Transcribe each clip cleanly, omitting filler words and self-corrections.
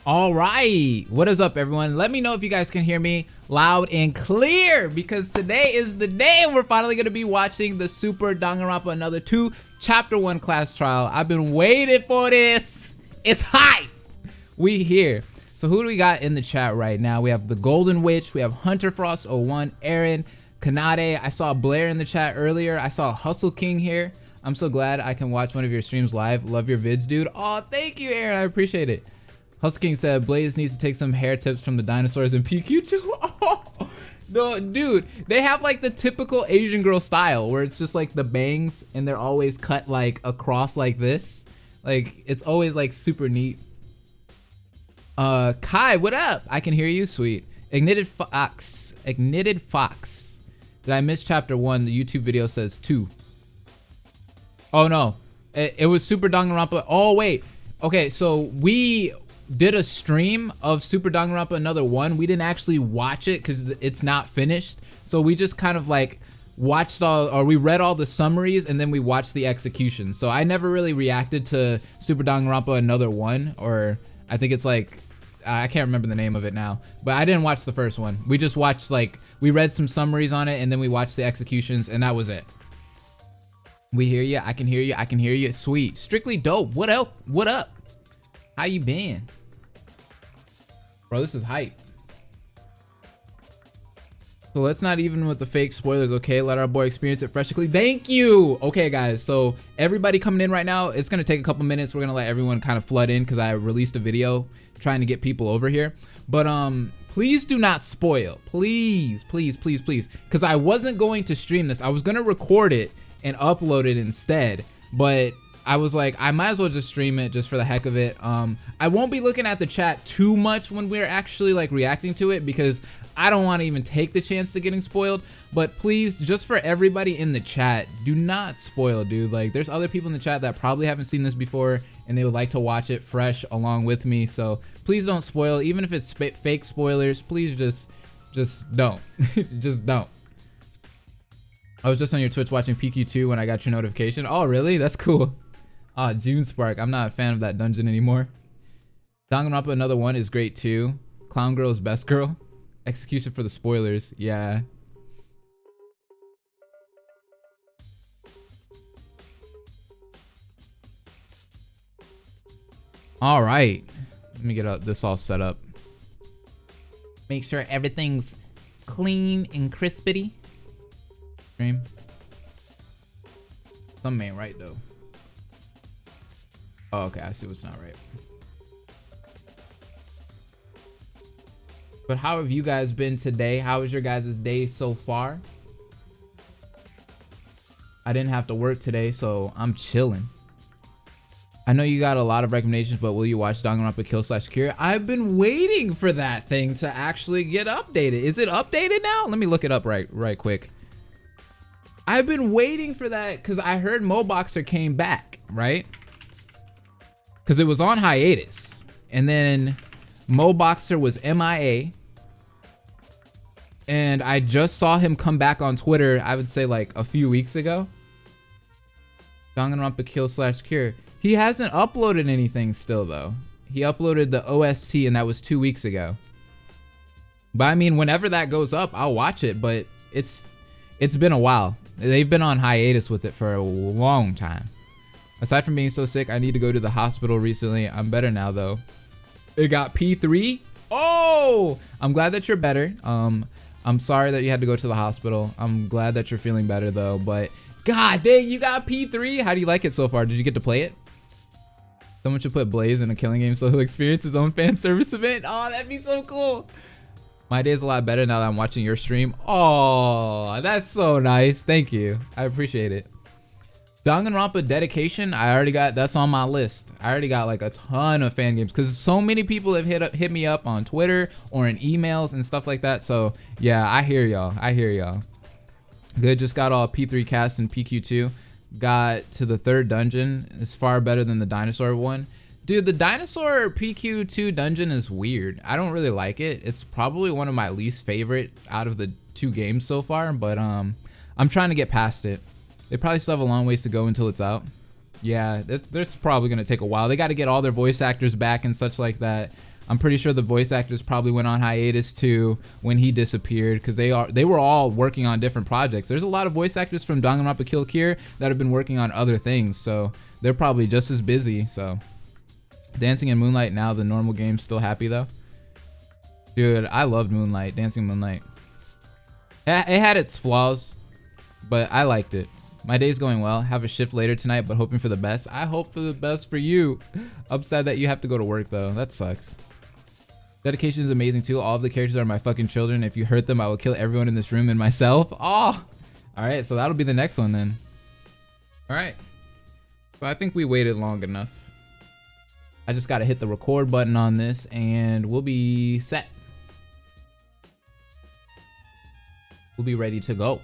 All right, what is up everyone? Let me know if you guys can hear me loud and clear, because today is the day we're finally going to be watching the Super Danganronpa Another 2 Chapter 1 class trial. I've been waiting for this. It's hype. We here. So who do we got in the chat right now? We have the Golden Witch, we have Hunter Frost 01, Aaron, Kanade. I saw Blair in the chat earlier. I saw Hustle King here. I'm so glad I can watch one of your streams live. Love your vids, dude. Oh, thank you, Aaron. I appreciate it. Hustle King said Blaze needs to take some hair tips from the dinosaurs in PQ2. Oh, no, dude, they have like the typical Asian girl style where it's just like the bangs and they're always cut like across like this. Like it's always like super neat. Kai, what up? I can hear you. Sweet. Ignited Fox. Did I miss chapter 1? The YouTube video says 2. Oh no, it was Super Danganronpa. Oh wait, okay, so we did a stream of Super Danganronpa Another 1. We didn't actually watch it because it's not finished. So we just kind of like watched we read all the summaries and then we watched the execution. So I never really reacted to Super Danganronpa Another 1, or I think it's like, I can't remember the name of it now, but I didn't watch the first one. We just watched like, we read some summaries on it and then we watched the executions and that was it. We hear you. I can hear you. I can hear you. Sweet. Strictly Dope. What up? What up? How you been? Bro, this is hype. So let's not even with the fake spoilers, okay? Let our boy experience it freshly. Thank you. Okay, guys. So everybody coming in right now, it's going to take a couple minutes. We're going to let everyone kind of flood in because I released a video trying to get people over here. But please do not spoil. Please, please, please, please. Because I wasn't going to stream this. I was going to record it and upload it instead. But I was like, I might as well just stream it just for the heck of it. I won't be looking at the chat too much when we're actually like reacting to it because I don't want to even take the chance to getting spoiled. But please, just for everybody in the chat, do not spoil, dude. Like there's other people in the chat that probably haven't seen this before and they would like to watch it fresh along with me. So please don't spoil, even if it's fake spoilers. Please just don't. Just don't. I was just on your Twitch watching PQ2 when I got your notification. Oh, really? That's cool. Ah, June Spark. I'm not a fan of that dungeon anymore. Danganronpa Another 1 is great too. Clown Girl is best girl. Execution for the spoilers. Yeah. All right. Let me get this all set up. Make sure everything's clean and crispity. Stream. Something ain't right though. Oh, okay, I see what's not right. But how have you guys been today? How was your guys' day so far? I didn't have to work today, so I'm chilling. I know you got a lot of recommendations, but will you watch Danganronpa Kill/Cure? I've been waiting for that thing to actually get updated. Is it updated now? Let me look it up right quick. I've been waiting for that because I heard Moboxer came back, right? Because it was on hiatus and then Moboxer was MIA and I just saw him come back on Twitter, I would say like a few weeks ago. Danganronpa Kill/Cure. He hasn't uploaded anything still though. He uploaded the OST and that was 2 weeks ago. But I mean, whenever that goes up, I'll watch it, but it's been a while. They've been on hiatus with it for a long time. Aside from being so sick, I need to go to the hospital recently. I'm better now though. It got P3. Oh, I'm glad that you're better. I'm sorry that you had to go to the hospital. I'm glad that you're feeling better though, but god dang, you got P3. How do you like it so far? Did you get to play it? Someone should put Blaze in a killing game so he'll experience his own fan service event. Oh, that'd be so cool. My day's a lot better now that I'm watching your stream. Oh, that's so nice. Thank you. I appreciate it. Danganronpa dedication, I already got, that's on my list. I already got like a ton of fan games because so many people have hit me up on Twitter or in emails and stuff like that. So yeah, I hear y'all. I hear y'all. Good, just got all P3 casts in PQ2. Got to the 3rd dungeon. It's far better than the dinosaur one. Dude, the dinosaur PQ2 dungeon is weird. I don't really like it. It's probably one of my least favorite out of the 2 games so far, but I'm trying to get past it. They probably still have a long ways to go until it's out. Yeah, there's probably gonna take a while. They got to get all their voice actors back and such like that. I'm pretty sure the voice actors probably went on hiatus too when he disappeared, because they were all working on different projects. There's a lot of voice actors from Danganronpa Kill Kill that have been working on other things, so they're probably just as busy. So Dancing in Moonlight, now the normal game, still happy though. Dude, I loved Moonlight, Dancing in Moonlight. It had its flaws, but I liked it. My day's going well. Have a shift later tonight, but hoping for the best. I hope for the best for you. Upset that you have to go to work though. That sucks. Dedication is amazing too. All of the characters are my fucking children. If you hurt them, I will kill everyone in this room and myself. Oh! Alright, so that'll be the next one then. Alright. So I think we waited long enough. I just gotta hit the record button on this and we'll be set. We'll be ready to go.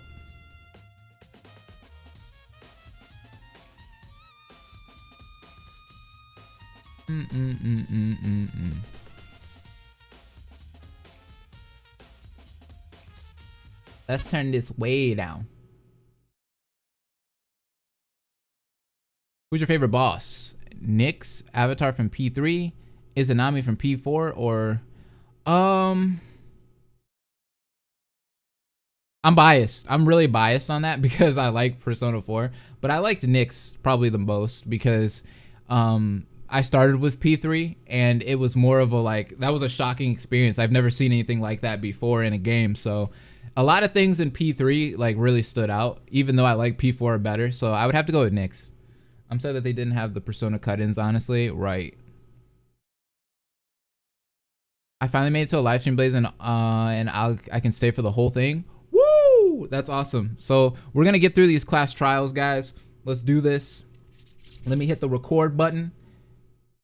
Let's turn this way down. Who's your favorite boss? Nyx, Avatar from P3, Izanami from P4, or I'm biased. I'm really biased on that because I like Persona 4, but I liked Nyx probably the most because I started with P3 and it was more of a that was a shocking experience. I've never seen anything like that before in a game. So a lot of things in P3 really stood out, even though I like P4 better. So I would have to go with Nyx. I'm sad that they didn't have the Persona cut-ins, honestly. Right. I finally made it to a live stream, Blaze, and I can stay for the whole thing. Woo! That's awesome. So we're gonna get through these class trials, guys. Let's do this. Let me hit the record button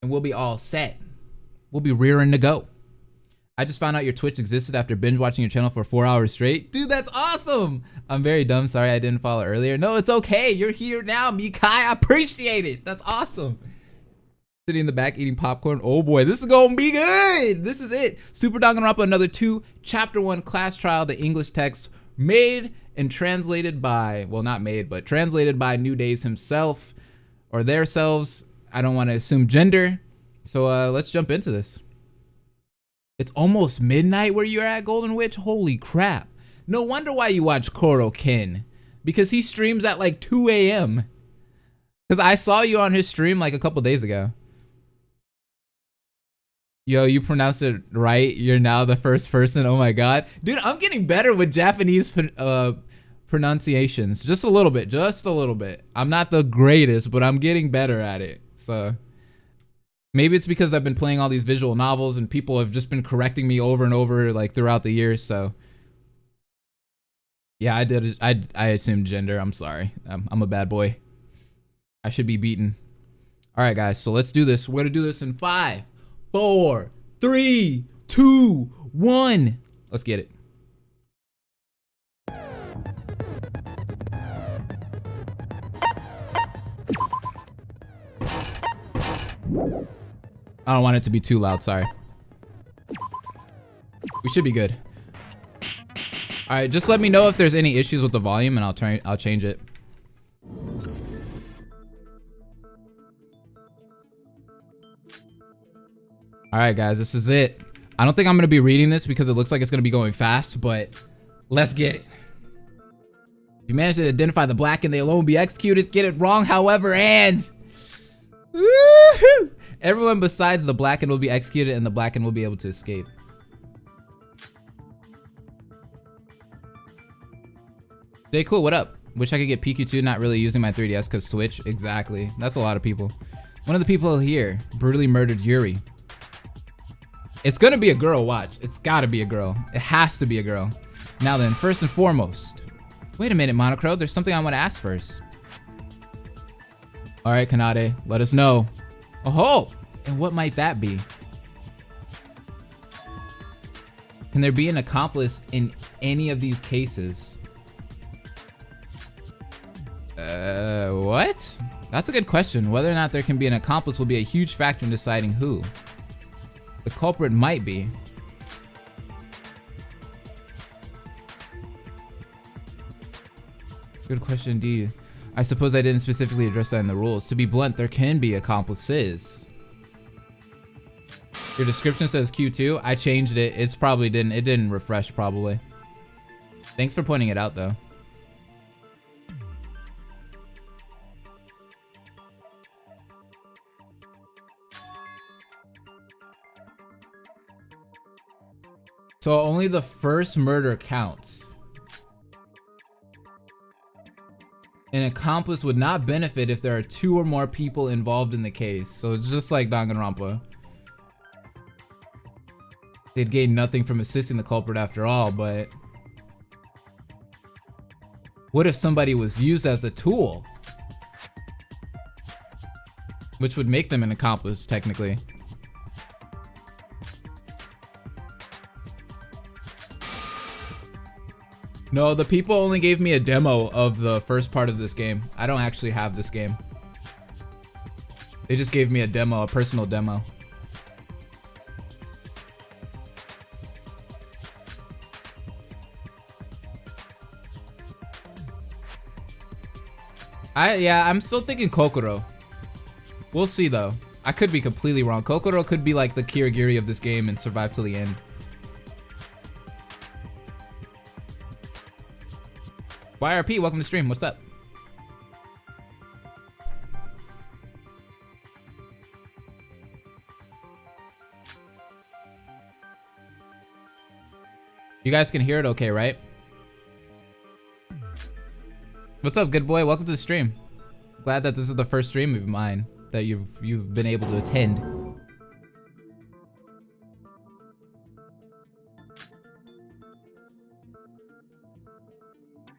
and we'll be all set. We'll be rearing to go. I just found out your Twitch existed after binge watching your channel for 4 hours straight. Dude, that's awesome. I'm very dumb. Sorry I didn't follow earlier. No, it's okay. You're here now, Mikai. I appreciate it. That's awesome. Sitting in the back eating popcorn. Oh boy, this is gonna be good. This is it. Super Danganronpa, another 2, Chapter 1 class trial, the English text made and translated by, well, not made, but translated by New Days himself, or their selves. I don't want to assume gender. So let's jump into this. It's almost midnight where you're at, Golden Witch? Holy crap. No wonder why you watch Koro Kin. Because he streams at 2 a.m. Because I saw you on his stream a couple days ago. Yo, you pronounced it right. You're now the first person. Oh my god. Dude, I'm getting better with Japanese pronunciations. Just a little bit. Just a little bit. I'm not the greatest, but I'm getting better at it. So maybe it's because I've been playing all these visual novels and people have just been correcting me over and over throughout the years. So yeah, I did. I assumed gender. I'm sorry. I'm a bad boy. I should be beaten. All right, guys. So let's do this. We're gonna do this in 5, 4, 3, 2, 1. Let's get it. I don't want it to be too loud, sorry. We should be good. All right, just let me know if there's any issues with the volume and I'll change it. All right, guys, this is it. I don't think I'm gonna be reading this because it looks like it's gonna be going fast, but let's get it. If you manage to identify the black and they alone be executed, get it wrong, however, and woo-hoo! Everyone besides the Blackened will be executed and the Blackened will be able to escape. Stay cool, what up? Wish I could get PQ2, not really using my 3DS because Switch. Exactly. That's a lot of people. One of the people here brutally murdered Yuri. It's gonna be a girl, watch. It's gotta be a girl. It has to be a girl. Now then, first and foremost. Wait a minute, Monochrome. There's something I want to ask first. All right, Kanade, let us know. Oh, and what might that be? Can there be an accomplice in any of these cases? What? That's a good question. Whether or not there can be an accomplice will be a huge factor in deciding who the culprit might be. Good question indeed. I suppose I didn't specifically address that in the rules. To be blunt, there can be accomplices. Your description says Q2. I changed it. It didn't refresh probably. Thanks for pointing it out though. So only the first murder counts. An accomplice would not benefit if there are 2 or more people involved in the case. So it's just like Danganronpa. They'd gain nothing from assisting the culprit after all, but what if somebody was used as a tool? Which would make them an accomplice, technically. No, the people only gave me a demo of the first part of this game. I don't actually have this game. They just gave me a demo, a personal demo. I'm still thinking Kokoro. We'll see though. I could be completely wrong. Kokoro could be like the Kirigiri of this game and survive till the end. YRP, welcome to stream. What's up? You guys can hear it okay, right? What's up, good boy? Welcome to the stream. Glad that this is the first stream of mine that you've been able to attend.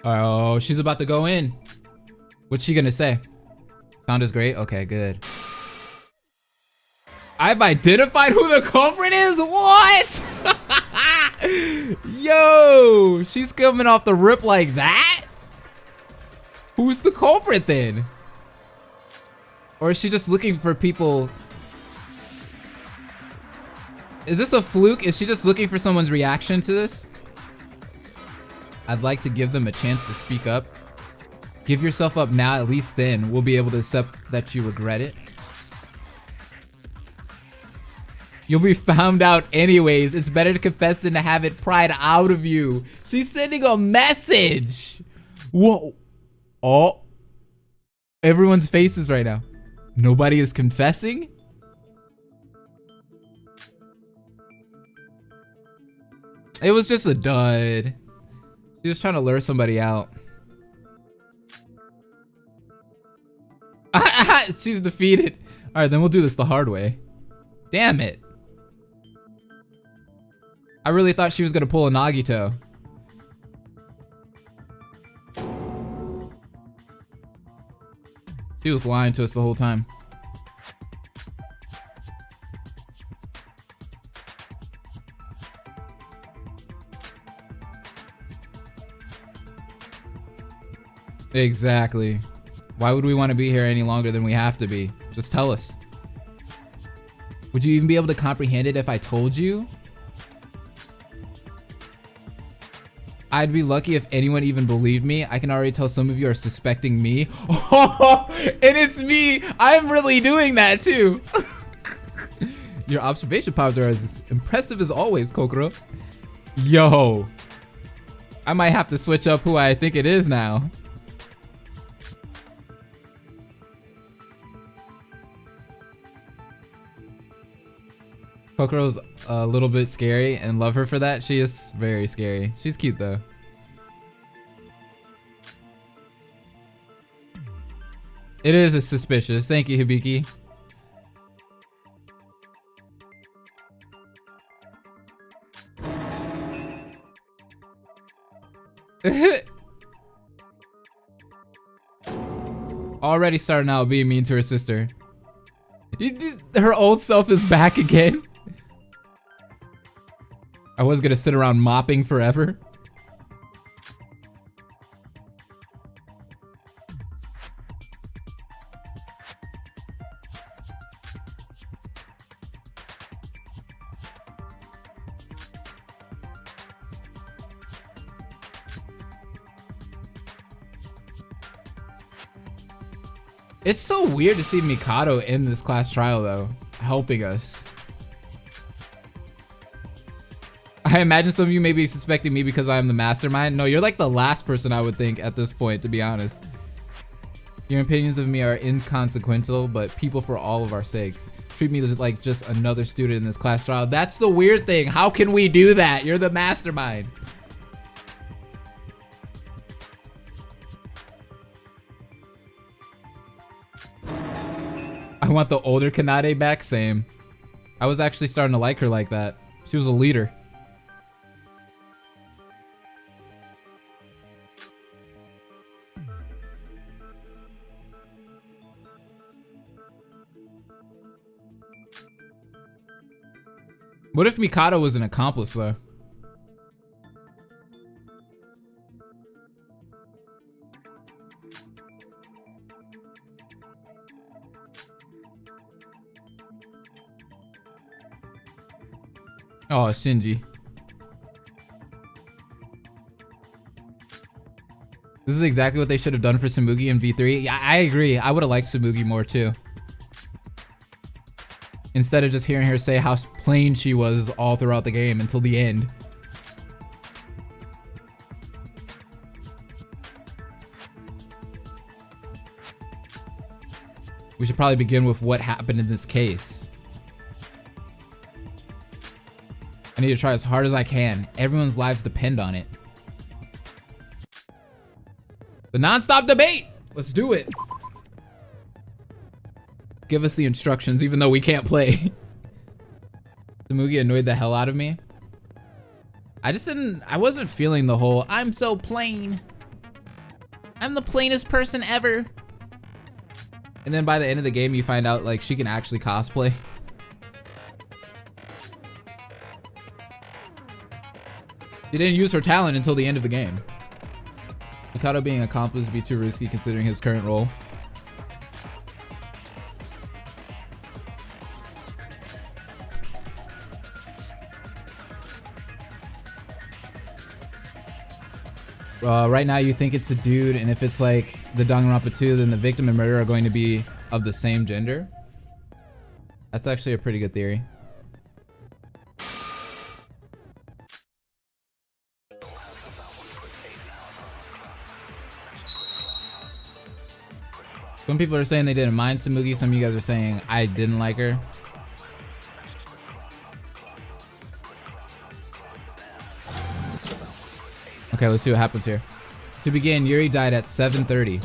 Oh, she's about to go in. What's she gonna say? Sound is great? Okay, good. I've identified who the culprit is? What? Yo, she's coming off the rip like that? Who's the culprit then? Or is she just looking for people? Is this a fluke? Is she just looking for someone's reaction to this? I'd like to give them a chance to speak up. Give yourself up now, at least then we'll be able to accept that you regret it. You'll be found out anyways. It's better to confess than to have it pried out of you. She's sending a message. Whoa. Oh. Everyone's faces right now. Nobody is confessing? It was just a dud. She was trying to lure somebody out. She's defeated. All right, then we'll do this the hard way. Damn it. I really thought she was gonna pull a Nagito. She was lying to us the whole time. Exactly. Why would we want to be here any longer than we have to be? Just tell us. Would you even be able to comprehend it if I told you? I'd be lucky if anyone even believed me. I can already tell some of you are suspecting me. Oh, and it's me. I'm really doing that too. Your observation powers are as impressive as always, Kokoro. Yo. I might have to switch up who I think it is now. Kokoro's a little bit scary and love her for that. She is very scary. She's cute though. It is suspicious. Thank you, Hibiki. Already starting out being mean to her sister. Her old self is back again. I was gonna sit around mopping forever. It's so weird to see Mikado in this class trial though, helping us. I imagine some of you may be suspecting me because I am the mastermind. No, you're like the last person I would think at this point, to be honest. Your opinions of me are inconsequential, but people for all of our sakes. Treat me like just another student in this class trial. That's the weird thing. How can we do that? You're the mastermind. I want the older Kanade back. Same. I was actually starting to like her like that. She was a leader. What if Mikado was an accomplice though? Oh, Shinji. This is exactly what they should have done for Tsumugi in V3. Yeah, I agree. I would have liked Tsumugi more too. Instead of just hearing her say how plain she was all throughout the game until the end. We should probably begin with what happened in this case. I need to try as hard as I can. Everyone's lives depend on it. The non-stop debate! Let's do it. Give us the instructions, even though we can't play. Tsumugi annoyed the hell out of me. I wasn't feeling the whole, I'm so plain. I'm the plainest person ever. And then by the end of the game, you find out like she can actually cosplay. She didn't use her talent until the end of the game. Mikado being accomplice would be too risky considering his current role. Right now you think it's a dude, and if it's like the Danganronpa 2, then the victim and murderer are going to be of the same gender. That's actually a pretty good theory. Some people are saying they didn't mind Tsumugi. Some of you guys are saying I didn't like her. Okay, let's see what happens here. To begin, Yuri died at 7:30.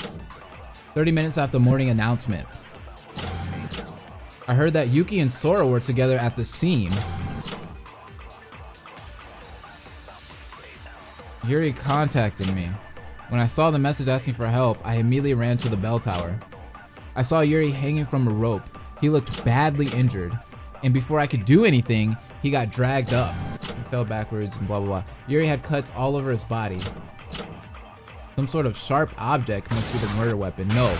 30 minutes after the morning announcement. I heard that Yuki and Sora were together at the scene. Yuri contacted me. When I saw the message asking for help, I immediately ran to the bell tower. I saw Yuri hanging from a rope. He looked badly injured. And before I could do anything, he got dragged up. He fell backwards and blah, blah, blah. Yuri had cuts all over his body. Some sort of sharp object must be the murder weapon. No.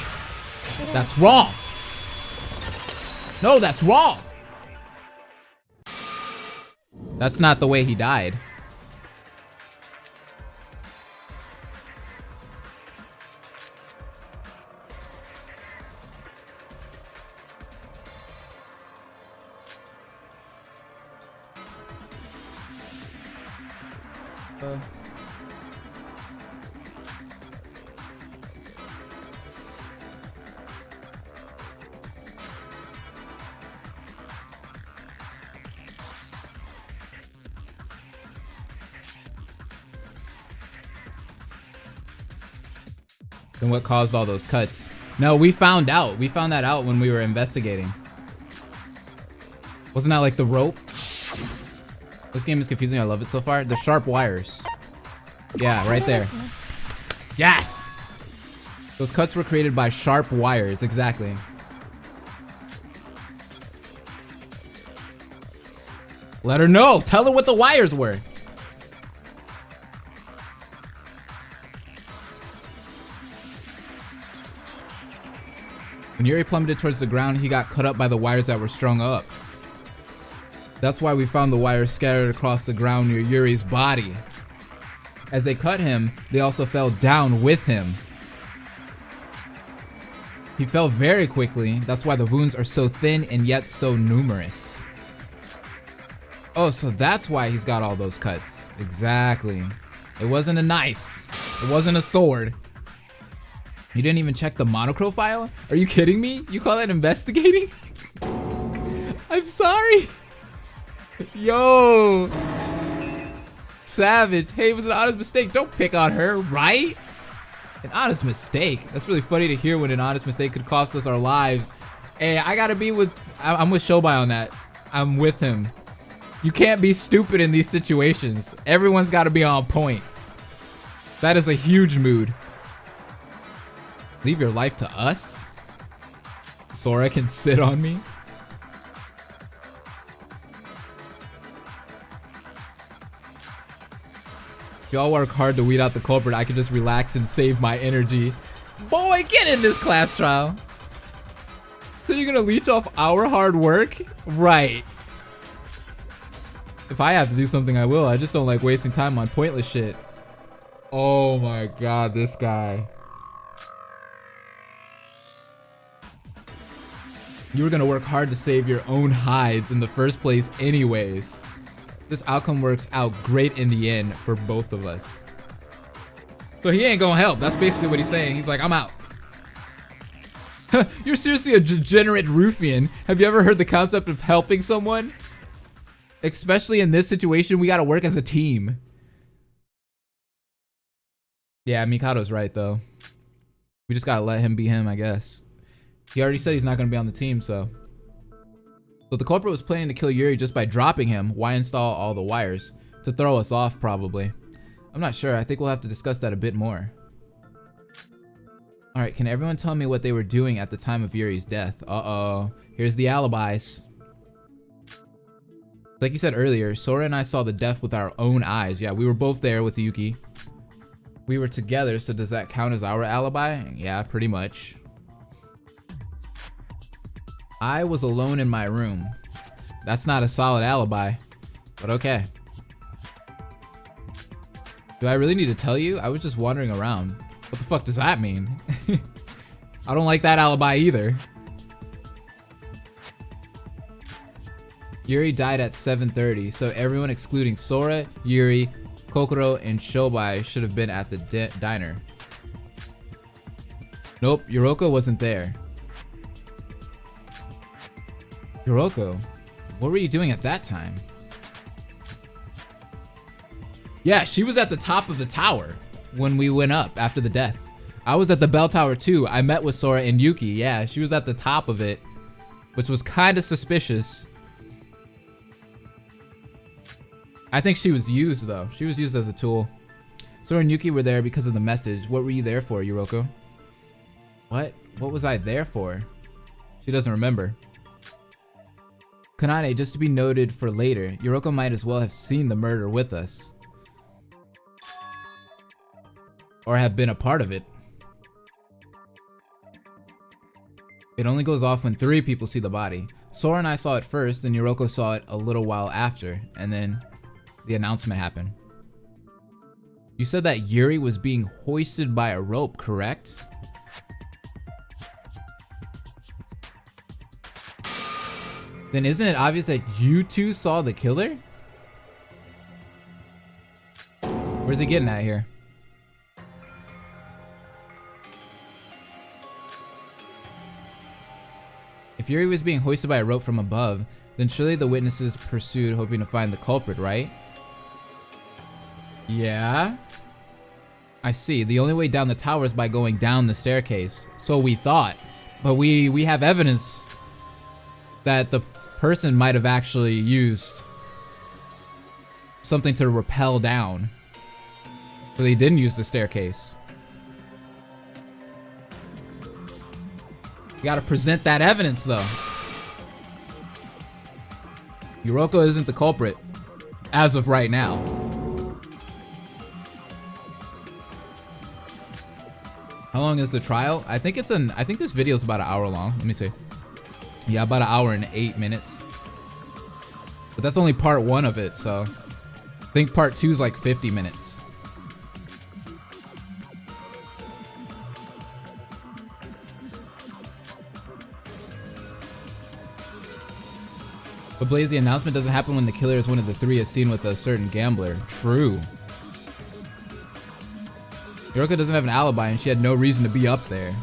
That's wrong. No, that's wrong. That's not the way he died. Then what caused all those cuts? No, we found out. We found that out when we were investigating. Wasn't that like the rope? This game is confusing. I love it so far. The sharp wires. Yeah, right there. Yes! Those cuts were created by sharp wires. Exactly. Let her know. Tell her what the wires were. When Yuri plummeted towards the ground, he got cut up by the wires that were strung up. That's why we found the wires scattered across the ground near Yuri's body. As they cut him, they also fell down with him. He fell very quickly. That's why the wounds are so thin and yet so numerous. Oh, so that's why he's got all those cuts. Exactly. It wasn't a knife. It wasn't a sword. You didn't even check the monochrome file? Are you kidding me? You call that investigating? I'm sorry. Yo. Savage. Hey, it was an honest mistake. Don't pick on her, right? An honest mistake. That's really funny to hear when an honest mistake could cost us our lives. Hey, I gotta be with, I'm with Shobai on that. I'm with him. You can't be stupid in these situations. Everyone's gotta be on point. That is a huge mood. Leave your life to us? Sora can sit on me? If y'all work hard to weed out the culprit, I can just relax and save my energy. Boy, get in this class trial. So you're gonna leech off our hard work? Right. If I have to do something, I will. I just don't like wasting time on pointless shit. Oh my god, this guy. You were gonna work hard to save your own hides in the first place anyways. This outcome works out great in the end for both of us. So he ain't gonna help. That's basically what he's saying. He's like, I'm out. You're seriously a degenerate ruffian. Have you ever heard the concept of helping someone? Especially in this situation, we gotta work as a team. Yeah, Mikado's right though. We just gotta let him be him, I guess. He already said he's not gonna be on the team, so. So the culprit was planning to kill Yuri just by dropping him. Why install all the wires? To throw us off, probably. I'm not sure. I think we'll have to discuss that a bit more. Alright, can everyone tell me what they were doing at the time of Yuri's death? Uh-oh. Here's the alibis. Like you said earlier, Sora and I saw the death with our own eyes. Yeah, we were both there with Yuki. We were together, so does that count as our alibi? Yeah, pretty much. I was alone in my room. That's not a solid alibi, but okay. Do I really need to tell you? I was just wandering around. What the fuck does that mean? I don't like that alibi either. Yuri died at 7:30, so everyone excluding Sora, Yuri, Kokoro, and Shobai should have been at the diner. Nope, Yoroko wasn't there. Yoroko, what were you doing at that time? Yeah, she was at the top of the tower when we went up after the death. I was at the bell tower too. I met with Sora and Yuki. Yeah, she was at the top of it, which was kind of suspicious. I think she was used though. She was used as a tool. Sora and Yuki were there because of the message. What were you there for, Yoroko? What? What was I there for? She doesn't remember. Kanade, just to be noted for later, Yoroko might as well have seen the murder with us. Or have been a part of it. It only goes off when 3 people see the body. Sora and I saw it first, and Yoroko saw it a little while after, and then the announcement happened. You said that Yuri was being hoisted by a rope, correct? Then isn't it obvious that you two saw the killer? Where's he getting at here? If Yuri was being hoisted by a rope from above, then surely the witnesses pursued hoping to find the culprit, right? Yeah. I see. The only way down the tower is by going down the staircase. So we thought. But we have evidence that the person might have actually used something to rappel down. But they didn't use the staircase. You gotta present that evidence though. Yoroko isn't the culprit as of right now. How long is the trial? I think this video is about an hour long. Let me see. Yeah, about an hour and 8 minutes. But that's only part 1 of it, so I think part 2 is like 50 minutes. But Blaze, the announcement doesn't happen when the killer is one of the three as seen with a certain gambler. True. Yuriko doesn't have an alibi and she had no reason to be up there.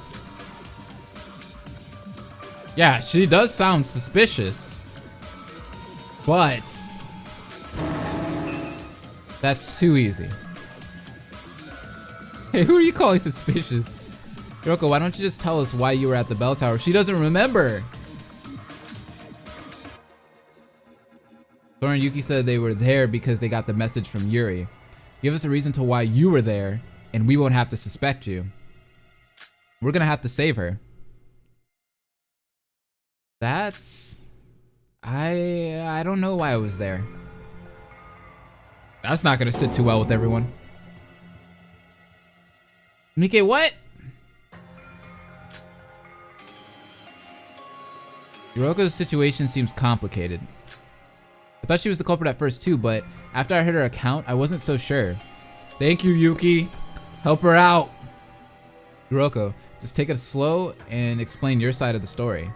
Yeah, she does sound suspicious. But that's too easy. Hey, who are you calling suspicious? Yuriko, why don't you just tell us why you were at the bell tower? She doesn't remember. Thor and Yuki said they were there because they got the message from Yuri. Give us a reason to why you were there, and we won't have to suspect you. We're gonna have to save her. That's... I don't know why I was there. That's not gonna sit too well with everyone. Mike, what? Yuriko's situation seems complicated. I thought she was the culprit at first too, but after I heard her account, I wasn't so sure. Thank you, Yuki. Help her out. Yuriko, just take it slow and explain your side of the story.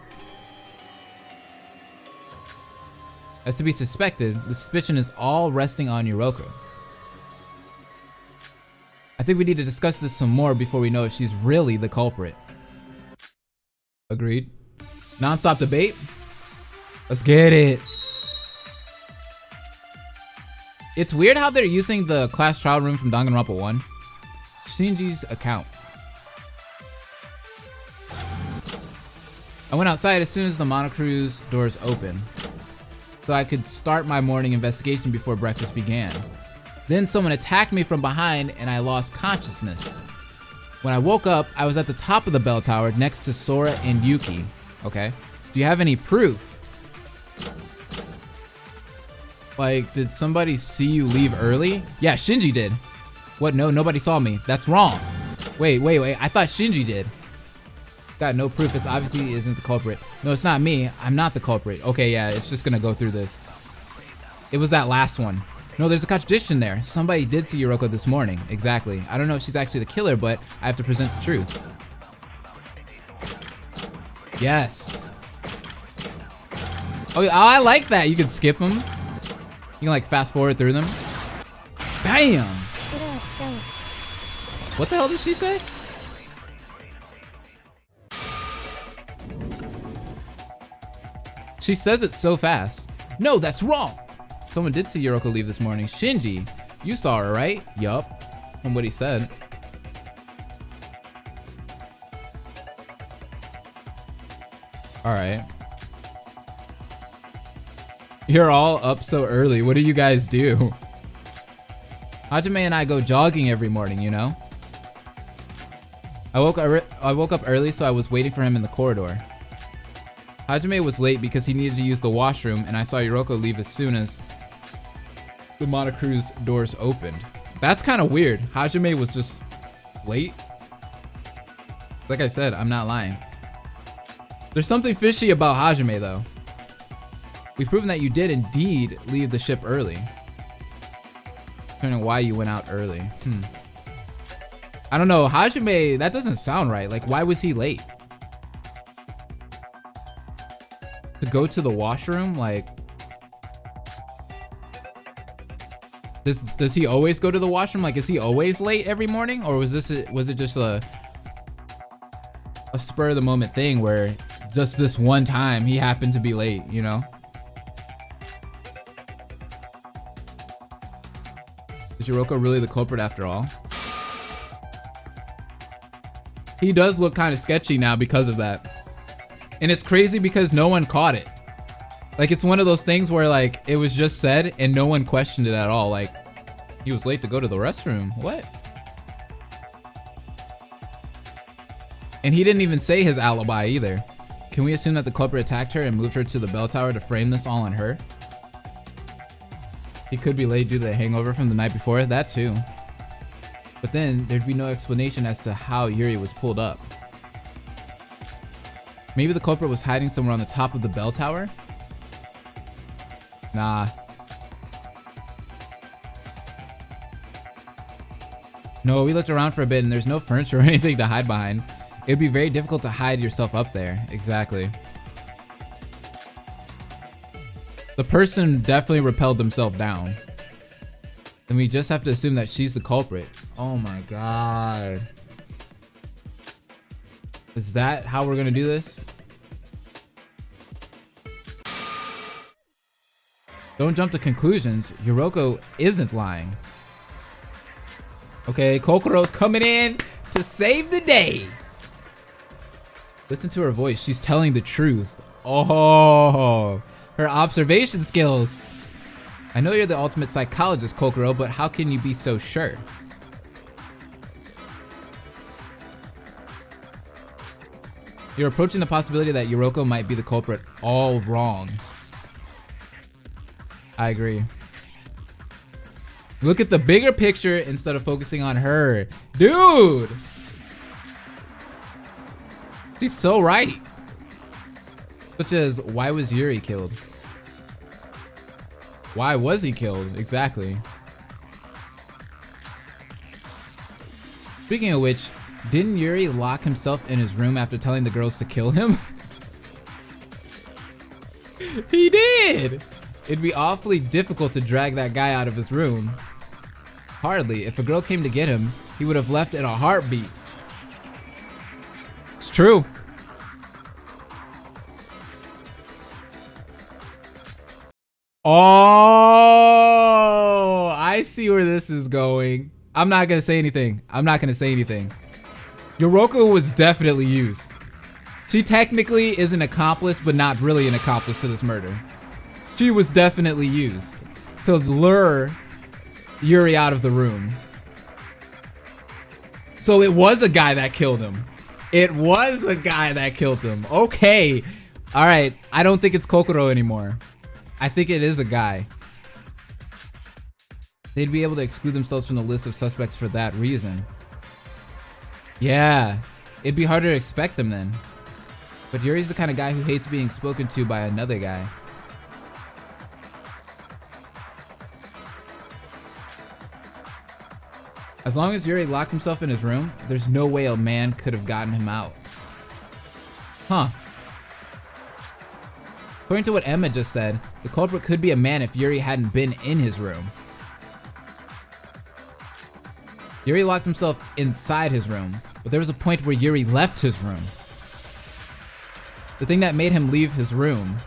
As to be suspected, the suspicion is all resting on Yuriko. I think we need to discuss this some more before we know if she's really the culprit. Agreed. Non-stop debate? Let's get it. It's weird how they're using the class trial room from Danganronpa 1. Shinji's account. I went outside as soon as the monocruise doors opened, so I could start my morning investigation before breakfast began. Then someone attacked me from behind and I lost consciousness. When I woke up, I was at the top of the bell tower next to Sora and Yuki. Okay. Do you have any proof? Like, did somebody see you leave early? Yeah, Shinji did. What? No, nobody saw me. That's wrong. Wait. I thought Shinji did. Got no proof. It's obviously isn't the culprit. No, it's not me. I'm not the culprit. Okay, yeah, it's just gonna go through this. It was that last one. No, there's a contradiction there. Somebody did see Yuriko this morning. Exactly. I don't know if she's actually the killer, but I have to present the truth. Yes. Oh, I like that. You can skip them. You can like fast forward through them. Bam! What the hell did she say? She says it so fast. No, that's wrong. Someone did see Yuriko leave this morning. Shinji, you saw her, right? Yup, from what he said. All right. You're all up so early. What do you guys do? Hajime and I go jogging every morning, you know? I woke up early, so I was waiting for him in the corridor. Hajime was late because he needed to use the washroom, and I saw Yuriko leave as soon as the monocruise doors opened. That's kind of weird. Hajime was just late. Like I said, I'm not lying. There's something fishy about Hajime, though. We've proven that you did indeed leave the ship early. I don't know why you went out early. I don't know. Hajime, that doesn't sound right. Like, why was he late? To go to the washroom? Like, does he always go to the washroom? Like, is he always late every morning? Or was it just a spur of the moment thing where just this one time he happened to be late, you know? Is Yuriko really the culprit after all? He does look kind of sketchy now because of that. And it's crazy because no one caught it. Like, it's one of those things where, like, it was just said and no one questioned it at all. Like, he was late to go to the restroom. What? And he didn't even say his alibi either. Can we assume that the culprit attacked her and moved her to the bell tower to frame this all on her? He could be late due to the hangover from the night before. That too. But then there'd be no explanation as to how Yuri was pulled up. Maybe the culprit was hiding somewhere on the top of the bell tower? Nah. No, we looked around for a bit and there's no furniture or anything to hide behind. It'd be very difficult to hide yourself up there. Exactly. The person definitely repelled themselves down. And we just have to assume that she's the culprit. Oh my god. Is that how we're gonna do this? Don't jump to conclusions. Yoroko isn't lying. Okay, Kokoro's coming in to save the day. Listen to her voice. She's telling the truth. Oh, her observation skills. I know you're the ultimate psychologist, Kokoro, but how can you be so sure? You're approaching the possibility that Yoroko might be the culprit all wrong. I agree. Look at the bigger picture instead of focusing on her. Dude! She's so right. Such as, why was Yuri killed? Why was he killed? Exactly. Speaking of which, didn't Yuri lock himself in his room after telling the girls to kill him? He did! It'd be awfully difficult to drag that guy out of his room. Hardly. If a girl came to get him, he would have left in a heartbeat. It's true. Oh, I see where this is going. I'm not gonna say anything. Yoroko was definitely used. She technically is an accomplice, but not really an accomplice to this murder. She was definitely used to lure Yuri out of the room. So it was a guy that killed him. Okay. All right. I don't think it's Kokoro anymore. I think it is a guy. They'd be able to exclude themselves from the list of suspects for that reason. Yeah. It'd be harder to expect them then. But Yuri's the kind of guy who hates being spoken to by another guy. As long as Yuri locked himself in his room, there's no way a man could have gotten him out. Huh. According to what Emma just said, the culprit could be a man if Yuri hadn't been in his room. Yuri locked himself inside his room, but there was a point where Yuri left his room. The thing that made him leave his room.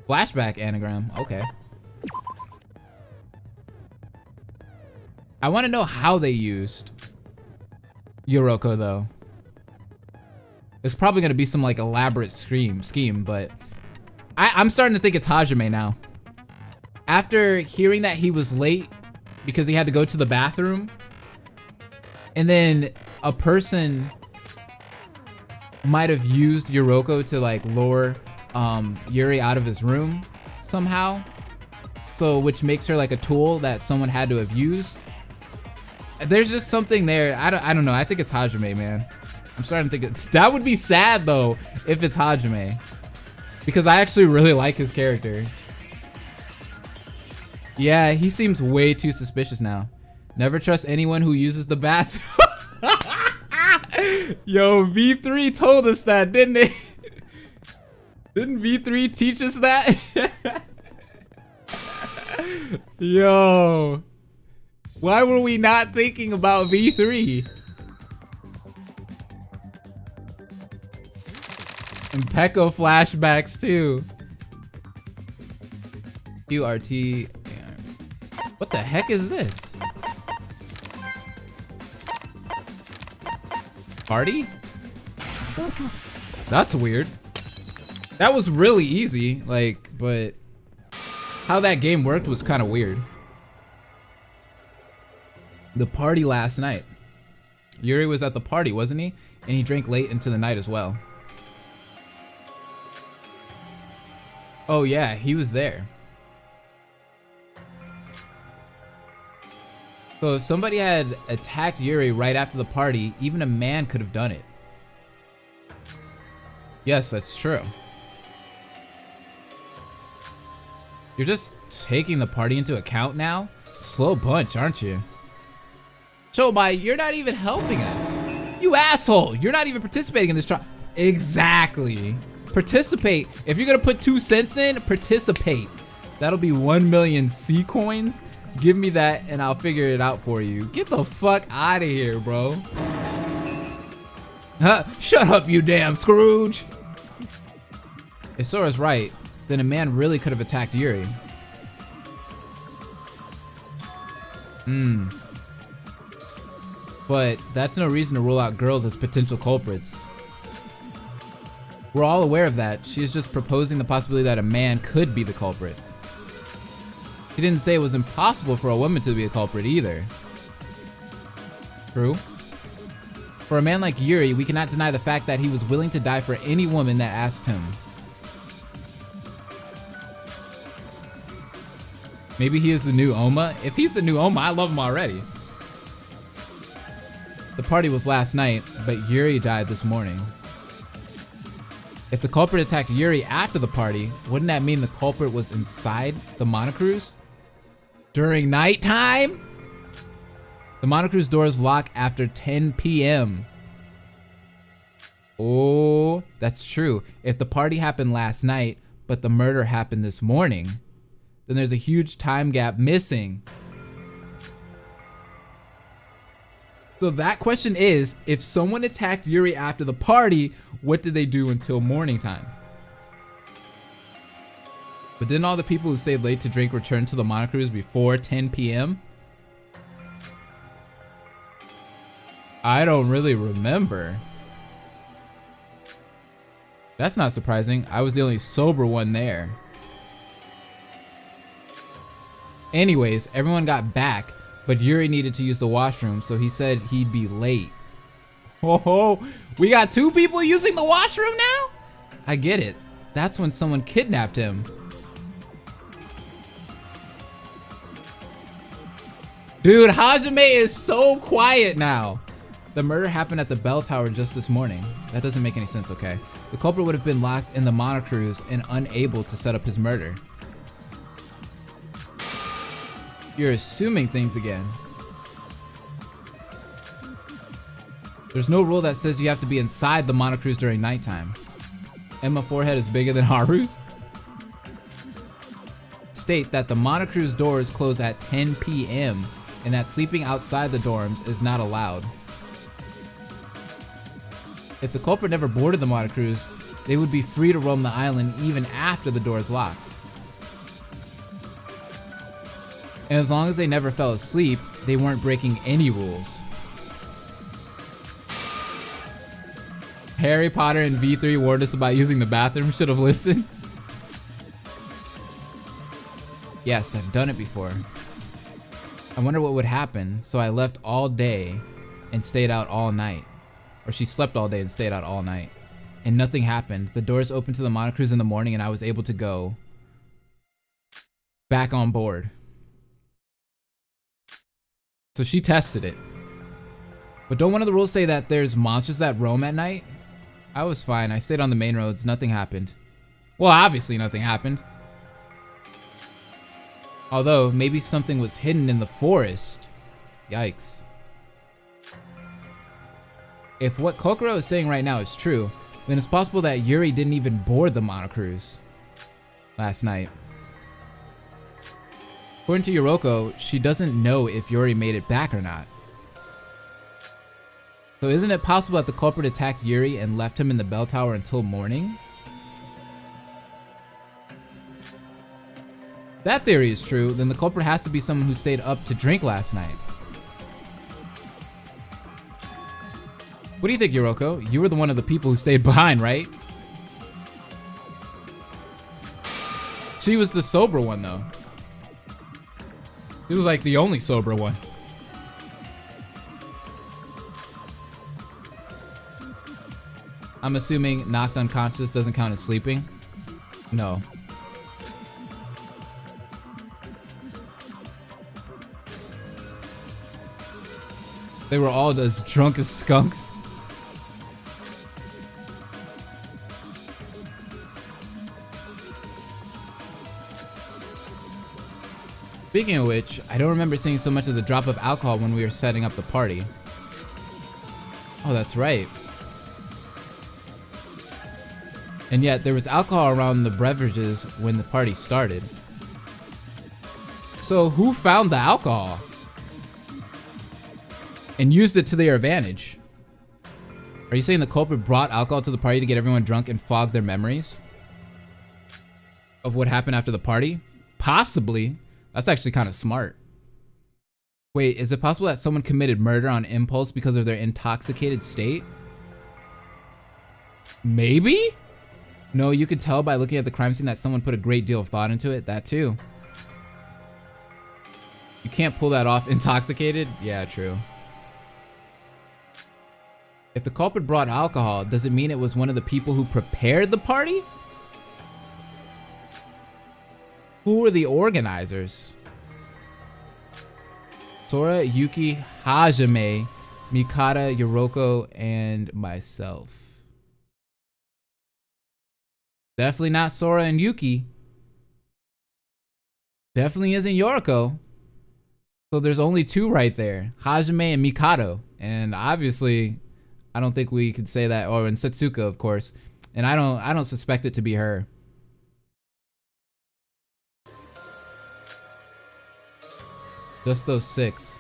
Flashback anagram, okay. I want to know how they used Yoroko though. It's probably gonna be some like elaborate scheme, but I'm starting to think it's Hajime now. After hearing that he was late because he had to go to the bathroom, and then a person might have used Yoroko to like lure Yuri out of his room somehow. So which makes her like a tool that someone had to have used. There's just something there. I don't know. I think it's Hajime, man. I'm starting to think that would be sad though if it's Hajime, because I actually really like his character. Yeah, he seems way too suspicious now. Never trust anyone who uses the bathroom. Yo, V3 told us that, didn't it? Didn't V3 teach us that? Yo. Why were we not thinking about V3? And Pekko flashbacks too. QRT. What the heck is this? Party? That's weird. That was really easy, like, but how that game worked was kind of weird. The party last night. Yuri was at the party, wasn't he? And he drank late into the night as well. Oh yeah, he was there. So if somebody had attacked Yuri right after the party, even a man could have done it. Yes, that's true. You're just taking the party into account now? Slow bunch, aren't you? Shobai, you're not even helping us. You asshole! You're not even participating in this trial. Exactly. Participate. If you're gonna put 2 cents in, participate. That'll be 1 million C coins. Give me that and I'll figure it out for you. Get the fuck out of here, bro. Huh? Shut up, you damn Scrooge. If Sora's right, then a man really could have attacked Yuri. But that's no reason to rule out girls as potential culprits. We're all aware of that. She is just proposing the possibility that a man could be the culprit. She didn't say it was impossible for a woman to be a culprit either. True. For a man like Yuri, we cannot deny the fact that he was willing to die for any woman that asked him. Maybe he is the new Oma? If he's the new Oma, I love him already. The party was last night, but Yuri died this morning. If the culprit attacked Yuri after the party, wouldn't that mean the culprit was inside the Monocruise? During nighttime? The Monocruise doors lock after 10 p.m. Oh, that's true. If the party happened last night, but the murder happened this morning, then there's a huge time gap missing. So that question is, if someone attacked Yuri after the party, what did they do until morning time? But didn't all the people who stayed late to drink return to the Monocruise before 10 p.m.? I don't really remember. That's not surprising. I was the only sober one there. Anyways, everyone got back, but Yuri needed to use the washroom, so he said he'd be late. Oh, we got 2 people using the washroom now? I get it. That's when someone kidnapped him. Dude, Hajime is so quiet now. The murder happened at the bell tower just this morning. That doesn't make any sense, okay? The culprit would have been locked in the Monocruise and unable to set up his murder. You're assuming things again. There's no rule that says you have to be inside the Monocruise during nighttime. And my forehead is bigger than Haru's. State that the Monocruise doors close at 10 p.m. and that sleeping outside the dorms is not allowed. If the culprit never boarded the Monocruise, they would be free to roam the island even after the doors locked. And as long as they never fell asleep, they weren't breaking any rules. Harry Potter and V3 warned us about using the bathroom, should have listened. Yes, I've done it before. I wonder what would happen, so I left all day and stayed out all night. Or she slept all day and stayed out all night. And nothing happened. The doors opened to the Monocruise in the morning and I was able to go back on board. So she tested it. But don't one of the rules say that there's monsters that roam at night? I was fine. I stayed on the main roads. Nothing happened. Well, obviously nothing happened. Although, maybe something was hidden in the forest. Yikes. If what Kokoro is saying right now is true, then it's possible that Yuri didn't even board the Monocruise last night. According to Yoroko, she doesn't know if Yuri made it back or not. So isn't it possible that the culprit attacked Yuri and left him in the bell tower until morning? If that theory is true, then the culprit has to be someone who stayed up to drink last night. What do you think, Yoroko? You were the one of the people who stayed behind, right? She was the sober one, though. She was like the only sober one. I'm assuming knocked unconscious doesn't count as sleeping? No. They were all as drunk as skunks. Speaking of which, I don't remember seeing so much as a drop of alcohol when we were setting up the party. Oh, that's right. And yet there was alcohol around the beverages when the party started. So who found the alcohol and used it to their advantage? Are you saying the culprit brought alcohol to the party to get everyone drunk and fog their memories of what happened after the party? Possibly. That's actually kind of smart. Wait, is it possible that someone committed murder on impulse because of their intoxicated state? Maybe? No, you could tell by looking at the crime scene that someone put a great deal of thought into it. That too. You can't pull that off intoxicated? Yeah, true. If the culprit brought alcohol, does it mean it was one of the people who prepared the party? Who were the organizers? Sora, Yuki, Hajime, Mikata, Yoroko, and myself. Definitely not Sora and Yuki. Definitely isn't Yoroko. So there's only two right there. Hajime and Mikado. And obviously, I don't think we could say that. Oh, and Setsuka, of course. And I don't suspect it to be her. Just those 6.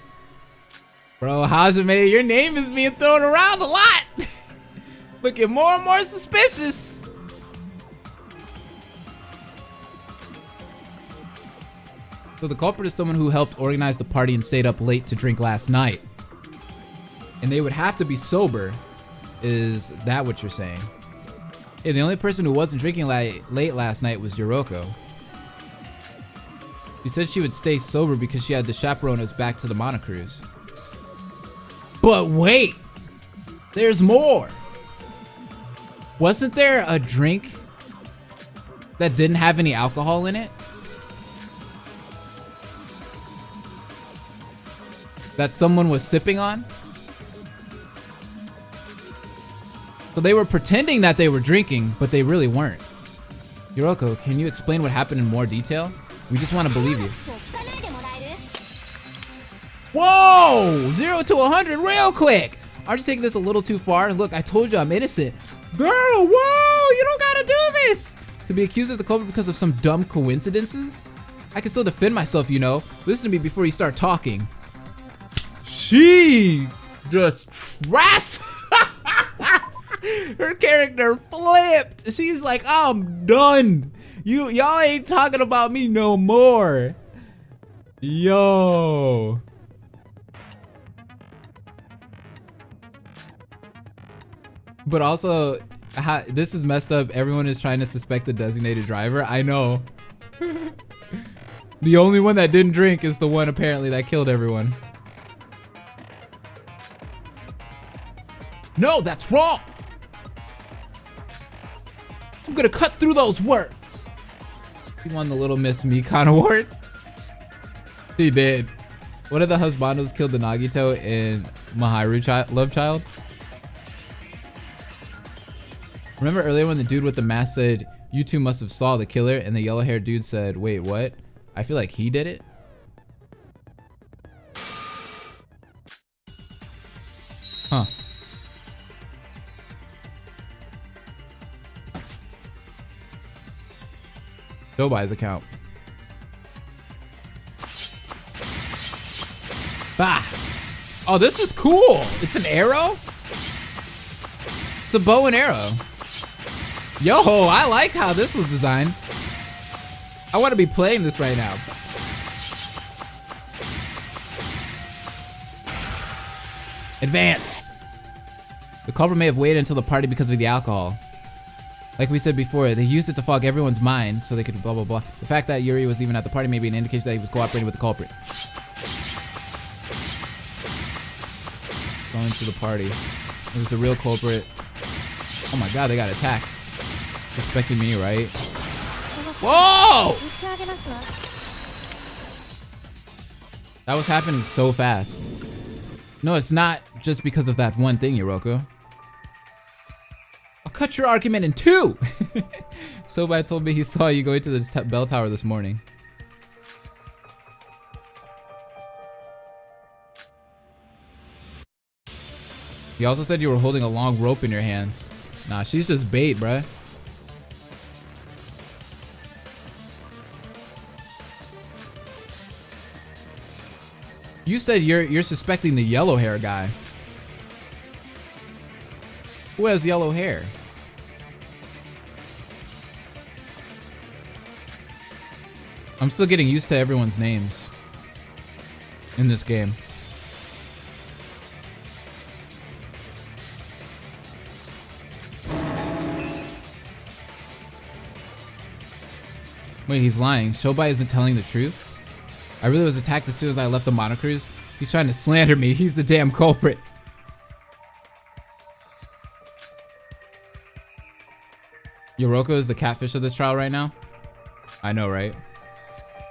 Bro, Hajime, your name is being thrown around a lot. Looking more and more suspicious. So the culprit is someone who helped organize the party and stayed up late to drink last night. And they would have to be sober. Is that what you're saying? Yeah, the only person who wasn't drinking late last night was Yoroko. She said she would stay sober because she had to chaperone us back to the Monocruise. But wait! There's more! Wasn't there a drink that didn't have any alcohol in it? That someone was sipping on? So they were pretending that they were drinking, but they really weren't. Yoroko, can you explain what happened in more detail? We just want to believe you. Whoa! 0 to 100 real quick! Aren't you taking this a little too far? Look, I told you I'm innocent. Girl, whoa! You don't gotta do this! To be accused of the culprit because of some dumb coincidences? I can still defend myself, you know. Listen to me before you start talking. She just trashed. Her character flipped. She's like, I'm done. Y'all ain't talking about me no more. Yo. But also, this is messed up. Everyone is trying to suspect the designated driver. I know. The only one that didn't drink is the one apparently that killed everyone. No, that's wrong. I'm gonna cut through those words. He won the Little Miss Mikan award. He did. One of the husbandos killed the Nagito in Mahiru Love Child. Remember earlier when the dude with the mask said, "You two must have saw the killer," and the yellow haired dude said, "Wait, what? I feel like he did it." Huh. Nobody's account. Bah! Oh, this is cool! It's an arrow? It's a bow and arrow. Yo, I like how this was designed. I want to be playing this right now. Advance! The culprit may have waited until the party because of the alcohol. Like we said before, they used it to fog everyone's mind so they could blah blah blah. The fact that Yuri was even at the party may be an indication that he was cooperating with the culprit. Going to the party. It was the real culprit. Oh my god, they got attacked. Suspecting me, right? Whoa! That was happening so fast. No, it's not just because of that one thing, Yoroko. I'll cut your argument in 2! Sobai told me he saw you going to the bell tower this morning. He also said you were holding a long rope in your hands. Nah, she's just bait, bruh. You said you're suspecting the yellow hair guy. Who has yellow hair? I'm still getting used to everyone's names in this game. Wait, he's lying. Shobai isn't telling the truth? I really was attacked as soon as I left the monocruise. He's trying to slander me. He's the damn culprit. Yoroko is the catfish of this trial right now? I know, right?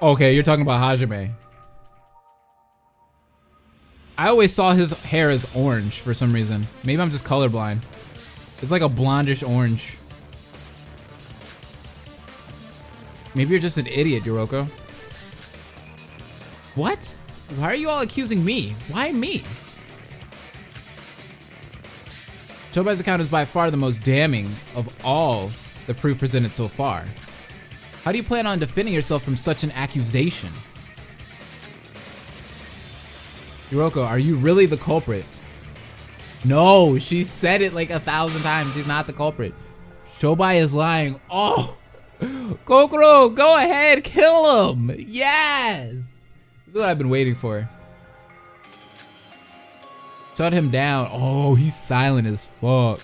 Okay, you're talking about Hajime. I always saw his hair as orange for some reason. Maybe I'm just colorblind. It's like a blondish orange. Maybe you're just an idiot, Yoroko. What? Why are you all accusing me? Why me? Shobai's account is by far the most damning of all the proof presented so far. How do you plan on defending yourself from such an accusation? Yoroko, are you really the culprit? No, she said it like 1,000 times. She's not the culprit. Shobai is lying. Oh, Kokoro, go ahead, kill him. Yes. This is what I've been waiting for. Shut him down. Oh, he's silent as fuck.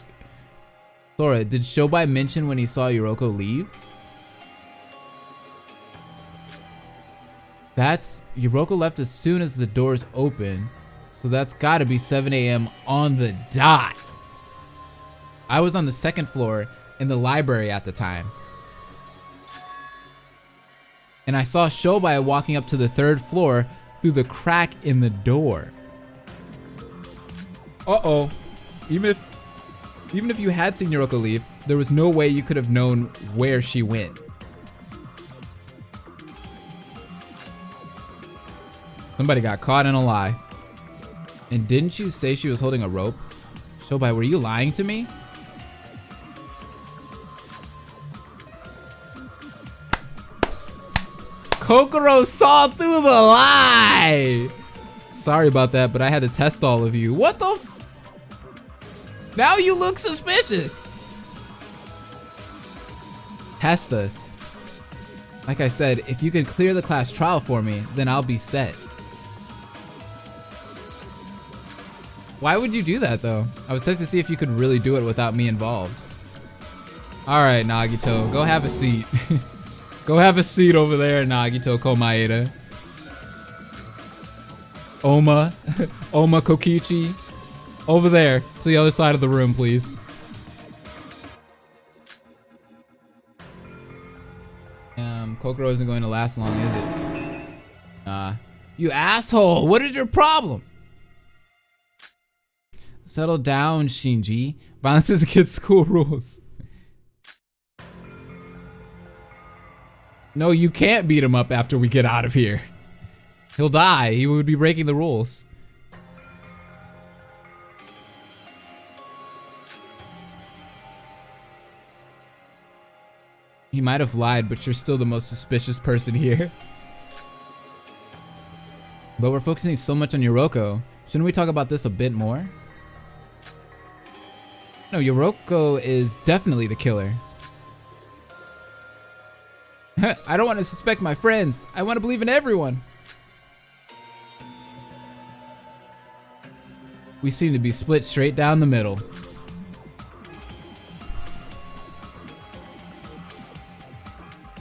Sora, did Shobai mention when he saw Yoroko leave? Yoroko left as soon as the doors open, so that's gotta be 7 a.m. on the dot. I was on the second floor in the library at the time. And I saw Shobai walking up to the third floor through the crack in the door. Uh-oh. Even if you had seen Yoroko leave, there was no way you could have known where she went. Somebody got caught in a lie. And didn't you say she was holding a rope? Shobai, were you lying to me? Kokoro saw through the lie! Sorry about that, but I had to test all of you. What the f- Now you look suspicious! Test us. Like I said, if you can clear the class trial for me, then I'll be set. Why would you do that though? I was testing to see if you could really do it without me involved. Alright, Nagito, go have a seat. Go have a seat over there, Nagito Komaeda. Oma Kokichi. Over there, to the other side of the room, please. Kokoro isn't going to last long, is it? You asshole, what is your problem? Settle down, Shinji. Violence is against school rules. No, you can't beat him up after we get out of here. He'll die. He would be breaking the rules. He might have lied, but you're still the most suspicious person here. But we're focusing so much on Yoroko. Shouldn't we talk about this a bit more? No, Yoroko is definitely the killer. I don't want to suspect my friends. I want to believe in everyone. We seem to be split straight down the middle.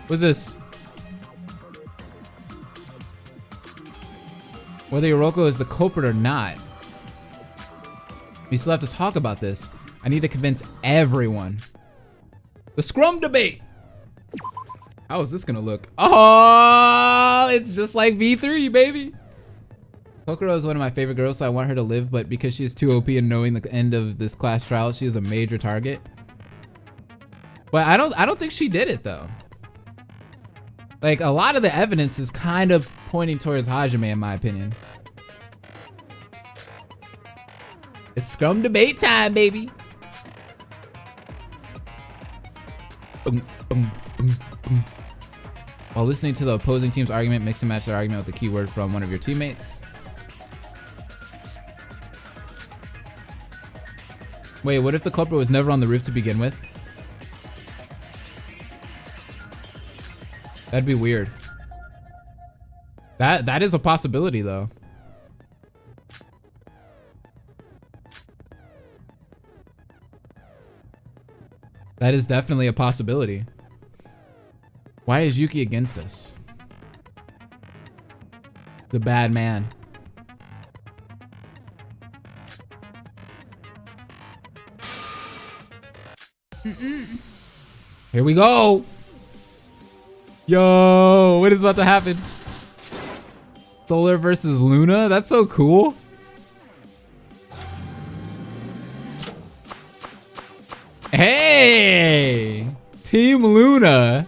What's this? Whether Yoroko is the culprit or not, we still have to talk about this. I need to convince everyone. The scrum debate. How is this gonna look? Oh, it's just like V3, baby. Kokoro is one of my favorite girls, so I want her to live, but because she is too OP and knowing the end of this class trial, she is a major target. But I don't think she did it though. Like, a lot of the evidence is kind of pointing towards Hajime, in my opinion. It's scrum debate time, baby. While listening to the opposing team's argument, mix and match their argument with a keyword from one of your teammates. Wait, what if the culprit was never on the roof to begin with? That'd be weird. That is a possibility though. That is definitely a possibility. Why is Yuki against us? The bad man. Here we go. Yo, what is about to happen? Solar versus Luna? That's so cool. Hey! Team Luna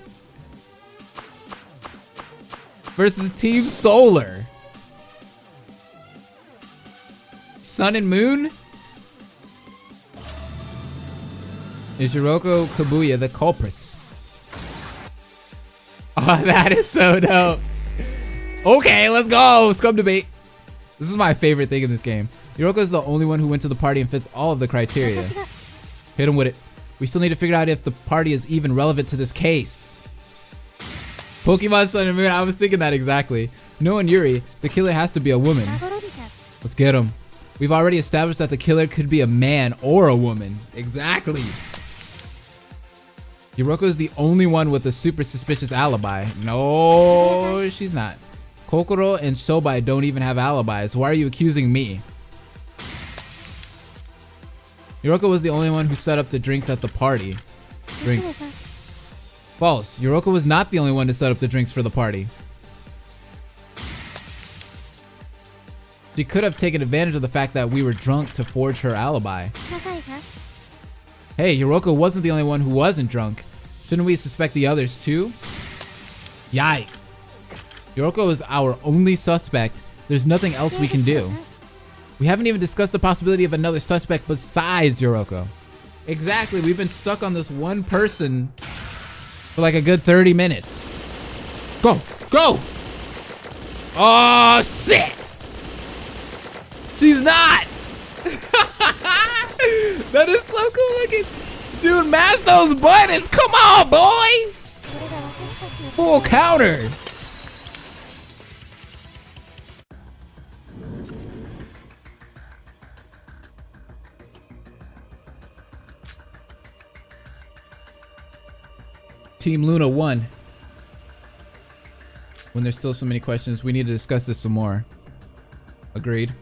versus Team Solar. Sun and Moon? Is Yuroko Kabuya the culprits? Oh, that is so dope. Okay, let's go. Scrub debate. This is my favorite thing in this game. Yuroko is the only one who went to the party and fits all of the criteria. Hit him with it. We still need to figure out if the party is even relevant to this case. Pokemon Sun and Moon. I was thinking that exactly. Knowing Yuri, the killer has to be a woman. Let's get him. We've already established that the killer could be a man or a woman. Exactly. Yuroko is the only one with a super suspicious alibi. No, she's not. Kokoro and Shobai don't even have alibis. Why are you accusing me? Yuroko was the only one who set up the drinks at the party. Drinks. False. Yuroko was not the only one to set up the drinks for the party. She could have taken advantage of the fact that we were drunk to forge her alibi. Hey, Yuroko wasn't the only one who wasn't drunk. Shouldn't we suspect the others too? Yikes. Yuroko is our only suspect. There's nothing else we can do. We haven't even discussed the possibility of another suspect besides Yuroko. Exactly, we've been stuck on this one person for like a good 30 minutes. Go, go! Oh, shit! She's not! That is so cool looking. Dude, mash those buttons. Come on, boy. Full counter. Team Luna won. When there's still so many questions, we need to discuss this some more. Agreed.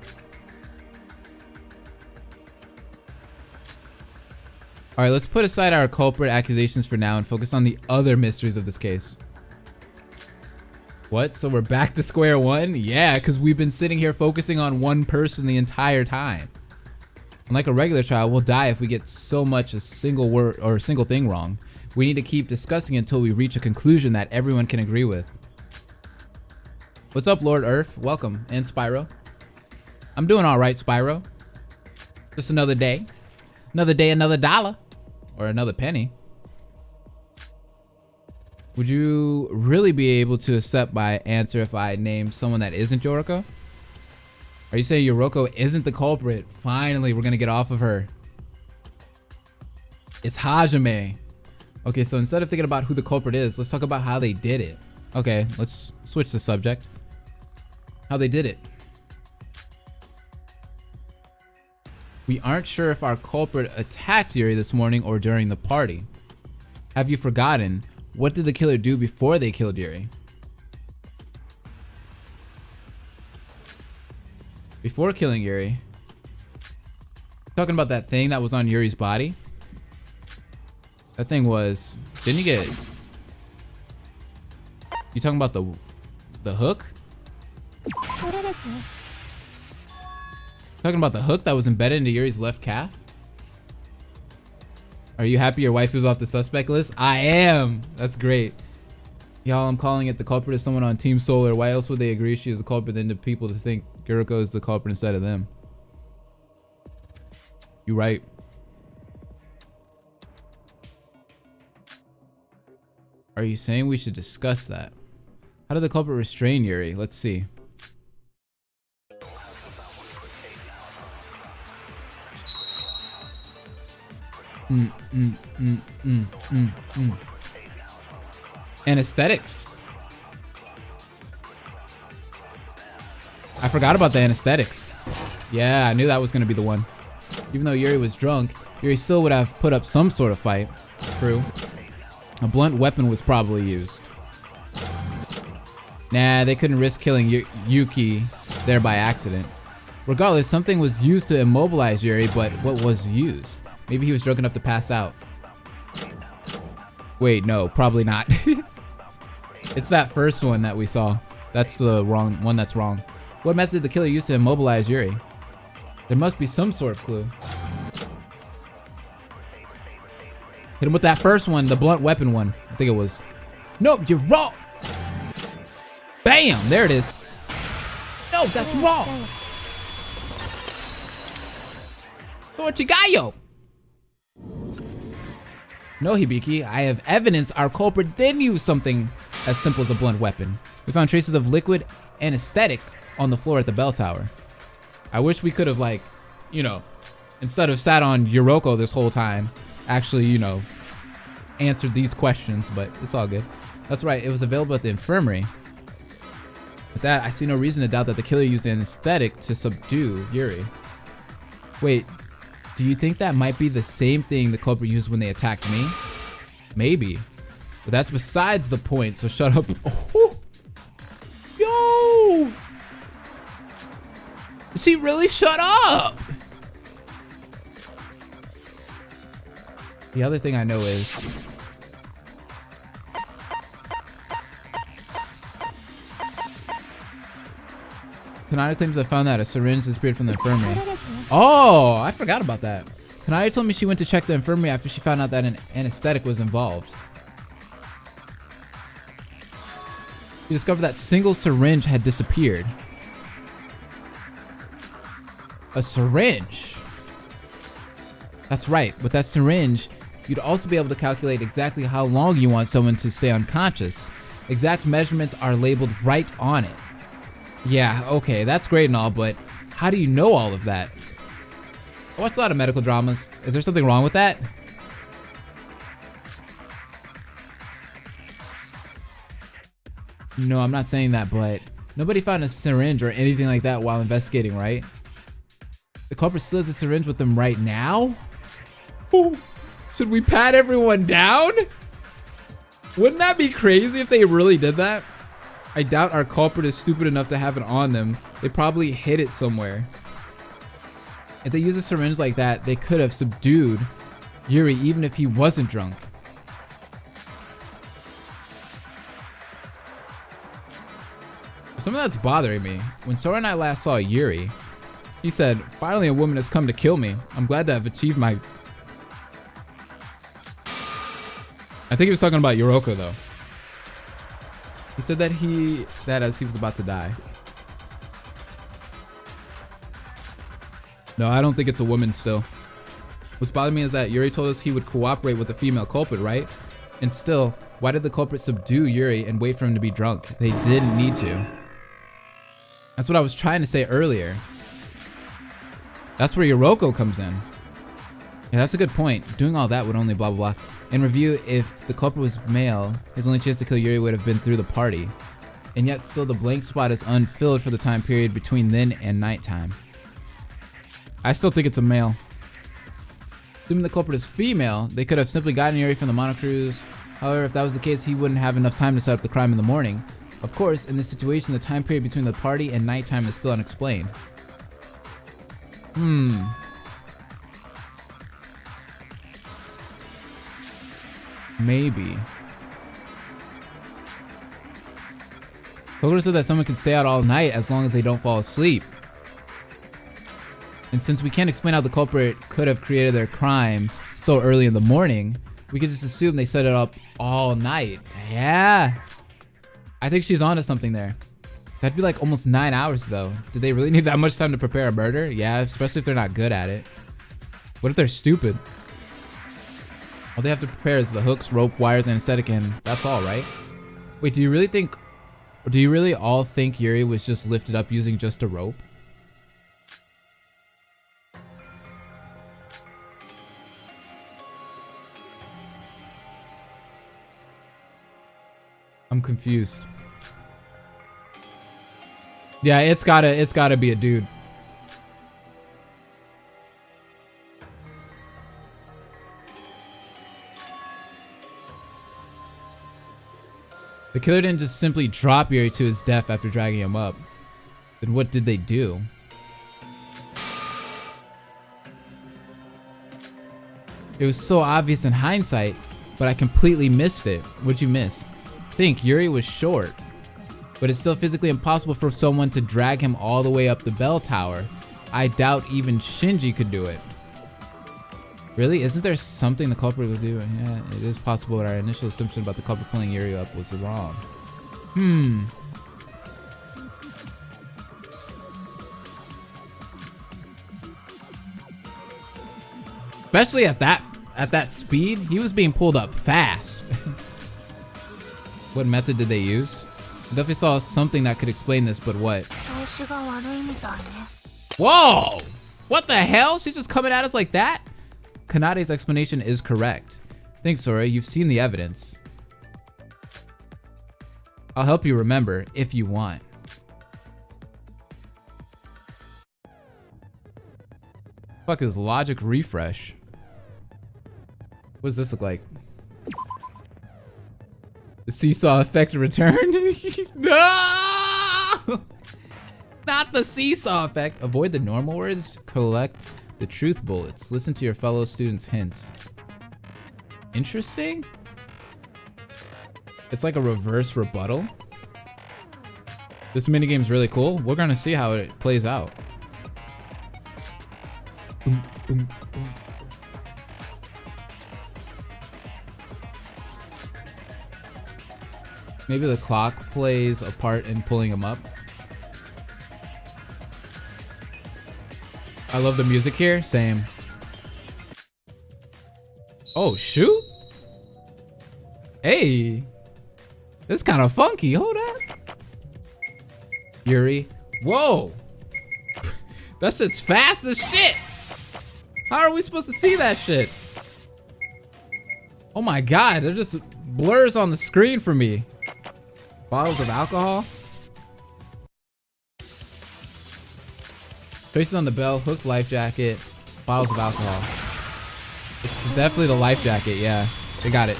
All right, let's put aside our culprit accusations for now and focus on the other mysteries of this case. What? So we're back to square one? Yeah, because we've been sitting here focusing on one person the entire time. Unlike a regular trial, we'll die if we get so much a single word or a single thing wrong. We need to keep discussing until we reach a conclusion that everyone can agree with. What's up, Lord Earth? Welcome. And Spyro. I'm doing all right, Spyro. Just another day. Another day, another dollar. Or another penny. Would you really be able to accept my answer if I named someone that isn't Yuroko? Are you saying Yuroko isn't the culprit? Finally, we're gonna get off of her. It's Hajime. Okay, so instead of thinking about who the culprit is, let's talk about how they did it. Okay, let's switch the subject. How they did it. We aren't sure if our culprit attacked Yuri this morning or during the party. Have you forgotten? What did the killer do before they killed Yuri? Before killing Yuri? Talking about that thing that was on Yuri's body? That thing was... Didn't you get... You talking about the hook? Talking about the hook that was embedded into Yuri's left calf? Are you happy your wife is off the suspect list? I am! That's great. Y'all, I'm calling it the culprit is someone on Team Solar. Why else would they agree she is a culprit than to people to think Yuriko is the culprit instead of them? You right. Are you saying we should discuss that? How did the culprit restrain Yuri? Let's see. Anesthetics. I forgot about the anesthetics. Yeah, I knew that was gonna be the one. Even though Yuri was drunk, Yuri still would have put up some sort of fight. True. A blunt weapon was probably used. Nah, they couldn't risk killing Yuki there by accident. Regardless, something was used to immobilize Yuri, but what was used? Maybe he was drunk enough to pass out. Wait, no, probably not. It's that first one that we saw. That's the wrong one that's wrong. What method did the killer use to immobilize Yuri? There must be some sort of clue. Hit him with that first one, the blunt weapon one. I think it was. Nope, you're wrong. Bam, there it is. No, that's wrong. What you got, yo? No, Hibiki, I have evidence our culprit did use something as simple as a blunt weapon. We found traces of liquid anesthetic on the floor at the bell tower. I wish we could have, like, you know, instead of sat on Yoroko this whole time, actually, you know, answered these questions, but it's all good. That's right, it was available at the infirmary. With that, I see no reason to doubt that the killer used anesthetic to subdue Yuri. Wait, do you think that might be the same thing the culprit used when they attacked me? Maybe. But that's besides the point, so shut up. Oh. Yo! Did she really shut up? The other thing I know is... Kanaya claims I found that a syringe disappeared from the infirmary. Oh, I forgot about that. Kanaya told me she went to check the infirmary after she found out that an anesthetic was involved. She discovered that single syringe had disappeared. A syringe? That's right, with that syringe, you'd also be able to calculate exactly how long you want someone to stay unconscious. Exact measurements are labeled right on it. Yeah, okay, that's great and all, but how do you know all of that? I watched a lot of medical dramas. Is there something wrong with that? No, I'm not saying that, but nobody found a syringe or anything like that while investigating, right? The culprit still has a syringe with them right now? Ooh, should we pat everyone down? Wouldn't that be crazy if they really did that? I doubt our culprit is stupid enough to have it on them. They probably hid it somewhere. If they use a syringe like that, they could have subdued Yuri even if he wasn't drunk. Something that's bothering me. When Sora and I last saw Yuri, he said, "Finally a woman has come to kill me. I'm glad to have achieved my..." I think he was talking about Yoroko though. He said that as he was about to die. No, I don't think it's a woman still. What's bothering me is that Yuri told us he would cooperate with the female culprit, right? And still, why did the culprit subdue Yuri and wait for him to be drunk? They didn't need to. That's what I was trying to say earlier. That's where Yoroko comes in. Yeah, that's a good point. Doing all that would only blah blah blah. In review, if the culprit was male, his only chance to kill Yuri would have been through the party. And yet still the blank spot is unfilled for the time period between then and nighttime. I still think it's a male. Assuming the culprit is female, they could have simply gotten Yuri from the monocruise. However, if that was the case, he wouldn't have enough time to set up the crime in the morning. Of course, in this situation, the time period between the party and nighttime is still unexplained. Maybe. Kokoro said that someone can stay out all night as long as they don't fall asleep. And since we can't explain how the culprit could have created their crime so early in the morning, we could just assume they set it up all night. Yeah. I think she's onto something there. That'd be like almost 9 hours though. Did they really need that much time to prepare a murder? Yeah, especially if they're not good at it. What if they're stupid? All they have to prepare is the hooks, rope, wires, anesthetic, and that's all, right? Wait, do you really all think Yuri was just lifted up using just a rope? I'm confused. Yeah, it's gotta be a dude. The killer didn't just simply drop Yuri to his death after dragging him up. Then what did they do? It was so obvious in hindsight, but I completely missed it. What'd you miss? Think, Yuri was short, but it's still physically impossible for someone to drag him all the way up the bell tower. I doubt even Shinji could do it. Really? Isn't there something the culprit would do? Yeah, it is possible that our initial assumption about the culprit pulling Yuri up was wrong. Especially at that speed, he was being pulled up fast. What method did they use? I definitely saw something that could explain this, but what? Whoa! What the hell? She's just coming at us like that? Kanade's explanation is correct. Thanks, Sora. You've seen the evidence. I'll help you remember if you want. Fuck is logic refresh? What does this look like? The seesaw effect returned? No! Not the seesaw effect. Avoid the normal words. Collect the truth bullets. Listen to your fellow students' hints. Interesting? It's like a reverse rebuttal. This minigame's really cool. We're gonna see how it plays out. Boom, boom, boom. Maybe the clock plays a part in pulling him up. I love the music here. Same. Oh, shoot. Hey. This is kind of funky. Hold up. Yuri. Whoa. That shit's fast as shit. How are we supposed to see that shit? Oh my god. They're just blurs on the screen for me. Bottles of alcohol. Traces on the bell, hooked life jacket, bottles of alcohol. It's definitely the life jacket, yeah. They got it.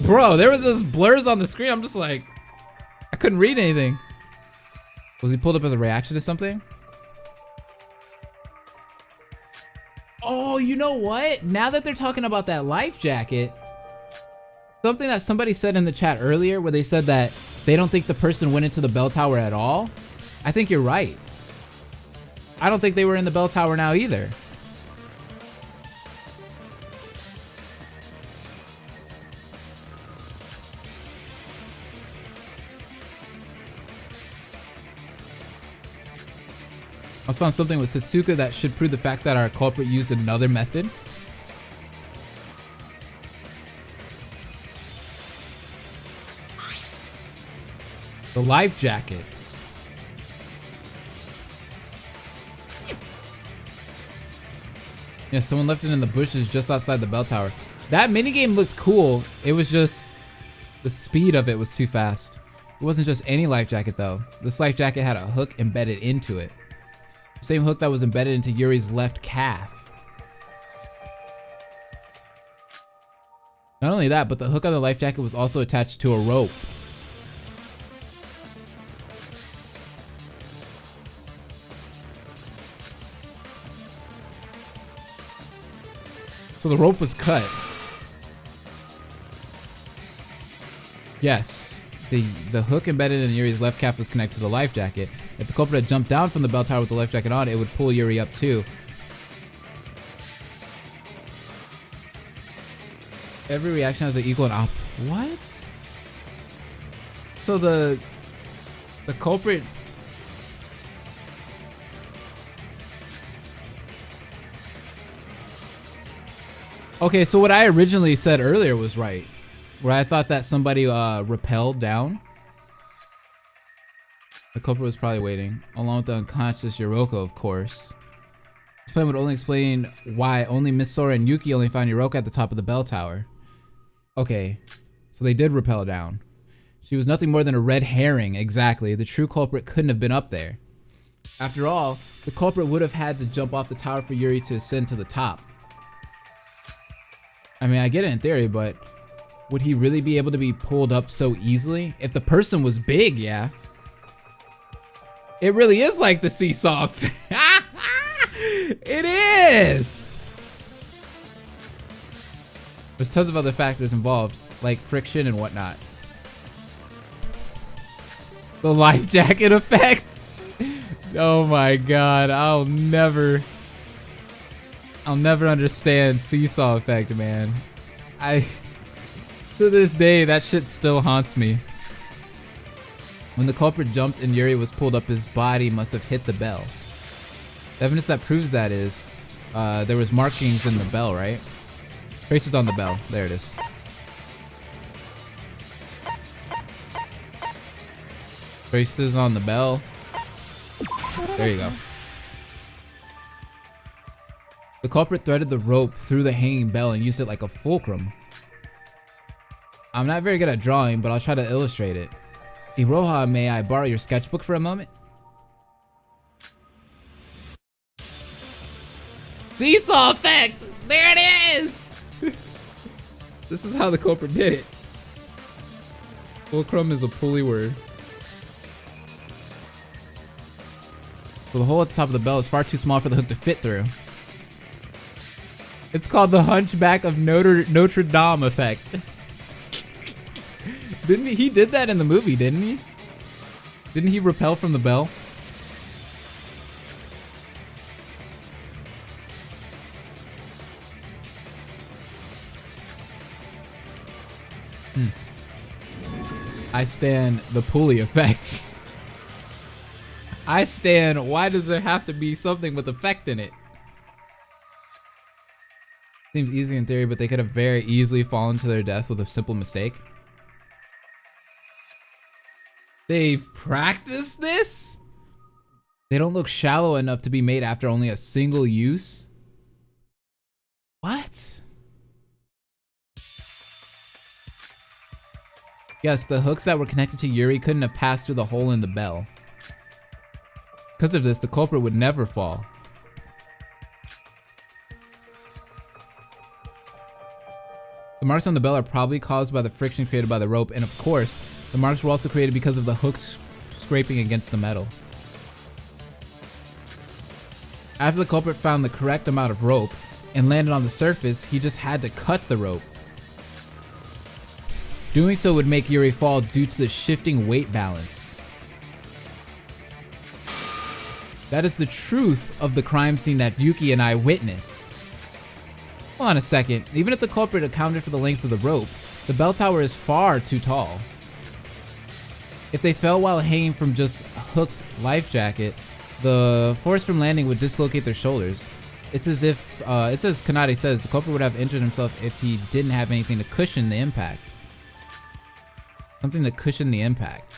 Bro, there was those blurs on the screen. I'm just like, I couldn't read anything. Was he pulled up as a reaction to something? Oh, you know what? Now that they're talking about that life jacket, something that somebody said in the chat earlier where they said that they don't think the person went into the bell tower at all. I think you're right. I don't think they were in the bell tower now either. I also found something with Satsuka that should prove the fact that our culprit used another method. The life jacket. Yeah, someone left it in the bushes just outside the bell tower. That minigame looked cool. It was just the speed of it was too fast. It wasn't just any life jacket though. This life jacket had a hook embedded into it. The same hook that was embedded into Yuri's left calf. Not only that, but the hook on the life jacket was also attached to a rope. So the rope was cut. Yes, the hook embedded in Yuri's left calf was connected to the life jacket. If the culprit had jumped down from the bell tower with the life jacket on, it would pull Yuri up too. Every reaction has an equal and op. What? So the culprit. Okay, so what I originally said earlier was right, where I thought that somebody rappelled down. The culprit was probably waiting, along with the unconscious Yoroko, of course. This plan would only explain why only Miss Sora and Yuki only found Yoroko at the top of the bell tower. Okay, so they did rappel down. She was nothing more than a red herring, exactly. The true culprit couldn't have been up there. After all, the culprit would have had to jump off the tower for Yuri to ascend to the top. I mean, I get it in theory, but would he really be able to be pulled up so easily? If the person was big, yeah. It really is like the seesaw. It is! There's tons of other factors involved, like friction and whatnot. The life jacket effect. Oh my god, I'll never understand seesaw effect, man. To this day, that shit still haunts me. When the culprit jumped and Yuri was pulled up, his body must have hit the bell. The evidence that proves that is, there was markings in the bell, right? Traces on the bell, there it is. Traces on the bell. There you go. The culprit threaded the rope through the hanging bell and used it like a fulcrum. I'm not very good at drawing, but I'll try to illustrate it. Iroha, may I borrow your sketchbook for a moment? Seesaw effect! There it is! This is how the culprit did it. Fulcrum is a pulley word. So the hole at the top of the bell is far too small for the hook to fit through. It's called the Hunchback of Notre Dame effect. Didn't he did that in the movie, didn't he? Didn't he rappel from the bell? I stand the pulley effect. I stand, why does there have to be something with effect in it? Seems easy in theory, but they could have very easily fallen to their death with a simple mistake. They've practiced this? They don't look shallow enough to be made after only a single use? What? Yes, the hooks that were connected to Yuri couldn't have passed through the hole in the bell. Because of this, the culprit would never fall. The marks on the bell are probably caused by the friction created by the rope, and of course, the marks were also created because of the hooks scraping against the metal. After the culprit found the correct amount of rope and landed on the surface, he just had to cut the rope. Doing so would make Yuri fall due to the shifting weight balance. That is the truth of the crime scene that Yuki and I witnessed. Hold on a second, even if the culprit accounted for the length of the rope, the bell tower is far too tall. If they fell while hanging from just a hooked life jacket, the force from landing would dislocate their shoulders. It's as if, it's as Kanade says, the culprit would have injured himself if he didn't have anything to cushion the impact. Something to cushion the impact.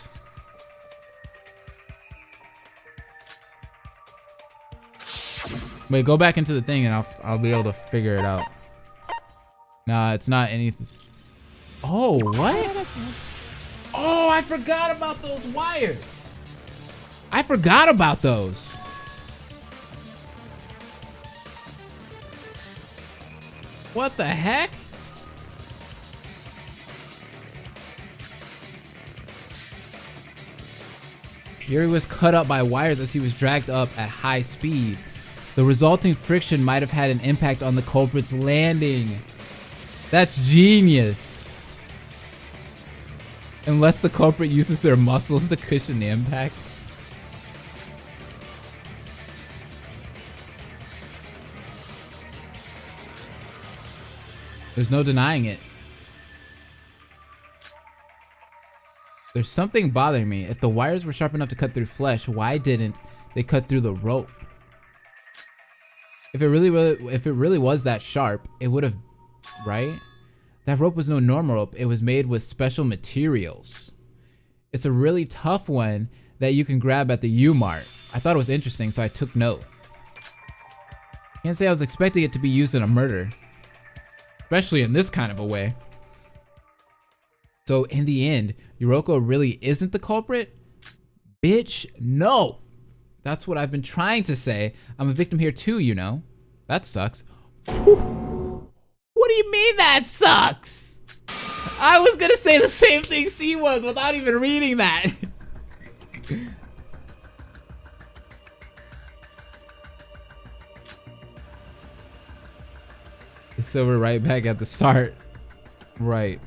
Wait, go back into the thing and I'll be able to figure it out. Nah, it's not anything. Oh, what? Oh, I forgot about those wires. I forgot about those. What the heck? Yuri was cut up by wires as he was dragged up at high speed. The resulting friction might have had an impact on the culprit's landing. That's genius. Unless the culprit uses their muscles to cushion the impact. There's no denying it. There's something bothering me. If the wires were sharp enough to cut through flesh, why didn't they cut through the rope? If it really was that sharp, it would have, right? That rope was no normal rope. It was made with special materials. It's a really tough one that you can grab at the U-Mart. I thought it was interesting, so I took note. Can't say I was expecting it to be used in a murder. Especially in this kind of a way. So in the end, Yoroko really isn't the culprit? Bitch, no. That's what I've been trying to say. I'm a victim here too, you know. That sucks. Whew. What do you mean that sucks? I was gonna say the same thing she was without even reading that. So we're right back at the start. Right.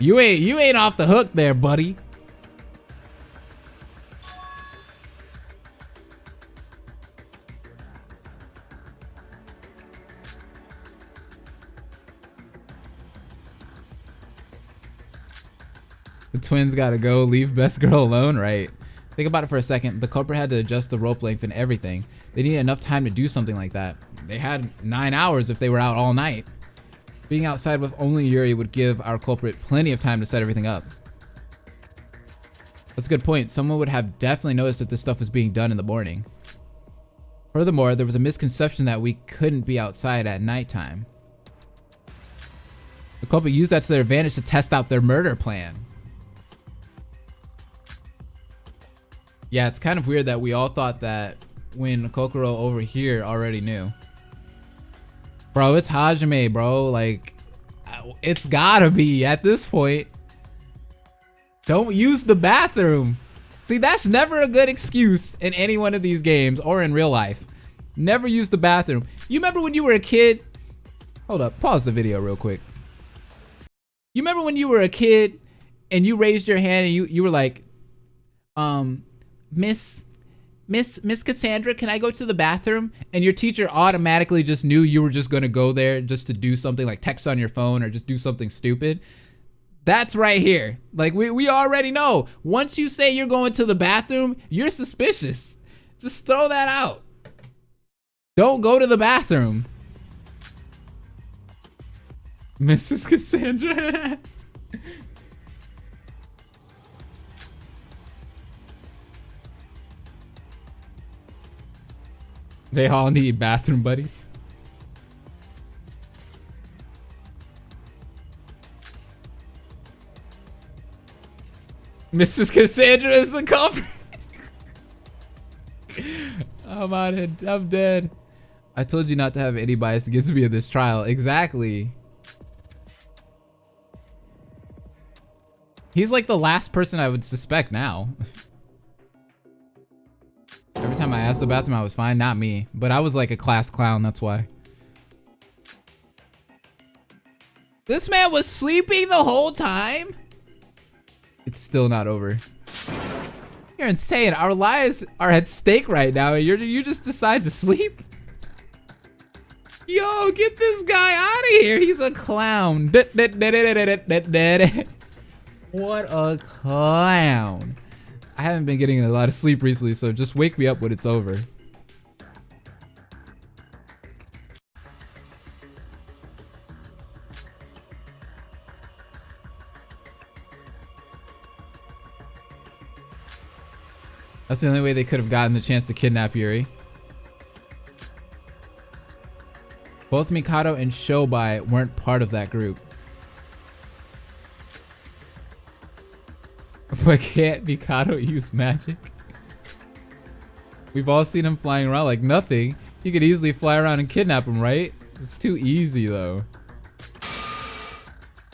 You ain't off the hook there, buddy. The twins gotta go, leave best girl alone, right? Think about it for a second. The culprit had to adjust the rope length and everything. They needed enough time to do something like that. They had 9 hours if they were out all night. Being outside with only Yuri would give our culprit plenty of time to set everything up. That's a good point. Someone would have definitely noticed if this stuff was being done in the morning. Furthermore, there was a misconception that we couldn't be outside at nighttime. The culprit used that to their advantage to test out their murder plan. Yeah, it's kind of weird that we all thought that when Kokoro over here already knew. Bro, it's Hajime, bro. Like, it's gotta be at this point. Don't use the bathroom. See, that's never a good excuse in any one of these games or in real life. Never use the bathroom. You remember when you were a kid? Hold up, pause the video real quick. You remember when you were a kid and you raised your hand and you were like, Miss Cassandra, can I go to the bathroom? And your teacher automatically just knew you were just gonna go there just to do something like text on your phone or just do something stupid. That's right here. Like we already know. Once you say you're going to the bathroom, you're suspicious. Just throw that out. Don't go to the bathroom. Mrs. Cassandra. They all need bathroom buddies. Mrs. Cassandra is the culprit. I'm dead. I told you not to have any bias against me in this trial. Exactly. He's like the last person I would suspect now. Every time I asked the bathroom, I was fine. Not me, but I was like a class clown. That's why. This man was sleeping the whole time. It's still not over. You're insane. Our lives are at stake right now, and you just decide to sleep. Yo, get this guy out of here. He's a clown. What a clown. I haven't been getting a lot of sleep recently, so just wake me up when it's over. That's the only way they could have gotten the chance to kidnap Yuri. Both Mikado and Shobai weren't part of that group. But can't Mikado use magic? We've all seen him flying around like nothing. He could easily fly around and kidnap him, right? It's too easy though.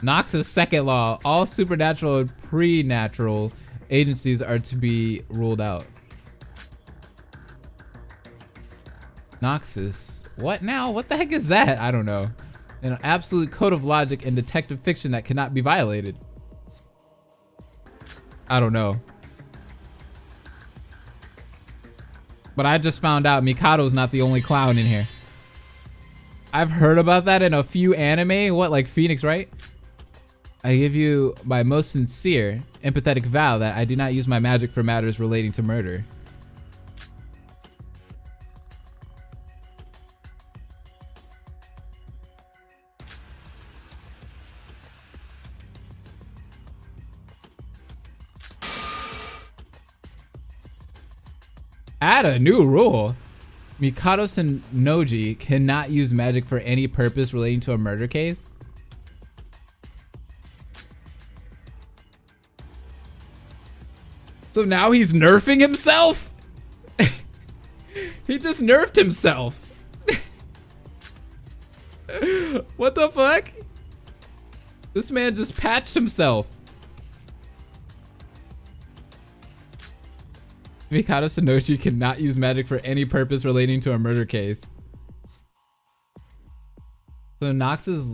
Nox's second law. All supernatural and pre-natural agencies are to be ruled out. Noxus. What now? What the heck is that? I don't know. An absolute code of logic and detective fiction that cannot be violated. I don't know. But I just found out Mikado's not the only clown in here. I've heard about that in a few anime. What, like Phoenix, right? I give you my most sincere, empathetic vow that I do not use my magic for matters relating to murder. Add a new rule. Mikado Sennoji cannot use magic for any purpose relating to a murder case. So now he's nerfing himself? He just nerfed himself. What the fuck? This man just patched himself. Mikado Sonoshi cannot use magic for any purpose relating to a murder case. So Nox's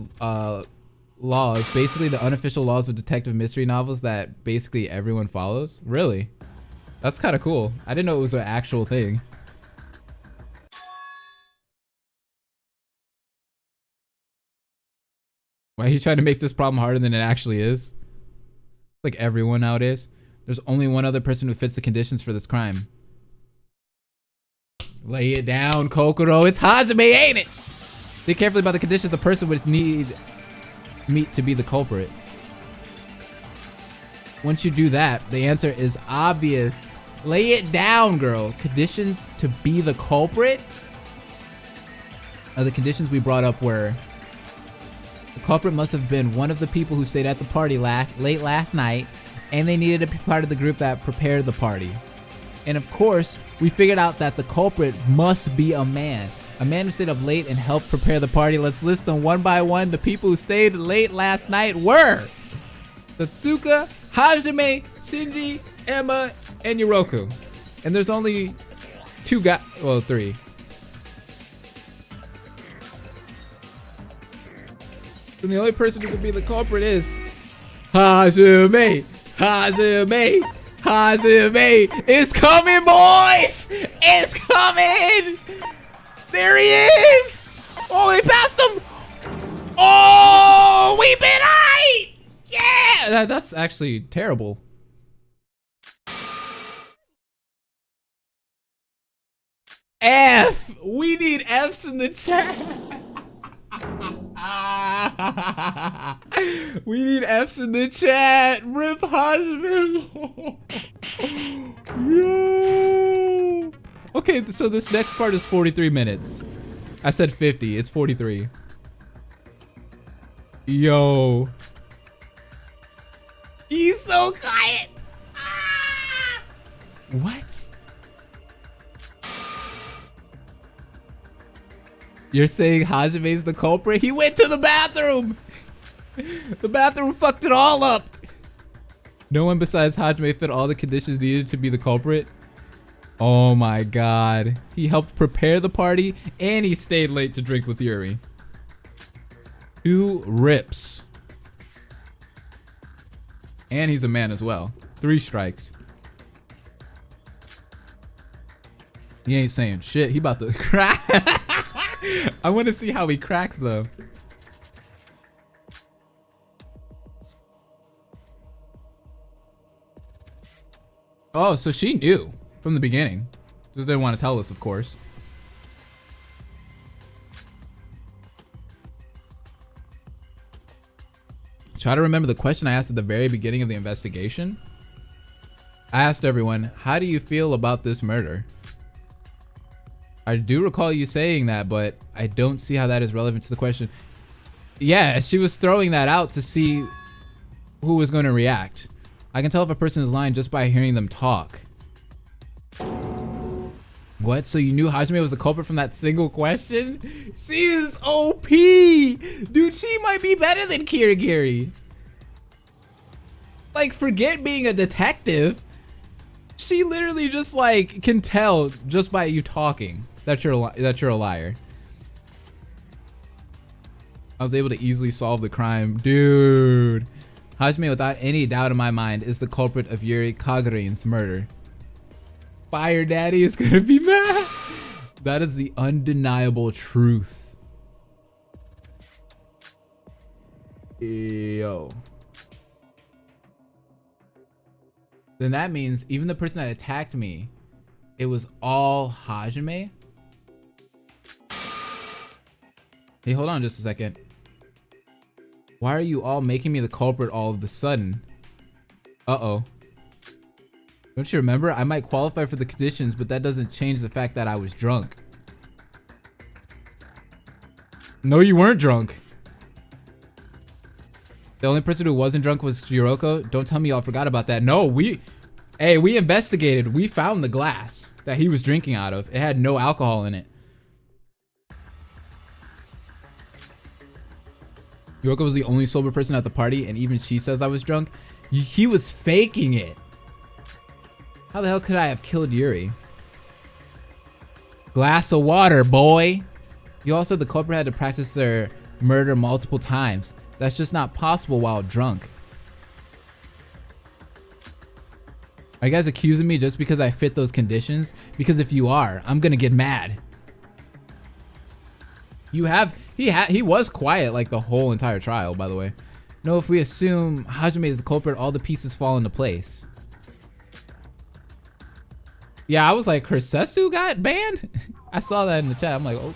law is basically the unofficial laws of detective mystery novels that basically everyone follows. Really? That's kind of cool. I didn't know it was an actual thing. Why are you trying to make this problem harder than it actually is? Like everyone nowadays. There's only one other person who fits the conditions for this crime. Lay it down, Kokoro. It's Hajime, ain't it? Think carefully about the conditions the person would need meet to be the culprit. Once you do that, the answer is obvious. Lay it down, girl. Conditions to be the culprit? The conditions we brought up were: the culprit must have been one of the people who stayed at the party late last night, and they needed to be part of the group that prepared the party. And of course, we figured out that the culprit must be a man. A man who stayed up late and helped prepare the party. Let's list them one by one. The people who stayed late last night were Tatsuka, Hajime, Shinji, Emma, and Yoroku. And there's only two guys, well, three. And the only person who could be the culprit is Hajime. Hajime. Hajime. It's coming, boys. It's coming. There he is. Oh, they passed him. Oh, we've been right. Yeah. That's actually terrible. F. We need F's in the chat. We need F's in the chat. Rip Hajime. Yo. Okay, so this next part is 43 minutes. I said 50. It's 43. Yo. He's so quiet. Ah. What? You're saying Hajime's the culprit? He went to the bathroom! The bathroom fucked it all up! No one besides Hajime fit all the conditions needed to be the culprit? Oh my god. He helped prepare the party and he stayed late to drink with Yuri. 2 rips. And he's a man as well. 3 strikes. He ain't saying shit. He about to crack. I want to see how he cracks though. Oh, so she knew from the beginning. Just didn't want to tell us, of course. Try to remember the question I asked at the very beginning of the investigation. I asked everyone, how do you feel about this murder? I do recall you saying that, but I don't see how that is relevant to the question. Yeah, she was throwing that out to see who was going to react. I can tell if a person is lying just by hearing them talk. What? So you knew Hajime was the culprit from that single question? She is OP! Dude, she might be better than Kirigiri. Like, forget being a detective. She literally just like can tell just by you talking that you're a liar. I was able to easily solve the crime. Dude. Hajime, without any doubt in my mind, is the culprit of Yuri Kagarin's murder. Fire Daddy is gonna be mad. That is the undeniable truth. Yo. Then that means even the person that attacked me, it was all Hajime? Hey, hold on just a second. Why are you all making me the culprit all of a sudden? Uh-oh. Don't you remember? I might qualify for the conditions, but that doesn't change the fact that I was drunk. No, you weren't drunk. The only person who wasn't drunk was Yuroko. Don't tell me y'all forgot about that. No, Hey, we investigated. We found the glass that he was drinking out of. It had no alcohol in it. Yoroko was the only sober person at the party, and even she says I was drunk. He was faking it. How the hell could I have killed Yuri? Glass of water, boy. You all said the culprit had to practice their murder multiple times. That's just not possible while drunk. Are you guys accusing me just because I fit those conditions? Because if you are, I'm gonna get mad. He was quiet like the whole entire trial, by the way. No, if we assume Hajime is the culprit, all the pieces fall into place. Yeah, I was like, Kursesu got banned? I saw that in the chat. I'm like, oh.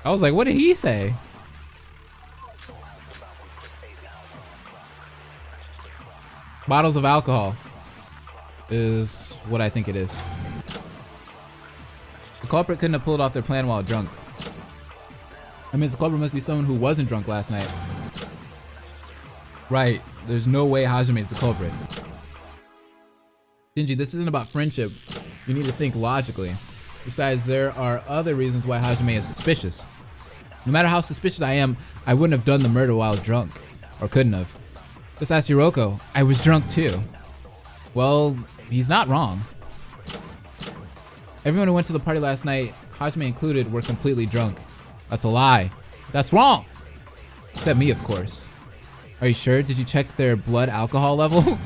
I was like, what did he say? Bottles of alcohol is what I think it is. The culprit couldn't have pulled off their plan while drunk. I mean, the culprit must be someone who wasn't drunk last night. Right, there's no way Hajime is the culprit. Shinji, this isn't about friendship. You need to think logically. Besides, there are other reasons why Hajime is suspicious. No matter how suspicious I am, I wouldn't have done the murder while drunk. Or couldn't have. Just ask Yoroko. I was drunk too. Well, he's not wrong. Everyone who went to the party last night, Hajime included, were completely drunk. That's a lie. That's wrong. Except me, of course. Are you sure? Did you check their blood alcohol level?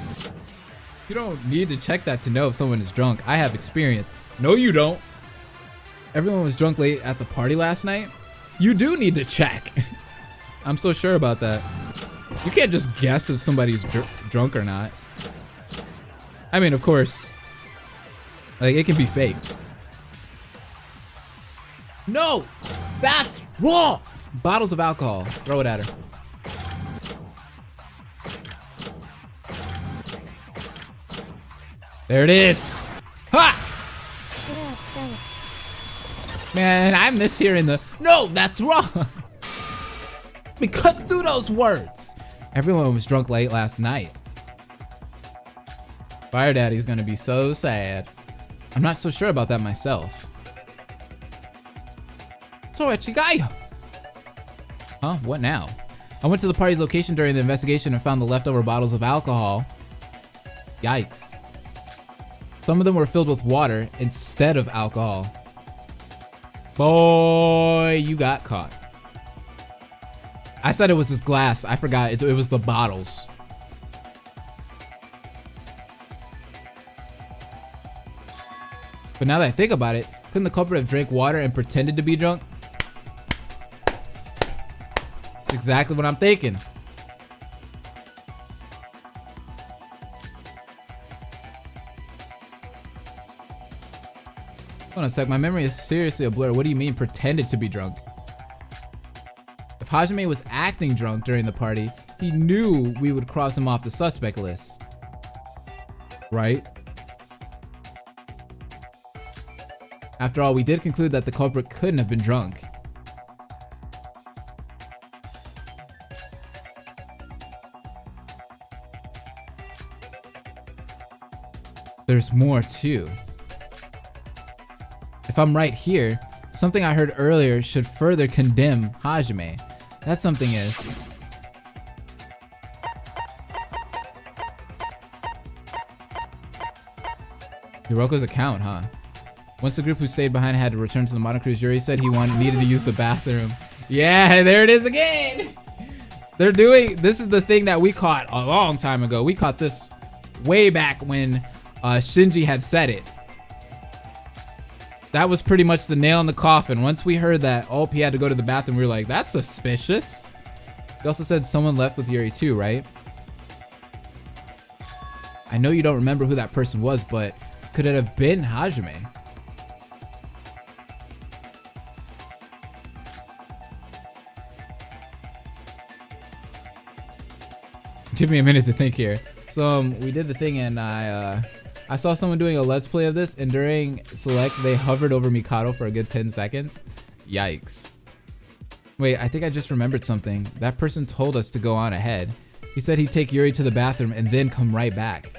You don't need to check that to know if someone is drunk. I have experience. No, you don't. Everyone was drunk late at the party last night. You do need to check. I'm so sure about that. You can't just guess if somebody's drunk or not. I mean, of course, like, it can be faked. No, that's wrong. Bottles of alcohol. Throw it at her. There it is. Ha! Man, I miss hearing the, no, that's wrong. Let me cut through those words. Everyone was drunk late last night. Fire Daddy's gonna be so sad. I'm not so sure about that myself. Chigayo. Huh? What now? I went to the party's location during the investigation and found the leftover bottles of alcohol. Yikes. Some of them were filled with water instead of alcohol. Boy, you got caught. I said it was this glass. I forgot. It was the bottles. But now that I think about it, couldn't the culprit have drank water and pretended to be drunk? That's exactly what I'm thinking. Hold on a sec, my memory is seriously a blur. What do you mean pretended to be drunk? If Hajime was acting drunk during the party, he knew we would cross him off the suspect list. Right? After all, we did conclude that the culprit couldn't have been drunk. There's more too. If I'm right here, something I heard earlier should further condemn Hajime. That something is... Yoroko's account, huh? Once the group who stayed behind had to return to the Modern Cruise, Yuri said he needed to use the bathroom. Yeah, there it is again! They're doing... This is the thing that we caught a long time ago. We caught this way back when Shinji had said it. That was pretty much the nail in the coffin. Once we heard that he had to go to the bathroom, we were like, that's suspicious. He also said someone left with Yuri too, right? I know you don't remember who that person was, but could it have been Hajime? Give me a minute to think here. So we did the thing and I saw someone doing a let's play of this, and during select they hovered over Mikado for a good 10 seconds. Yikes. Wait, I think I just remembered something. That person told us to go on ahead. He said he'd take Yuri to the bathroom and then come right back.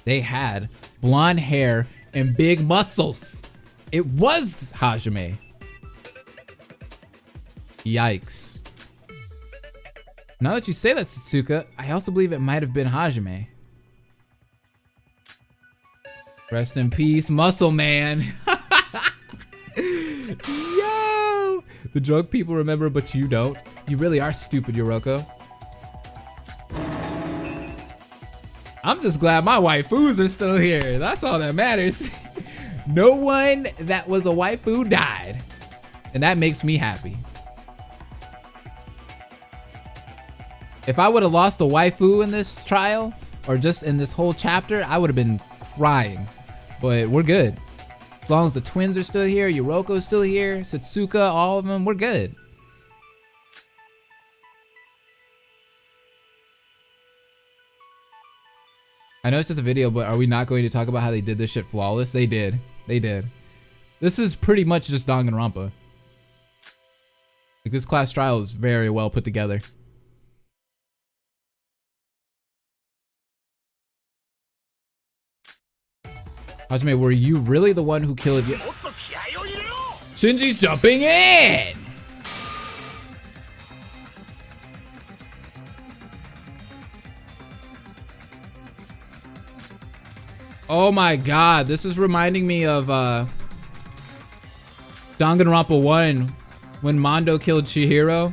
They had blonde hair and big muscles. It was Hajime. Yikes. Now that you say that, Satsuka, I also believe it might have been Hajime. Rest in peace, Muscle Man. Yo! The drunk people remember, but you don't. You really are stupid, Yoroko. I'm just glad my waifus are still here. That's all that matters. No one that was a waifu died. And that makes me happy. If I would have lost a waifu in this trial, or just in this whole chapter, I would have been crying. But we're good. As long as the twins are still here, Yoroko's still here, Satsuka, all of them, we're good. I know it's just a video, but are we not going to talk about how they did this shit flawless? They did. They did. This is pretty much just Danganronpa. Like, this class trial is very well put together. Hajime, were you really the one who killed you? Shinji's jumping in! Oh my god, this is reminding me of Danganronpa 1 when Mondo killed Chihiro.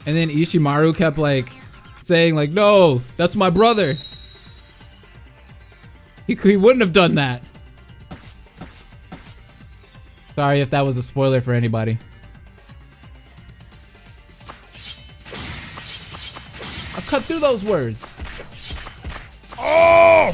And then Ishimaru kept like saying like, no, that's my brother. He wouldn't have done that. Sorry if that was a spoiler for anybody. I'll cut through those words. Oh!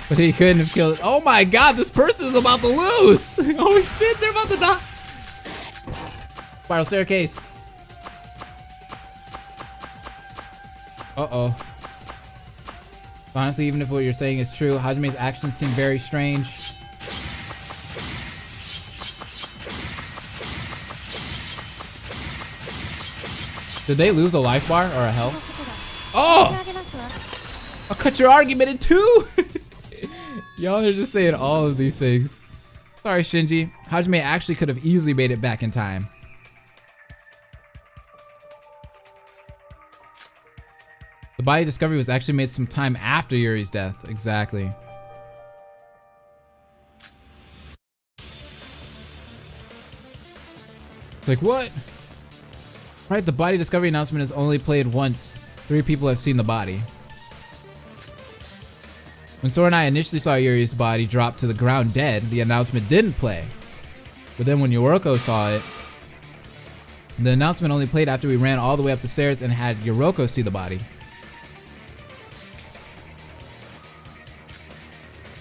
But he couldn't have killed it. Oh my god, this person is about to lose! Oh shit, they're about to die! Spiral staircase. Uh-oh. Honestly, even if what you're saying is true, Hajime's actions seem very strange. Did they lose a life bar or a health? Oh! I'll cut your argument in two! Y'all are just saying all of these things. Sorry, Shinji. Hajime actually could have easily made it back in time. The body discovery was actually made some time after Yuri's death. Exactly. It's like, what? Right, the body discovery announcement is only played once. 3 people have seen the body. When Sora and I initially saw Yuri's body drop to the ground dead, the announcement didn't play. But then when Yoroko saw it, the announcement only played after we ran all the way up the stairs and had Yoroko see the body.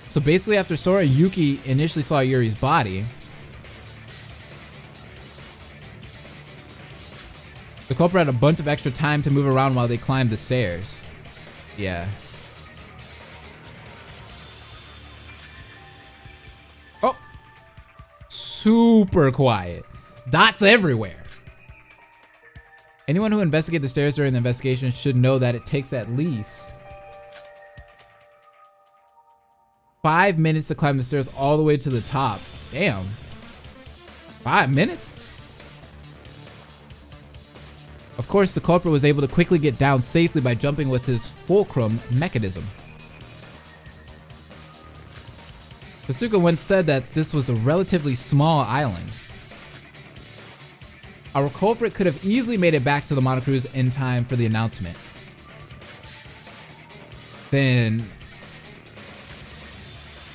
So basically after Sora and Yuki initially saw Yuri's body, the culprit had a bunch of extra time to move around while they climbed the stairs. Yeah. Oh. Super quiet. Dots everywhere. Anyone who investigated the stairs during the investigation should know that it takes at least 5 minutes to climb the stairs all the way to the top. Damn. 5 minutes? Of course, the culprit was able to quickly get down safely by jumping with his fulcrum mechanism. Kasuga once said that this was a relatively small island. Our culprit could have easily made it back to the Monocruise in time for the announcement. Then...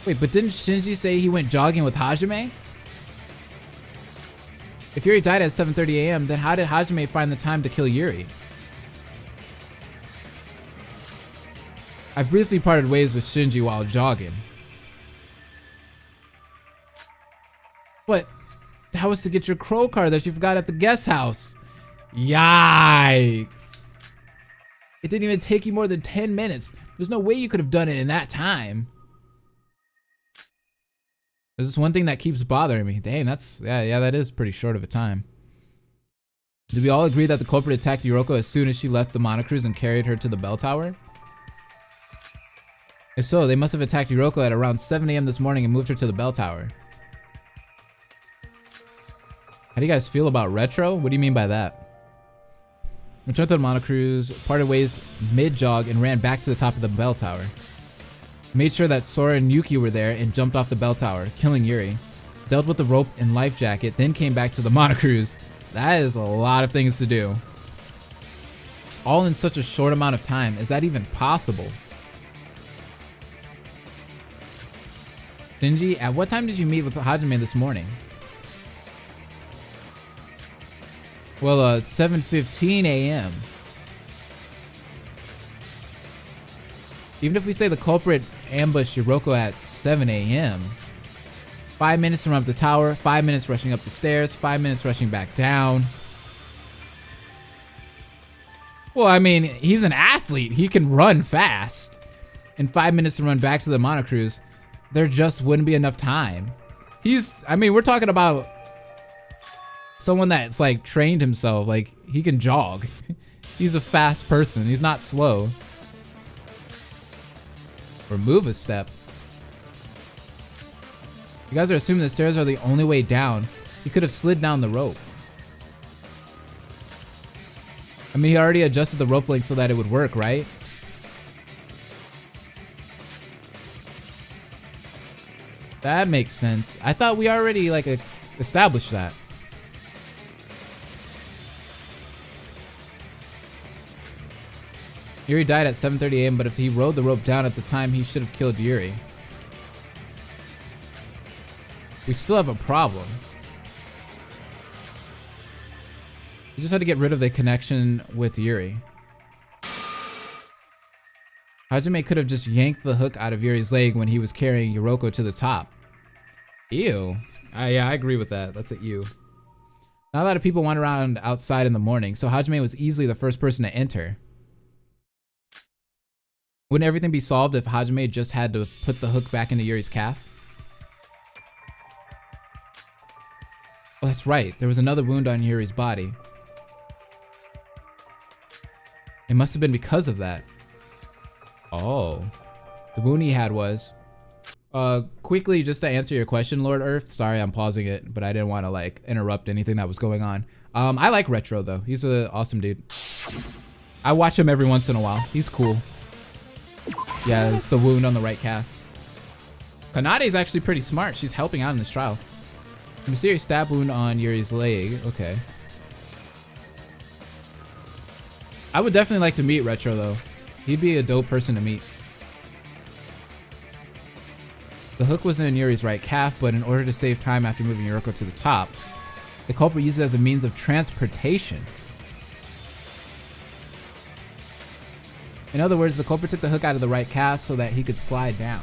Wait, but didn't Shinji say he went jogging with Hajime? If Yuri died at 7:30 a.m., then how did Hajime find the time to kill Yuri? I briefly parted ways with Shinji while jogging. But that was to get your crow car that you forgot at the guest house. Yikes. It didn't even take you more than 10 minutes. There's no way you could have done it in that time. There's this one thing that keeps bothering me. Dang, yeah, that is pretty short of a time. Did we all agree that the culprit attacked Yuriko as soon as she left the monocruise and carried her to the bell tower? If so, they must have attacked Yuriko at around 7 a.m. this morning and moved her to the bell tower. How do you guys feel about retro? What do you mean by that? Returned to the monocruise, parted ways mid-jog, and ran back to the top of the bell tower. Made sure that Sora and Yuki were there and jumped off the bell tower, killing Yuri. Dealt with the rope and life jacket, then came back to the monocruise. That is a lot of things to do. All in such a short amount of time. Is that even possible? Shinji, at what time did you meet with Hajime this morning? Well, 7:15 a.m. Even if we say the culprit ambushed Yuriko at 7 a.m., 5 minutes to run up the tower, 5 minutes rushing up the stairs, 5 minutes rushing back down. Well, I mean, he's an athlete. He can run fast. And 5 minutes to run back to the monocruise. There just wouldn't be enough time. We're talking about someone that's like trained himself. Like, he can jog. He's a fast person. He's not slow. Or move a step. You guys are assuming the stairs are the only way down. He could have slid down the rope. I mean, he already adjusted the rope length so that it would work, right? That makes sense. I thought we already established that. Yuri died at 7:30 a.m., but if he rode the rope down at the time, he should have killed Yuri. We still have a problem. You just had to get rid of the connection with Yuri. Hajime could have just yanked the hook out of Yuri's leg when he was carrying Yuriko to the top. Ew. Yeah, I agree with that. That's an ew. Not a lot of people went around outside in the morning, so Hajime was easily the first person to enter. Wouldn't everything be solved if Hajime just had to put the hook back into Yuri's calf? Oh, that's right. There was another wound on Yuri's body. It must have been because of that. Oh. The wound he had was... quickly, just to answer your question, Lord Earth. Sorry, I'm pausing it, but I didn't want to, interrupt anything that was going on. I like Retro, though. He's an awesome dude. I watch him every once in a while. He's cool. Yeah, it's the wound on the right calf. Kanade's actually pretty smart. She's helping out in this trial. A mysterious stab wound on Yuri's leg. Okay. I would definitely like to meet Retro, though. He'd be a dope person to meet. The hook was in Yuri's right calf, but in order to save time after moving Yuriko to the top, the culprit used it as a means of transportation. In other words, the culprit took the hook out of the right calf so that he could slide down.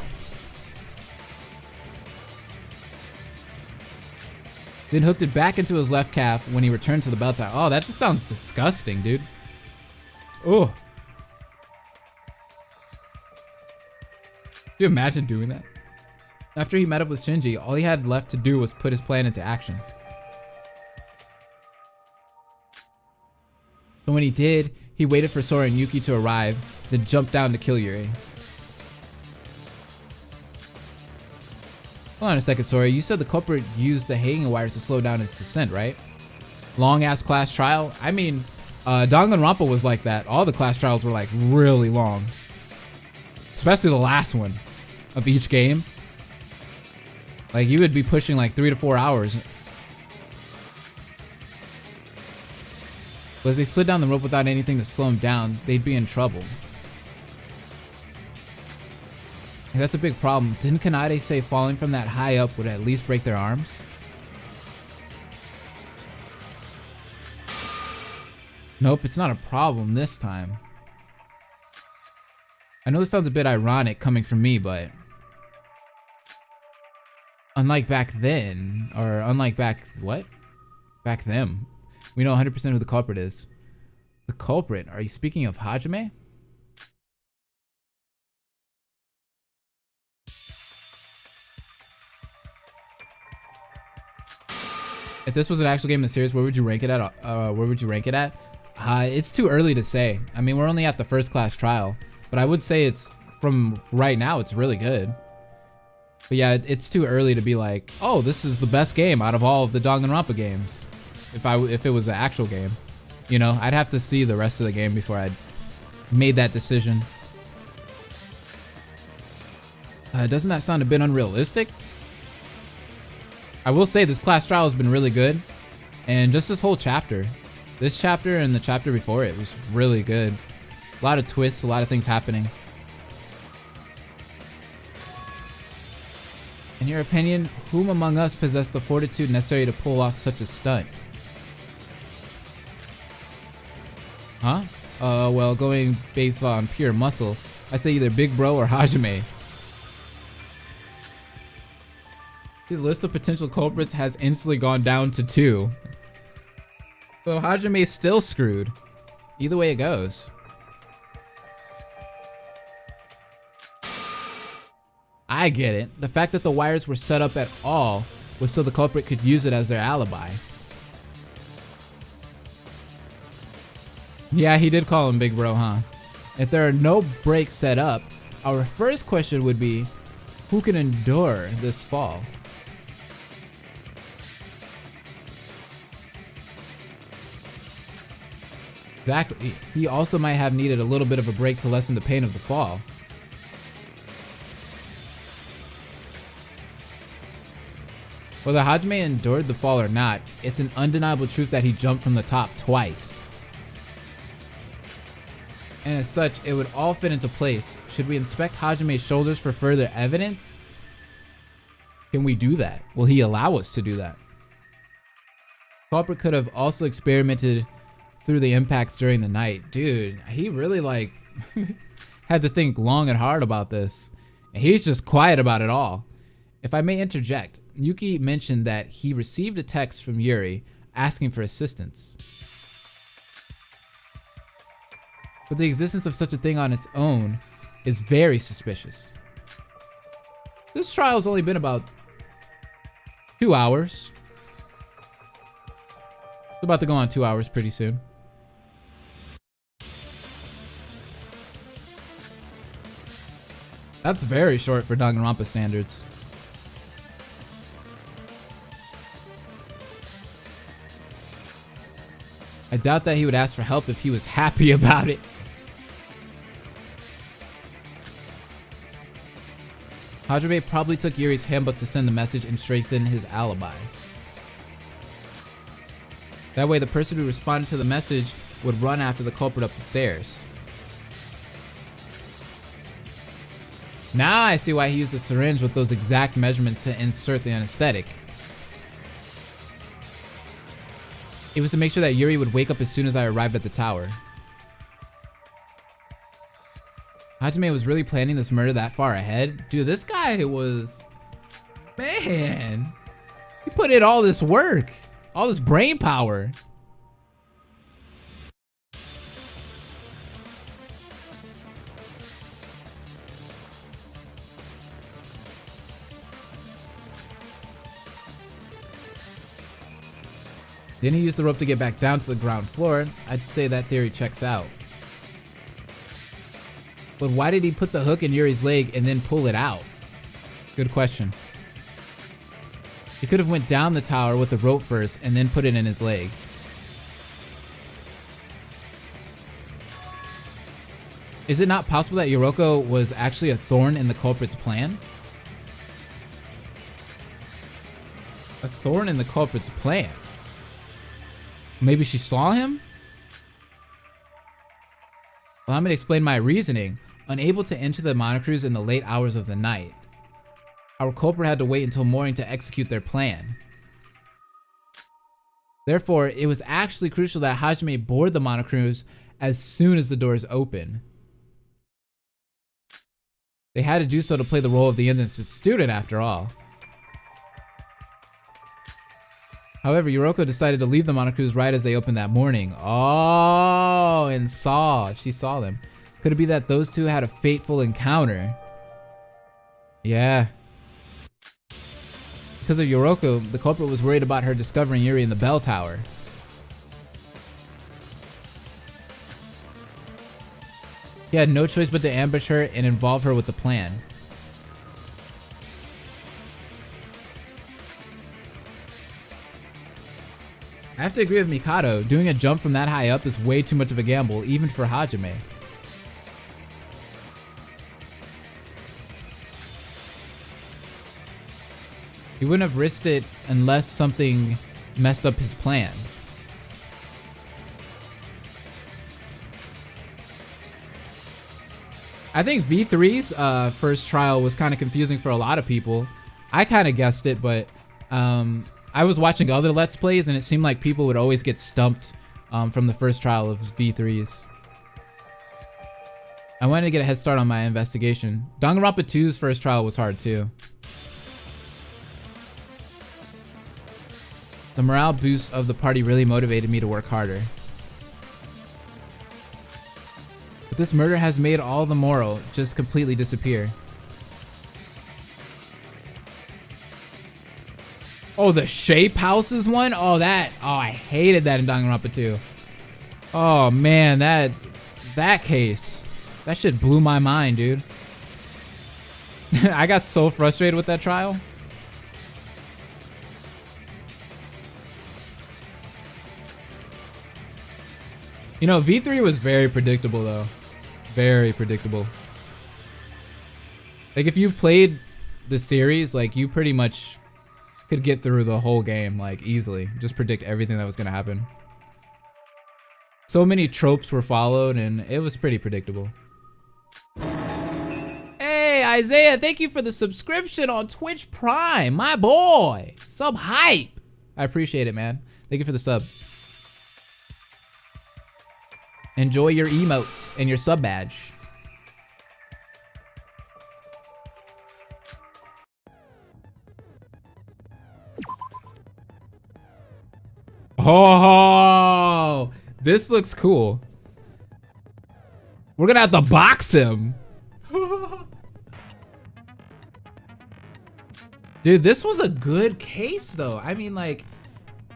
Then hooked it back into his left calf when he returned to the bell tower. Oh, that just sounds disgusting, dude. Oh. Can you imagine doing that? After he met up with Shinji, all he had left to do was put his plan into action. So when he did, he waited for Sora and Yuki to arrive, then jumped down to kill Yuri. Hold on a second, Sora. You said the culprit used the hanging wires to slow down his descent, right? Long-ass class trial? I mean, Danganronpa was like that. All the class trials were really long. Especially the last one of each game. You would be pushing 3 to 4 hours. But if they slid down the rope without anything to slow them down, they'd be in trouble. That's a big problem. Didn't Kanade say falling from that high up would at least break their arms? Nope, it's not a problem this time. I know this sounds a bit ironic coming from me, but... unlike back then, or unlike back... what? Back them. We know 100% who the culprit is. The culprit? Are you speaking of Hajime? If this was an actual game in the series, where would you rank it at? It's too early to say. I mean, we're only at the first class trial, but I would say it's from right now, it's really good. But yeah, it's too early to be like, oh, this is the best game out of all of the Danganronpa games. If it was an actual game, you know, I'd have to see the rest of the game before I'd made that decision. Doesn't that sound a bit unrealistic? I will say this class trial has been really good, and just this whole chapter, this chapter and the chapter before it was really good. A lot of twists, a lot of things happening. In your opinion, whom among us possessed the fortitude necessary to pull off such a stunt? Huh? Well, going based on pure muscle, I say either Big Bro or Hajime. The list of potential culprits has instantly gone down to 2. So Hajime's still screwed. Either way it goes. I get it. The fact that the wires were set up at all was so the culprit could use it as their alibi. Yeah, he did call him Big Bro, huh? If there are no brakes set up, our first question would be, who can endure this fall? Exactly. He also might have needed a little bit of a break to lessen the pain of the fall. Whether Hajime endured the fall or not, it's an undeniable truth that he jumped from the top twice. And as such, it would all fit into place. Should we inspect Hajime's shoulders for further evidence? Can we do that? Will he allow us to do that? Culprit could have also experimented through the impacts during the night. Dude, he really like had to think long and hard about this. And he's just quiet about it all. If I may interject, Yuki mentioned that he received a text from Yuri asking for assistance. But the existence of such a thing on its own is very suspicious. This trial's only been about 2 hours. It's about to go on 2 hours pretty soon. That's very short for Danganronpa standards. I doubt that he would ask for help if he was happy about it. Hajime probably took Yuri's handbook to send the message and strengthen his alibi. That way the person who responded to the message would run after the culprit up the stairs. Now I see why he used a syringe with those exact measurements to insert the anesthetic. It was to make sure that Yuri would wake up as soon as I arrived at the tower. Hajime was really planning this murder that far ahead? Dude, this guy was... Man! He put in all this work. All this brain power. Then he used the rope to get back down to the ground floor. I'd say that theory checks out. But why did he put the hook in Yuri's leg and then pull it out? Good question. He could have went down the tower with the rope first and then put it in his leg. Is it not possible that Yoroko was actually a thorn in the culprit's plan? A thorn in the culprit's plan? Maybe she saw him? Allow me to explain my reasoning. Unable to enter the Monocruise in the late hours of the night, our culprit had to wait until morning to execute their plan. Therefore, it was actually crucial that Hajime board the Monocruise as soon as the doors open. They had to do so to play the role of the innocent student after all. However, Yoroko decided to leave the Monocruise right as they opened that morning. Oh, and she saw them. Could it be that those two had a fateful encounter? Yeah. because of Yoroko, the culprit was worried about her discovering Yuri in the bell tower. He had no choice but to ambush her and involve her with the plan. I have to agree with Mikado. Doing a jump from that high up is way too much of a gamble, even for Hajime. He wouldn't have risked it unless something messed up his plans. I think V3's first trial was kind of confusing for a lot of people. I kind of guessed it, but I was watching other Let's Plays and it seemed like people would always get stumped from the first trial of V3's. I wanted to get a head start on my investigation. Danganronpa 2's first trial was hard too. The morale boost of the party really motivated me to work harder. But this murder has made all the moral just completely disappear. Oh, the shape houses one? Oh, I hated that in Danganronpa 2. Oh man, that case. That shit blew my mind, dude. I got so frustrated with that trial. You know, V3 was very predictable though. Very predictable. Like if you played the series, like you pretty much could get through the whole game like easily. Just predict everything that was gonna happen. So many tropes were followed and it was pretty predictable. Hey Isaiah, thank you for the subscription on Twitch Prime, my boy. Sub hype. I appreciate it, man. Thank you for the sub. Enjoy your emotes and your sub badge. Oh, this looks cool. We're gonna have to box him. Dude, this was a good case though. I mean, like,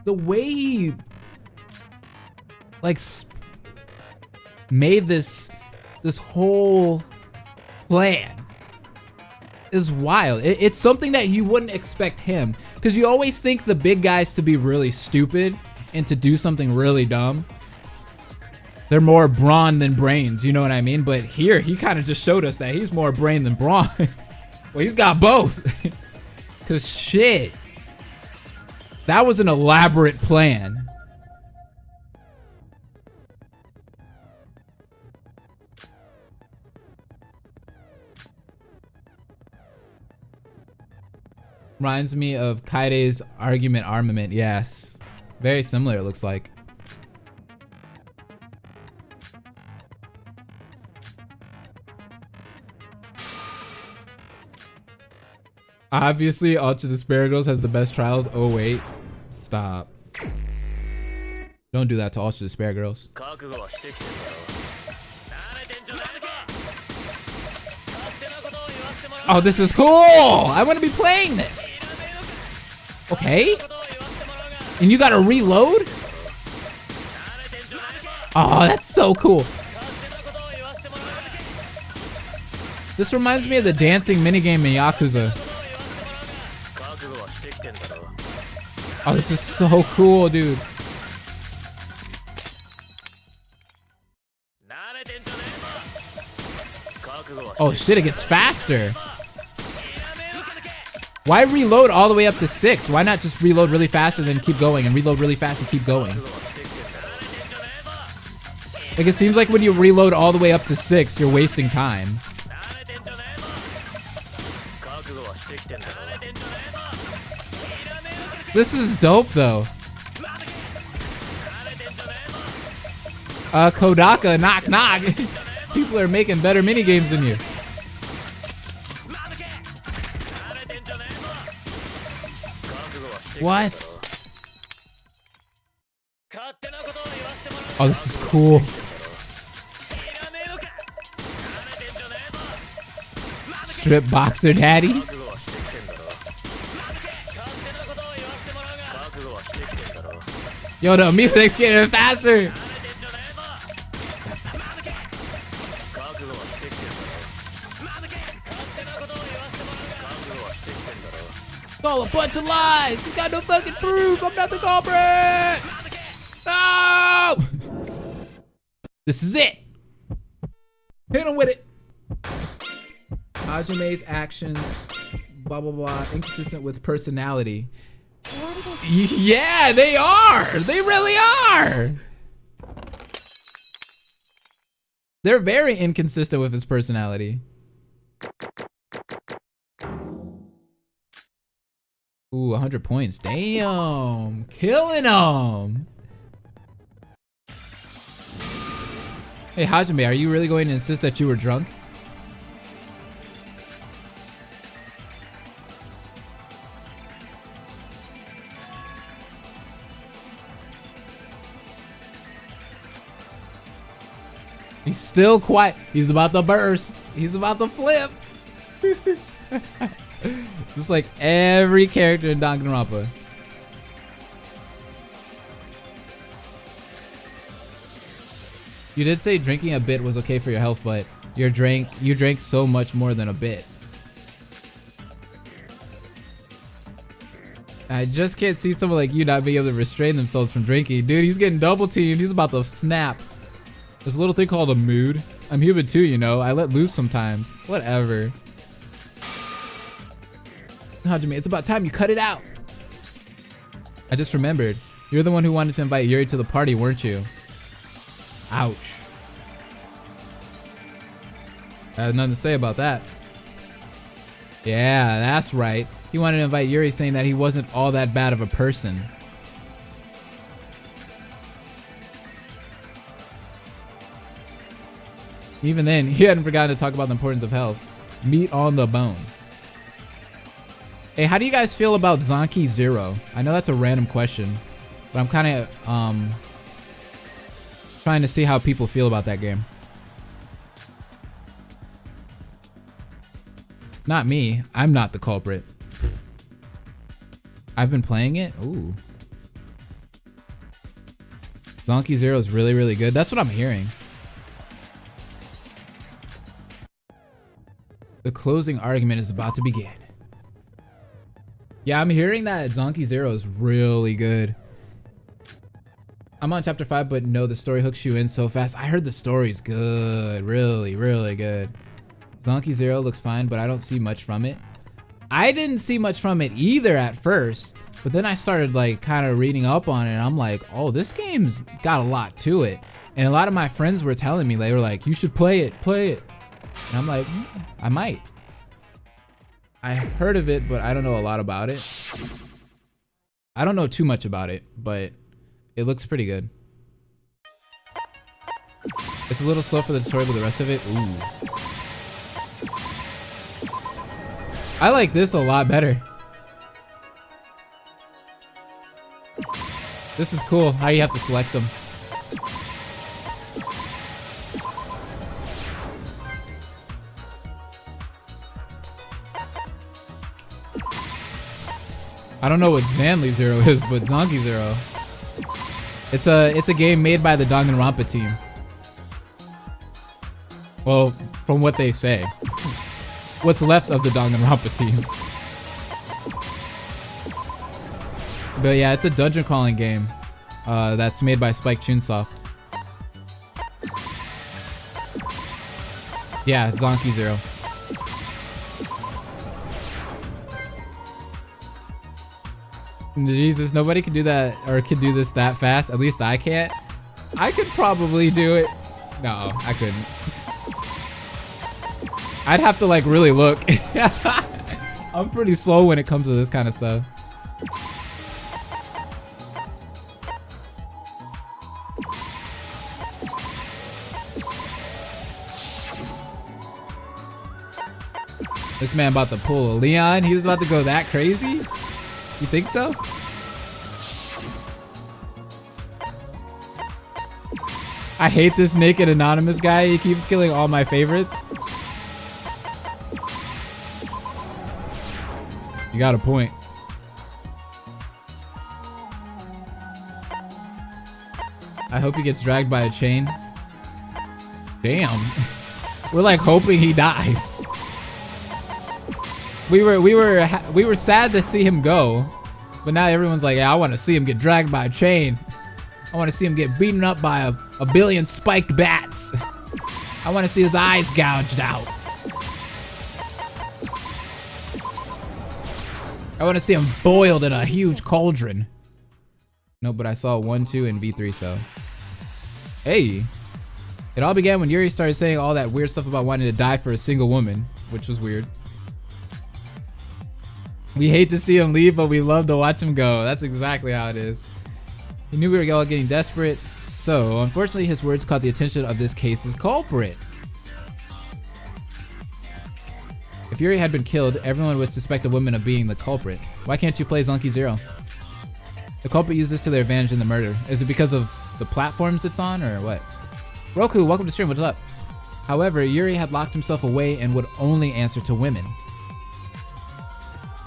the way he like made this whole plan is wild. It's something that you wouldn't expect him, because you always think the big guys to be really stupid and to do something really dumb. They're more brawn than brains, you know what I mean? But here, he kind of just showed us that he's more brain than brawn. Well, he's got both. Cause shit, that was an elaborate plan. Reminds me of Kaide's argument armament. Yes, very similar it looks like. Obviously, Ultra Despair Girls has the best trials. Oh wait, stop. Don't do that to Ultra Despair Girls. Oh, this is cool! I want to be playing this! Okay. And you gotta reload? Oh, that's so cool. This reminds me of the dancing minigame in Yakuza. Oh, this is so cool, dude. Oh shit, it gets faster. Why reload all the way up to 6? Why not just reload really fast and then keep going, and reload really fast and keep going? Like, it seems like when you reload all the way up to 6, you're wasting time. This is dope though. Kodaka, knock knock. People are making better minigames than you. What? Oh, this is cool. Strip boxer daddy. Yo, the music's getting faster. It's all a bunch of lies. You got no fucking proof. I'm not the culprit. No. This is it. Hit him with it. Hajime's actions, blah, blah, blah, inconsistent with personality. Yeah, they are. They really are. They're very inconsistent with his personality. Ooh, 100 points. Damn. Killing him. Hey, Hajime, are you really going to insist that you were drunk? He's still quiet. He's about to burst. He's about to flip. Just like every character in Danganronpa. You did say drinking a bit was okay for your health, but you drank so much more than a bit. I just can't see someone like you not being able to restrain themselves from drinking. Dude, he's getting double teamed. He's about to snap. There's a little thing called a mood. I'm human too, you know. I let loose sometimes. Whatever. Hajime, it's about time you cut it out. I just remembered. You're the one who wanted to invite Yuri to the party, weren't you? Ouch. I had nothing to say about that. Yeah, that's right. He wanted to invite Yuri, saying that he wasn't all that bad of a person. Even then, he hadn't forgotten to talk about the importance of health. Meat on the bone. Hey, how do you guys feel about Zanki Zero? I know that's a random question, but I'm kind of trying to see how people feel about that game. Not me. I'm not the culprit. I've been playing it. Ooh. Zanki Zero is really, really good. That's what I'm hearing. The closing argument is about to begin. Yeah, I'm hearing that Zanki Zero is really good. I'm on chapter 5, but no, the story hooks you in so fast. I heard the story's good. Really, really good. Zanki Zero looks fine, but I don't see much from it. I didn't see much from it either at first, but then I started like kind of reading up on it, and I'm like, oh, this game's got a lot to it. And a lot of my friends were telling me, they were like, you should play it, play it. And I'm like, I might. I've heard of it, but I don't know a lot about it. I don't know too much about it, but it looks pretty good. It's a little slow for the tutorial, but the rest of it, ooh. I like this a lot better. This is cool, how you have to select them. I don't know what Zanli Zero is, but Zanki Zero. It's a game made by the Danganronpa team. Well, from what they say. What's left of the Danganronpa team. But yeah, it's a dungeon crawling game that's made by Spike Chunsoft. Yeah, Zanki Zero. Jesus, nobody can do that or can do this that fast. At least I can't. I could probably do it. No, I couldn't. I'd have to like really look. I'm pretty slow when it comes to this kind of stuff. This man about to pull a Leon. He was about to go that crazy? You think so? I hate this naked anonymous guy. He keeps killing all my favorites. You got a point. I hope he gets dragged by a chain. Damn. We're like hoping he dies. We were sad to see him go, but now everyone's like, yeah, I want to see him get dragged by a chain. I want to see him get beaten up by a billion spiked bats. I want to see his eyes gouged out. I want to see him boiled in a huge cauldron. No, but I saw 1, 2, and V3, so. Hey. It all began when Yuri started saying all that weird stuff about wanting to die for a single woman, which was weird. We hate to see him leave, but we love to watch him go. That's exactly how it is. He knew we were all getting desperate, so unfortunately his words caught the attention of this case's culprit. If Yuri had been killed, everyone would suspect a woman of being the culprit. Why can't you play Zunky Zero? The culprit used this to their advantage in the murder. Is it because of the platforms it's on, or what? Roku, welcome to stream, what's up? However, Yuri had locked himself away and would only answer to women.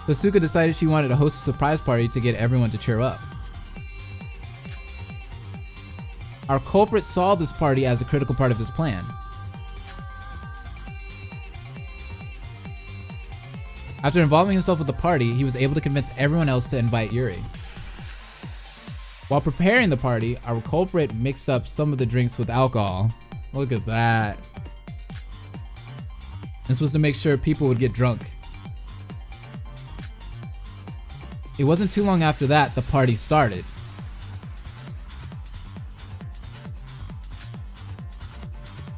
Sasuke decided she wanted to host a surprise party to get everyone to cheer up. Our culprit saw this party as a critical part of his plan. After involving himself with the party, he was able to convince everyone else to invite Yuri. While preparing the party, our culprit mixed up some of the drinks with alcohol. Look at that. This was to make sure people would get drunk. It wasn't too long after that the party started.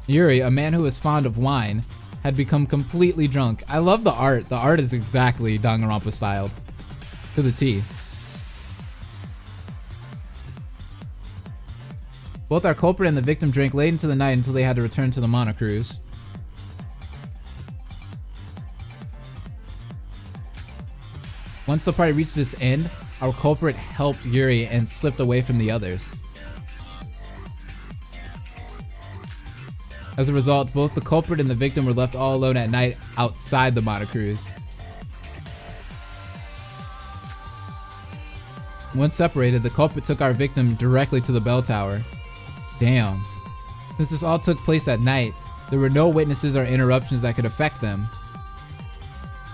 Yuri, a man who was fond of wine, had become completely drunk. I love the art. The art is exactly Danganronpa styled. To the T. Both our culprit and the victim drank late into the night until they had to return to the monocruise. Once the party reached its end, our culprit helped Yuri and slipped away from the others. As a result, both the culprit and the victim were left all alone at night outside the monocruise. Once separated, the culprit took our victim directly to the bell tower. Damn. Since this all took place at night, there were no witnesses or interruptions that could affect them.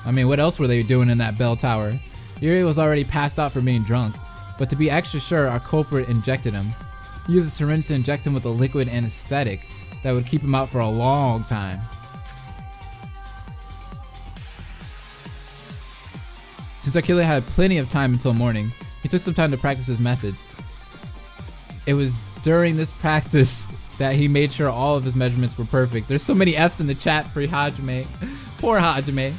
I mean, what else were they doing in that bell tower? Yuri was already passed out from being drunk, but to be extra sure, our culprit injected him. He used a syringe to inject him with a liquid anesthetic that would keep him out for a long time. Since our killer had plenty of time until morning, he took some time to practice his methods. It was during this practice that he made sure all of his measurements were perfect. There's so many F's in the chat for Hajime. Poor Hajime.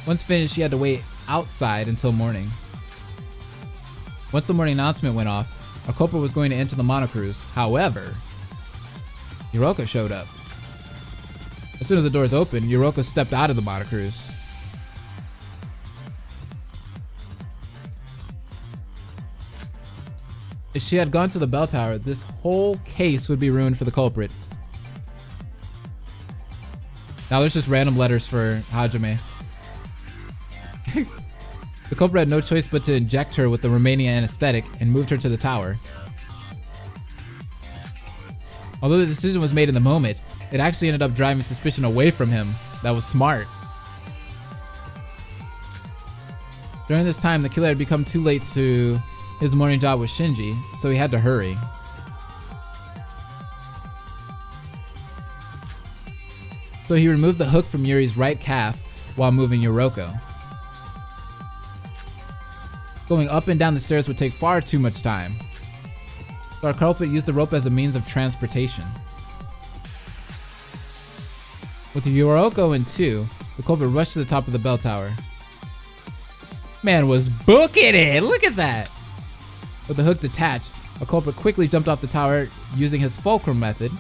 Once finished, he had to wait outside until morning. Once the morning announcement went off, our culprit was going to enter the monocruise. However, Yuroko showed up. As soon as the doors opened, Yuroko stepped out of the monocruise. If she had gone to the bell tower, this whole case would be ruined for the culprit. Now there's just random letters for Hajime. The culprit had no choice but to inject her with the remaining anesthetic and moved her to the tower. Although the decision was made in the moment, it actually ended up driving suspicion away from him. That was smart. During this time, the killer had become too late to his morning job with Shinji, so he had to hurry. So he removed the hook from Yuri's right calf while moving Yuroko. Going up and down the stairs would take far too much time. So our culprit used the rope as a means of transportation. With Yuroko in two, the culprit rushed to the top of the bell tower. Man was booking it! Look at that! With the hook detached, our culprit quickly jumped off the tower using his fulcrum method.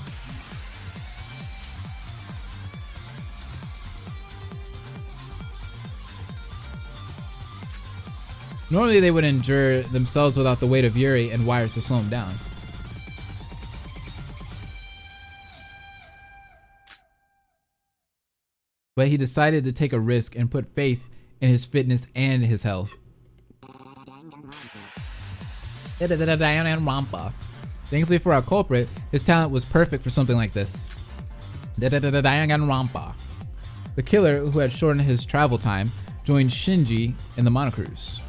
Normally they would injure themselves without the weight of Yuri and wires to slow him down. But he decided to take a risk and put faith in his fitness and his health. Danganronpa. Thankfully for our culprit, his talent was perfect for something like this. Danganronpa. The killer, who had shortened his travel time, joined Shinji in the monocruise.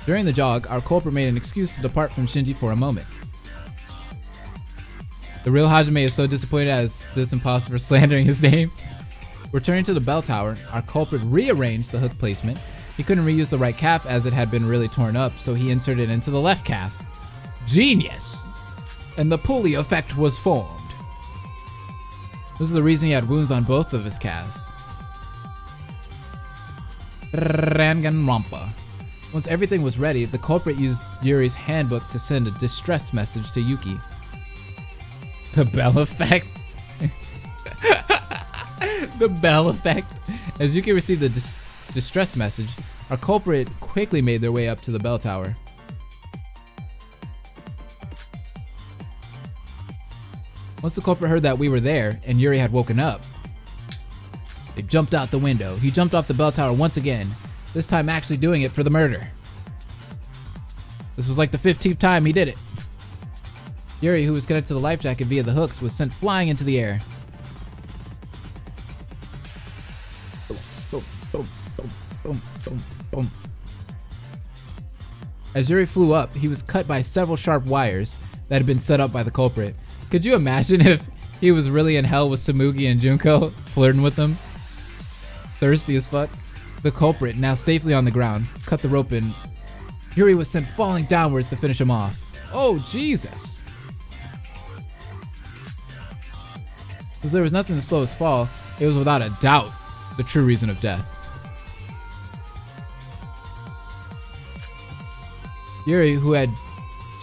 During the jog, our culprit made an excuse to depart from Shinji for a moment. The real Hajime is so disappointed as this imposter for slandering his name. Returning to the bell tower, our culprit rearranged the hook placement. He couldn't reuse the right calf as it had been really torn up, so he inserted it into the left calf. Genius! And the pulley effect was formed. This is the reason he had wounds on both of his calves. Danganronpa. Once everything was ready, the culprit used Yuri's handbook to send a distress message to Yuki. The bell effect. The bell effect. As Yuki received the distress message, our culprit quickly made their way up to the bell tower. Once the culprit heard that we were there and Yuri had woken up, they jumped out the window. He jumped off the bell tower once again, this time actually doing it for the murder. This was like the 15th time he did it. Yuri, who was connected to the life jacket via the hooks, was sent flying into the air. Boom, boom, boom, boom, boom, boom. As Yuri flew up, he was cut by several sharp wires that had been set up by the culprit. Could you imagine if he was really in hell with Samugi and Junko, flirting with them? Thirsty as fuck. The culprit, now safely on the ground, cut the rope and Yuri was sent falling downwards to finish him off. Oh, Jesus. As there was nothing to slow his fall, it was without a doubt the true reason of death. Yuri, who had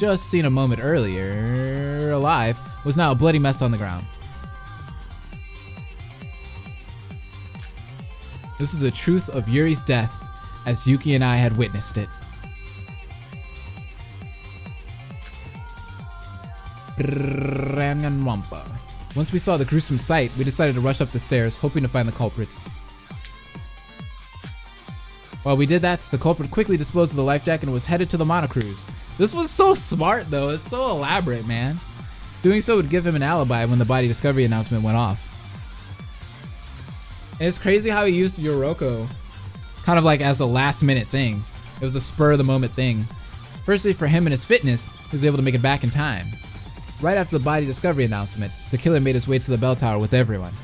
just seen a moment earlier alive, was now a bloody mess on the ground. This is the truth of Yuri's death as Yuki and I had witnessed it. Danganronpa. Once we saw the gruesome sight, we decided to rush up the stairs, hoping to find the culprit. While we did that, the culprit quickly disposed of the life jacket and was headed to the monocruise. This was so smart though, it's so elaborate, man. Doing so would give him an alibi when the body discovery announcement went off. And it's crazy how he used Yoroko kind of like as a last minute thing. It was a spur of the moment thing. Firstly, for him and his fitness, he was able to make it back in time. Right after the body discovery announcement, the killer made his way to the bell tower with everyone.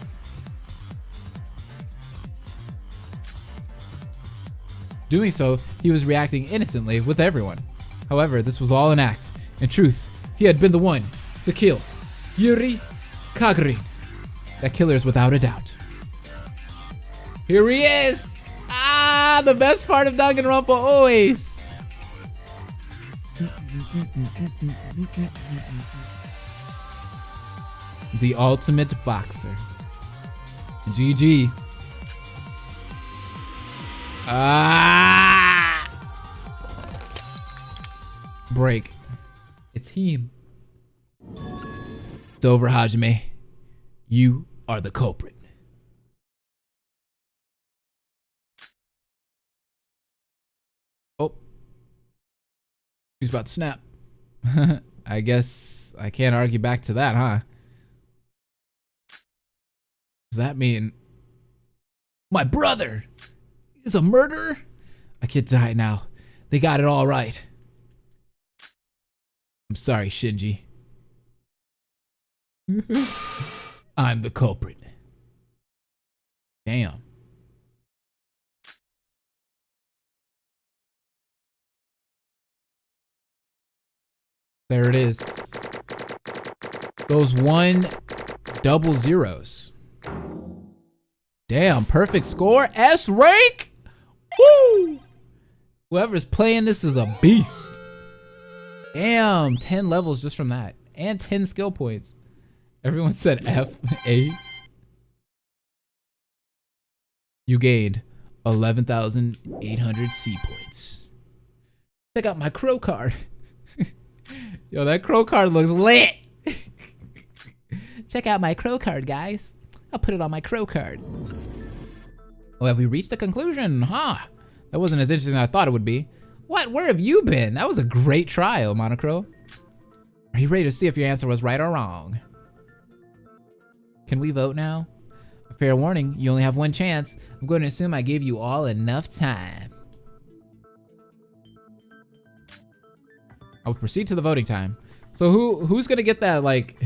Doing so, he was reacting innocently with everyone. However, this was all an act. In truth, he had been the one to kill Yuri Kagrin. That killer is without a doubt. Here he is! Ah, the best part of Danganronpa always! The ultimate boxer. GG. Ah! Break. It's him. It's over, Hajime. You are the culprit. Oh. He's about to snap. I guess I can't argue back to that, huh? Does that mean my brother is a murderer? I can't die now. They got it all right. I'm sorry, Shinji. I'm the culprit. Damn. There it is. Those 1 double zeros. Damn, perfect score. S rank. Woo! Whoever's playing this is a beast. Damn, 10 levels just from that. And 10 skill points. Everyone said F8. You gained 11,800 C points. Check out my crow card. Yo, that crow card looks lit. Check out my crow card, guys. I'll put it on my crow card. Oh, have we reached a conclusion? Huh? That wasn't as interesting as I thought it would be. What? Where have you been? That was a great trial, Monocro. Are you ready to see if your answer was right or wrong? Can we vote now? A fair warning, you only have one chance. I'm going to assume I gave you all enough time. I will proceed to the voting time. So who's gonna get that, like,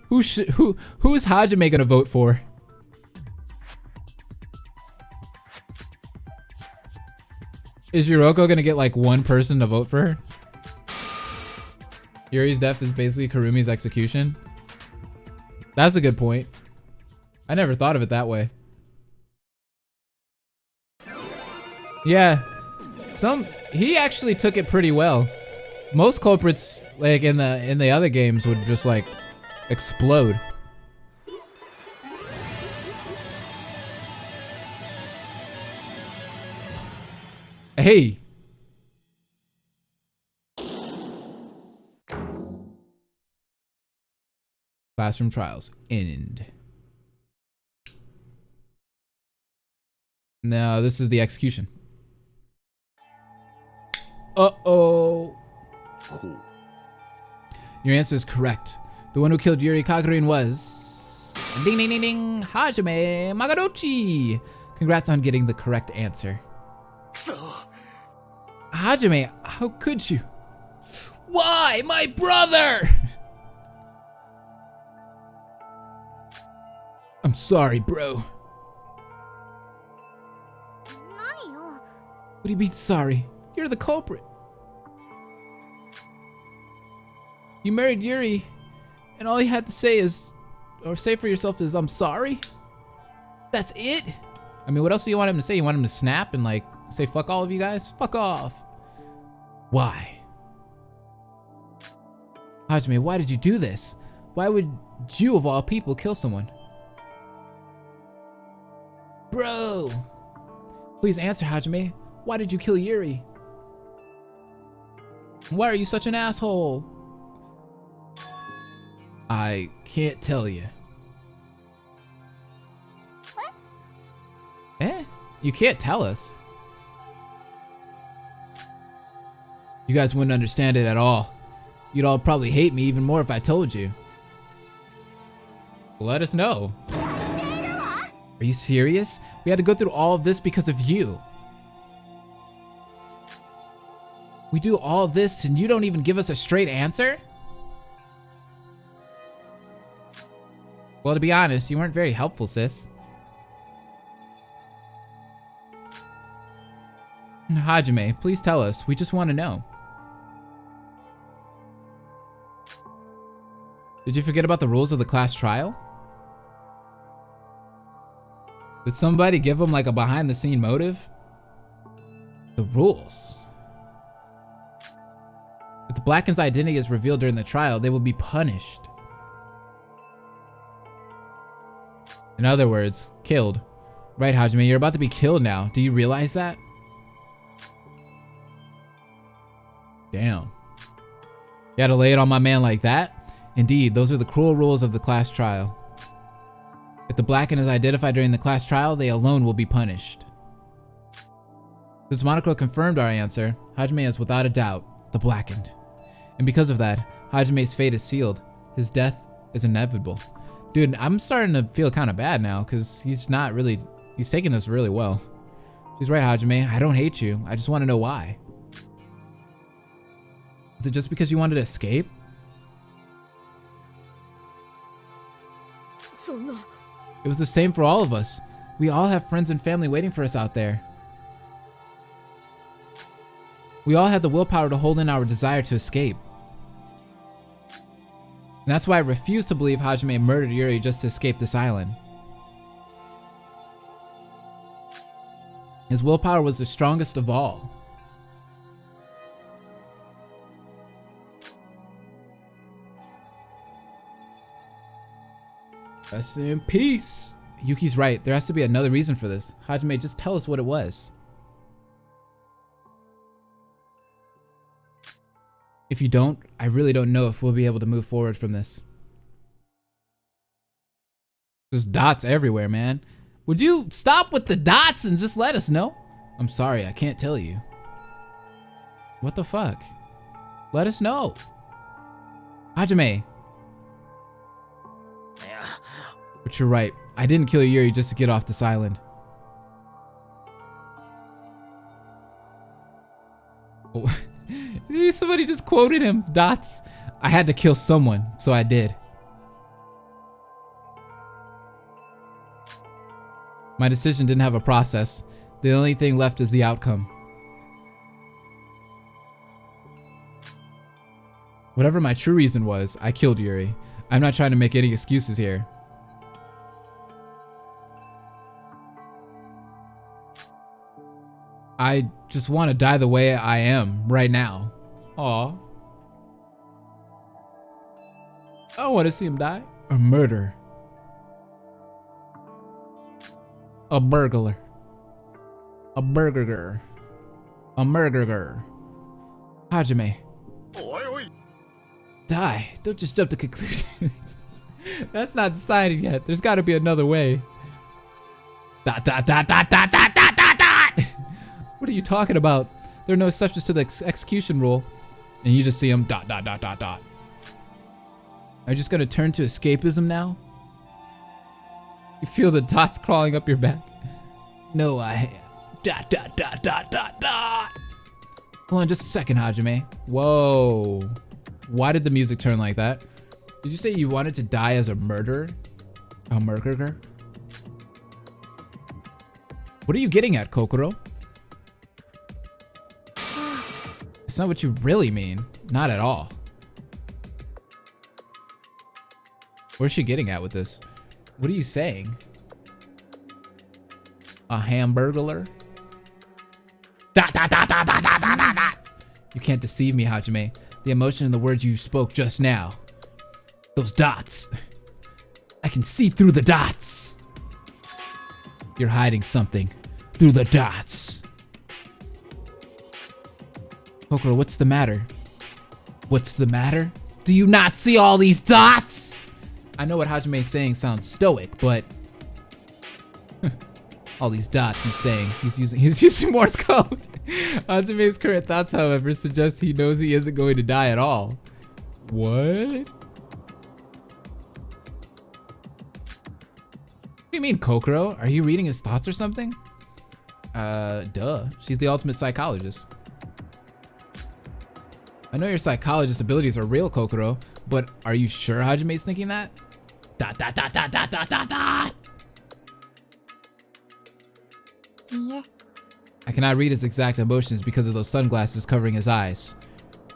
who's Hajime gonna vote for? Is Yuriko gonna get like one person to vote for her? Yuri's death is basically Karumi's execution. That's a good point. I never thought of it that way. Yeah, he actually took it pretty well. Most culprits, like in the other games, would just like explode. Hey. Classroom trials end. Now this is the execution. Uh-oh. Cool. Your answer is correct. The one who killed Yuri Kagarin was... Ding ding ding ding! Hajime Magadochi! Congrats on getting the correct answer. Hajime, how could you? Why, my brother? I'm sorry, bro. What do you mean sorry? You're the culprit. You married Yuri, and all you had to say is, or say for yourself is, I'm sorry? That's it? I mean, what else do you want him to say? You want him to snap and like, say fuck all of you guys? Fuck off. Why? Hajime, why did you do this? Why would you of all people kill someone? Bro! Please answer, Hajime. Why did you kill Yuri? Why are you such an asshole? I can't tell you. What? Eh? You can't tell us. You guys wouldn't understand it at all. You'd all probably hate me even more if I told you. Let us know. Are you serious? We had to go through all of this because of you. We do all this and you don't even give us a straight answer? Well, to be honest, you weren't very helpful, sis. Hajime, please tell us. We just want to know. Did you forget about the rules of the class trial? Did somebody give them like a behind-the-scene motive? The rules. If the Blacken's identity is revealed during the trial, they will be punished. In other words, killed. Right, Hajime, you're about to be killed now. Do you realize that? Damn. You had to lay it on my man like that? Indeed, those are the cruel rules of the class trial. If the Blacken is identified during the class trial, they alone will be punished. Since Monoko confirmed our answer, Hajime is without a doubt the Blackened. And because of that, Hajime's fate is sealed. His death is inevitable. Dude, I'm starting to feel kind of bad now because he's taking this really well. She's right, Hajime. I don't hate you. I just want to know why. Is it just because you wanted to escape? It was the same for all of us. We all have friends and family waiting for us out there. We all had the willpower to hold in our desire to escape. And that's why I refuse to believe Hajime murdered Yuri just to escape this island. His willpower was the strongest of all. Rest in peace. Yuki's right. There has to be another reason for this. Hajime, just tell us what it was. If you don't, I really don't know if we'll be able to move forward from this. There's dots everywhere, man. Would you stop with the dots and just let us know? I'm sorry, I can't tell you. What the fuck? Let us know. Hajime. But you're right. I didn't kill Yuri just to get off this island. Oh. Somebody just quoted him. Dots. I had to kill someone, so I did. My decision didn't have a process. The only thing left is the outcome. Whatever my true reason was, I killed Yuri. I'm not trying to make any excuses here. I just want to die the way I am right now. Aw. I don't want to see him die. A murder. A burglar. A burger. A murderer. Hajime. Die. Don't just jump to conclusions. That's not decided yet. There's got to be another way. Dot, dot, dot, dot, dot, dot, dot, dot, dot. What are you talking about? There are no exceptions to the execution rule. And you just see him dot, dot, dot, dot, dot. Are you just going to turn to escapism now? You feel the dots crawling up your back? No, I... Dot, dot, dot, dot, dot, dot. Hold on just a second, Hajime. Whoa. Why did the music turn like that? Did you say you wanted to die as a murderer? A murderer? What are you getting at, Kokoro? It's not what you really mean. Not at all. Where's she getting at with this? What are you saying? A hamburglar? Dot, dot, dot, dot, dot, dot, dot, dot. You can't deceive me, Hajime. The emotion in the words you spoke just now. Those dots. I can see through the dots. You're hiding something through the dots. Kokoro, what's the matter? What's the matter? Do you not see all these dots? I know what Hajime is saying sounds stoic, but all these dots he's saying. He's using Morse code. Hajime's current thoughts, however, suggest he knows he isn't going to die at all. What? What do you mean, Kokoro? Are you reading his thoughts or something? Duh. She's the ultimate psychologist. I know your psychologist abilities are real, Kokoro, but are you sure Hajime's thinking that? Dot, dot, dot, dot, dot, dot, dot, dot. Yeah. I cannot read his exact emotions because of those sunglasses covering his eyes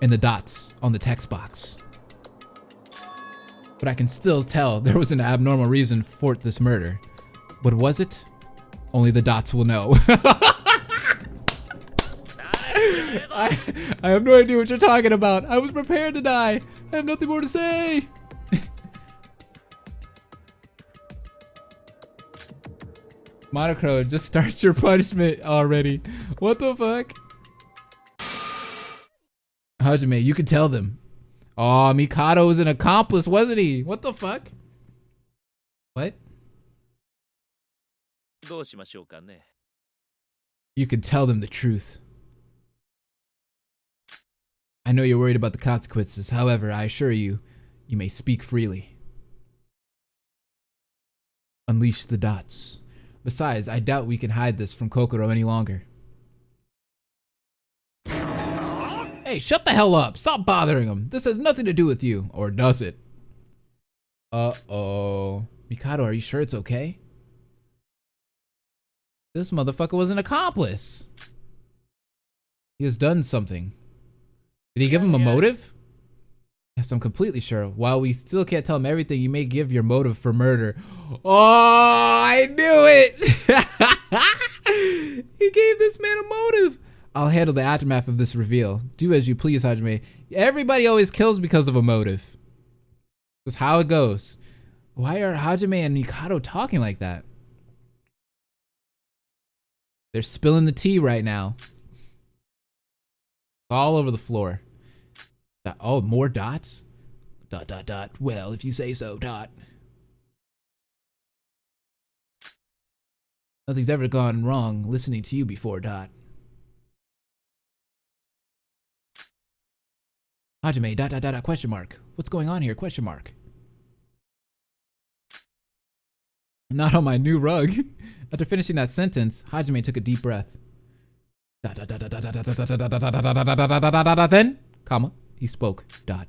and the dots on the text box. But I can still tell there was an abnormal reason for this murder. What was it? Only the dots will know. I have no idea what you're talking about. I was prepared to die. I have nothing more to say. Monochrome, just start your punishment already. What the fuck? Hajime, you could tell them. Oh, Mikado was an accomplice, wasn't he? What the fuck? What? You could tell them the truth. I know you're worried about the consequences. However, I assure you, you may speak freely. Unleash the dots. Besides, I doubt we can hide this from Kokoro any longer. Hey, shut the hell up. Stop bothering him. This has nothing to do with you. Or does it? Uh-oh. Mikado, are you sure it's okay? This motherfucker was an accomplice. He has done something. Did he give him a motive? Yes, I'm completely sure. While we still can't tell him everything, you may give your motive for murder. Oh, I knew it! He gave this man a motive. I'll handle the aftermath of this reveal. Do as you please, Hajime. Everybody always kills because of a motive. That's how it goes. Why are Hajime and Mikado talking like that? They're spilling the tea right now. All over the floor. Oh, more dots? Dot, dot, dot. Well, if you say so, dot. Nothing's ever gone wrong listening to you before, dot. Hajime, dot, dot, dot, dot, question mark. What's going on here? Question mark. Not on my new rug. After finishing that sentence, Hajime took a deep breath. Then, comma, he spoke. Dot.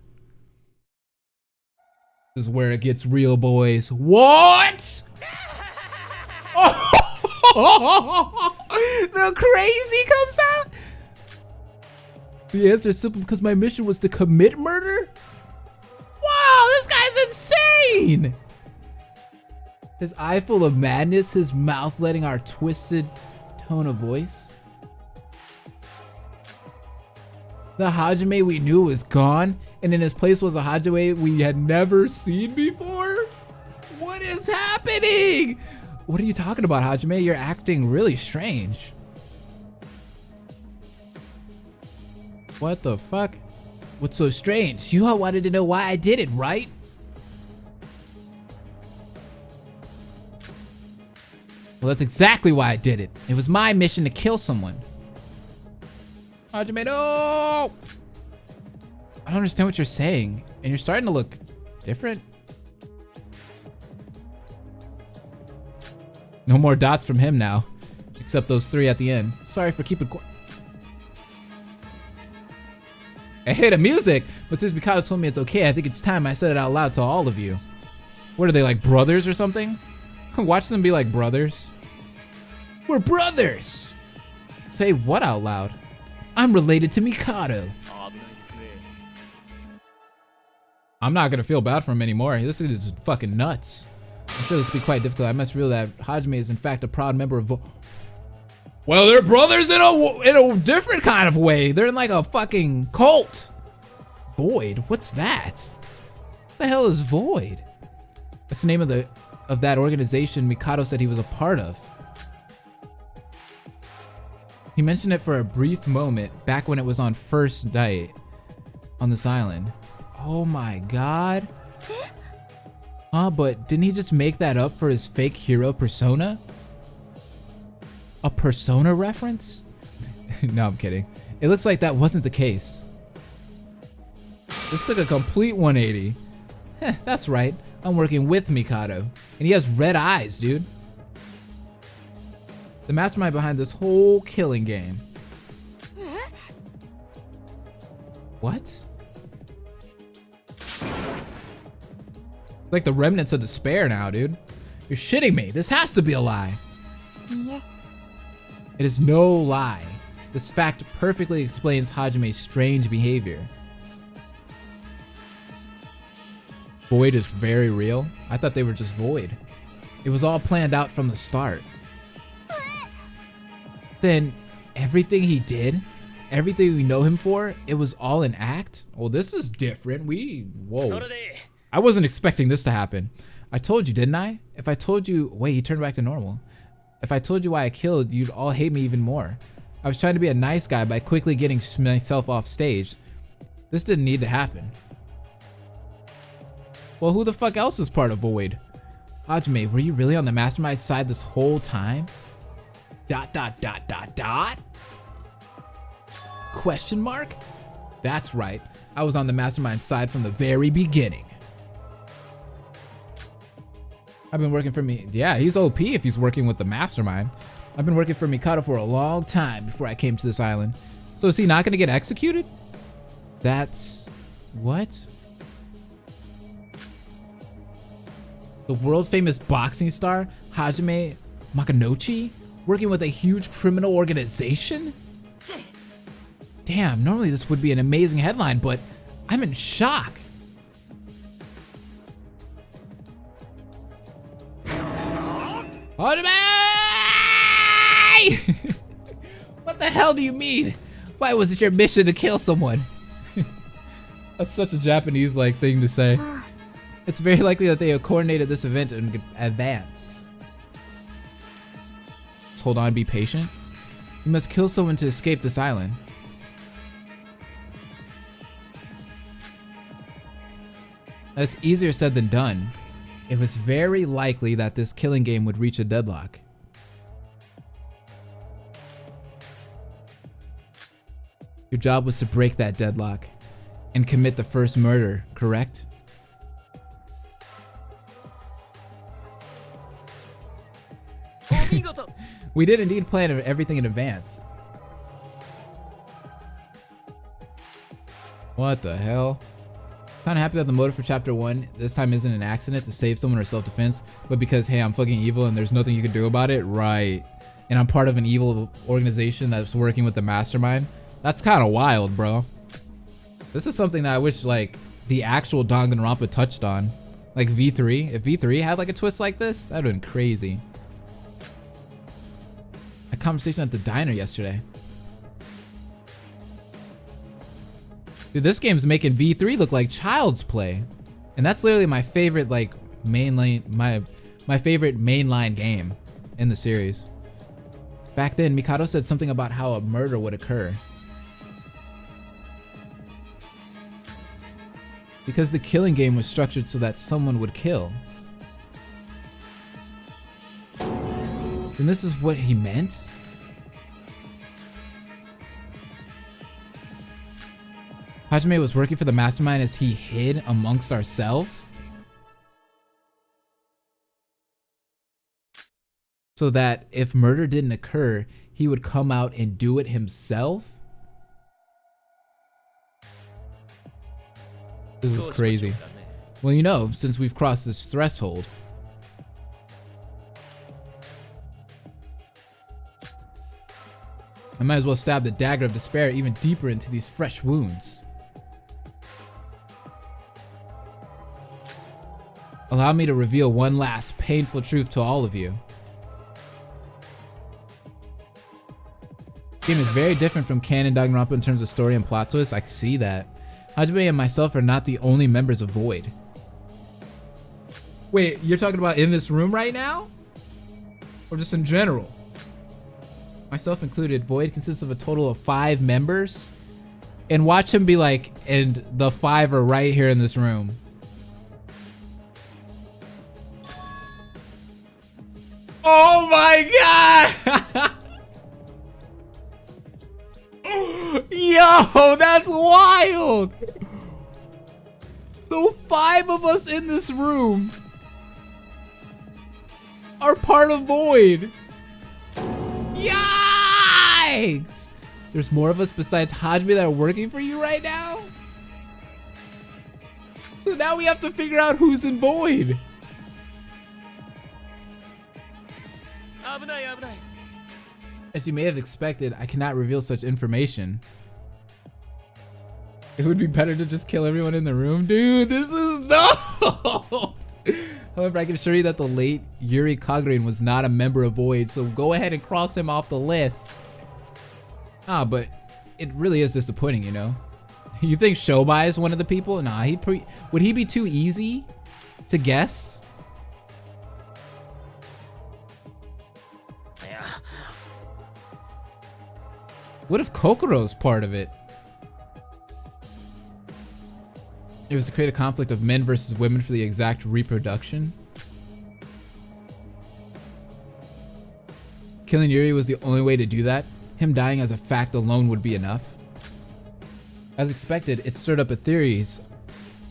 This is where it gets real, boys. What? The crazy comes out. The answer is simple because my mission was to commit murder. Wow, this guy's insane. His eye full of madness, his mouth letting our twisted tone of voice. The Hajime we knew was gone, and in his place was a Hajime we had never seen before? What is happening? What are you talking about, Hajime? You're acting really strange. What the fuck? What's so strange? You all wanted to know why I did it, right? Well, that's exactly why I did it. It was my mission to kill someone. Hajime, no! I don't understand what you're saying, and you're starting to look different. No more dots from him now, except those 3 at the end. Sorry for keeping quiet. I hate the music, but since Mikado told me it's okay, I think it's time I said it out loud to all of you. What are they, like brothers or something? Watch them be like brothers. We're brothers! Say what out loud? I'm related to Mikado. I'm not gonna feel bad for him anymore. This is fucking nuts. I'm sure this will be quite difficult. I must reveal that Hajime is in fact a proud member of Well, they're brothers in a different kind of way. They're in like a fucking cult. Void? What's that? What the hell is Void? That's the name of that organization Mikado said he was a part of. He mentioned it for a brief moment back when it was on first night on this island. Oh my god. Huh, but didn't he just make that up for his fake hero persona? A persona reference? No, I'm kidding. It looks like that wasn't the case. This took a complete 180. Heh, that's right. I'm working with Mikado. And he has red eyes, dude. The mastermind behind this whole killing game. What? Like the remnants of despair now, dude. You're shitting me. This has to be a lie. Yeah. It is no lie. This fact perfectly explains Hajime's strange behavior. Void is very real. I thought they were just void. It was all planned out from the start. Then everything he did, everything we know him for, it was all an act? Well, this is different. Whoa. I wasn't expecting this to happen. I told you, didn't I? If I told you, wait, he turned back to normal. If I told you why I killed, you'd all hate me even more. I was trying to be a nice guy by quickly getting myself off stage. This didn't need to happen. Well, who the fuck else is part of Void? Hajime, were you really on the mastermind side this whole time? ... Question mark? That's right. I was on the mastermind side from the very beginning. I've been working for me. Yeah, he's OP if he's working with the mastermind. I've been working for Mikado for a long time before I came to this island. So is he not gonna get executed? That's... what? The world famous boxing star, Hajime Makanouchi, working with a huge criminal organization? Damn, normally this would be an amazing headline, but I'm in shock. Hajime! What the hell do you mean? Why was it your mission to kill someone? That's such a Japanese-like thing to say. It's very likely that they have coordinated this event in advance. Let's hold on, be patient. You must kill someone to escape this island. That's easier said than done. It was very likely that this killing game would reach a deadlock. Your job was to break that deadlock and commit the first murder, correct? We did indeed plan everything in advance. What the hell? Kinda happy that the motive for chapter 1 this time isn't an accident to save someone or self-defense, but because, hey, I'm fucking evil and there's nothing you can do about it, right? And I'm part of an evil organization that's working with the mastermind. That's kind of wild, bro. This is something that I wish, like, the actual Danganronpa touched on. Like V3. If V3 had, like, a twist like this, that would have been crazy. A conversation at the diner yesterday. Dude, this game's making V3 look like child's play. And that's literally my favorite, like, mainline, my favorite mainline game in the series. Back then, Mikado said something about how a murder would occur. Because the killing game was structured so that someone would kill. And this is what he meant? Hajime was working for the mastermind as he hid amongst ourselves? So that if murder didn't occur, he would come out and do it himself? This is crazy. Well, you know, since we've crossed this threshold. I might as well stab the dagger of despair even deeper into these fresh wounds. Allow me to reveal one last painful truth to all of you. The game is very different from canon Danganronpa in terms of story and plot twists. I see that. Hajime and myself are not the only members of Void. Wait, you're talking about in this room right now? Or just in general? Myself included, Void consists of a total of 5 members. And watch him be like, and the 5 are right here in this room. Oh my god! Yo, that's wild! So 5 of us in this room are part of Void. Yikes! There's more of us besides Hajime that are working for you right now? So now we have to figure out who's in Void. As you may have expected, I cannot reveal such information. It would be better to just kill everyone in the room. Dude, this is dope! However, I can assure you that the late Yuri Kagurain was not a member of Void, so go ahead and cross him off the list. Ah, but it really is disappointing, you know? You think Shobai is one of the people? Nah, would he be too easy to guess? What if Kokoro's part of it? It was to create a conflict of men versus women for the exact reproduction. Killing Yuri was the only way to do that. Him dying as a fact alone would be enough. As expected, it stirred up a theories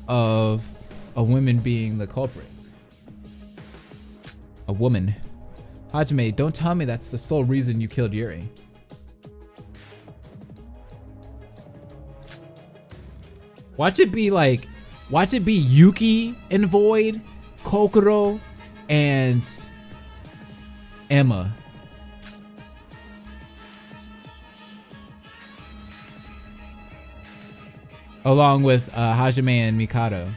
of a woman being the culprit. A woman. Hajime, don't tell me that's the sole reason you killed Yuri. Watch it be Yuki in Void, Kokoro, and Emma. Along with Hajime and Mikado.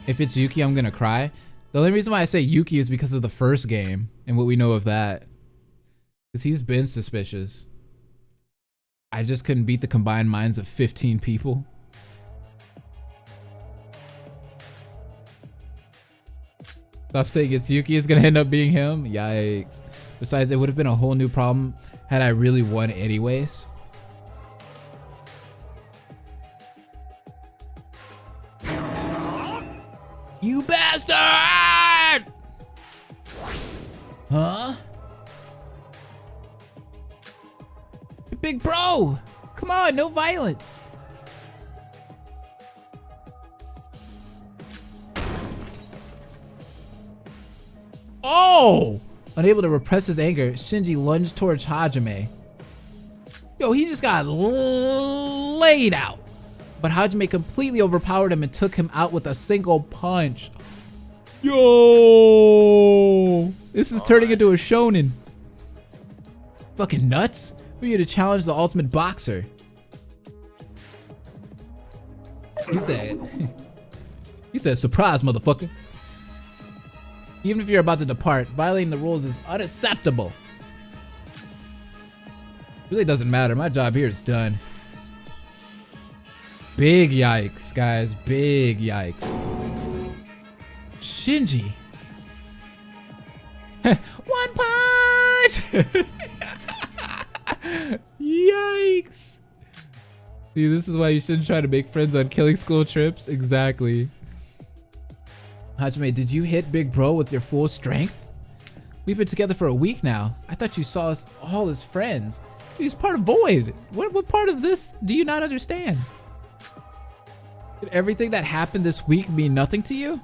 If it's Yuki, I'm gonna cry. The only reason why I say Yuki is because of the first game and what we know of that. Because he's been suspicious. I just couldn't beat the combined minds of 15 people. Stop saying it's Yuki, it's gonna end up being him. Yikes. Besides, it would have been a whole new problem had I really won anyways. You bastard! Huh? big bro. Come on, no violence. Oh! Unable to repress his anger, Shinji lunged towards Hajime. Yo, he just got laid out. But Hajime completely overpowered him and took him out with a single punch. Yo! This is turning into a shonen. Fucking nuts? We're here to challenge the ultimate boxer. He said, surprise, motherfucker. Even if you're about to depart, violating the rules is unacceptable. Really doesn't matter. My job here is done. Big yikes, guys. Big yikes. Shinji. One punch! Yikes. See, this is why you shouldn't try to make friends on killing school trips. Exactly. Hajime, did you hit Big Bro with your full strength? We've been together for a week now. I thought you saw us all as friends. He's part of Void. What part of this do you not understand? Did everything that happened this week mean nothing to you?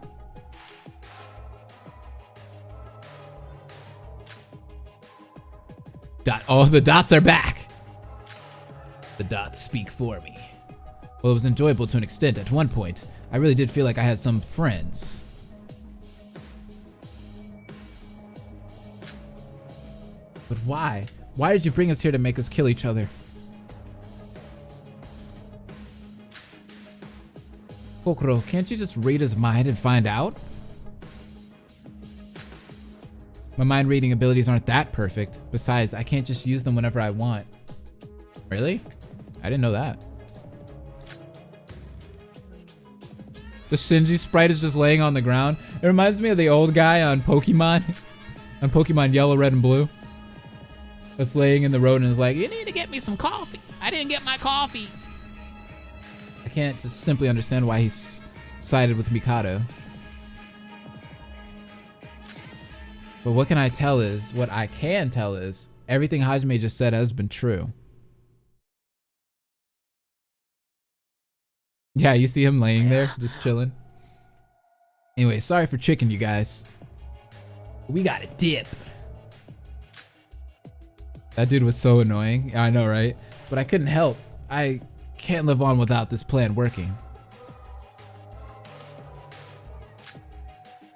Oh, the dots are back. The dots speak for me. Well, it was enjoyable to an extent at one point. I really did feel like I had some friends. But why? Why did you bring us here to make us kill each other? Kokoro, can't you just read his mind and find out? My mind reading abilities aren't that perfect. Besides, I can't just use them whenever I want. Really? I didn't know that. The Shinji sprite is just laying on the ground. It reminds me of the old guy on Pokemon. On Pokemon Yellow, Red, and Blue. That's laying in the road and is like, you need to get me some coffee. I didn't get my coffee. I can't just simply understand why he's sided with Mikado. But what I can tell is, everything Hajime just said has been true. Yeah, you see him laying there, just chilling. Anyway, sorry for tricking you guys. We gotta dip. That dude was so annoying. Yeah, I know, right? But I couldn't help. I can't live on without this plan working.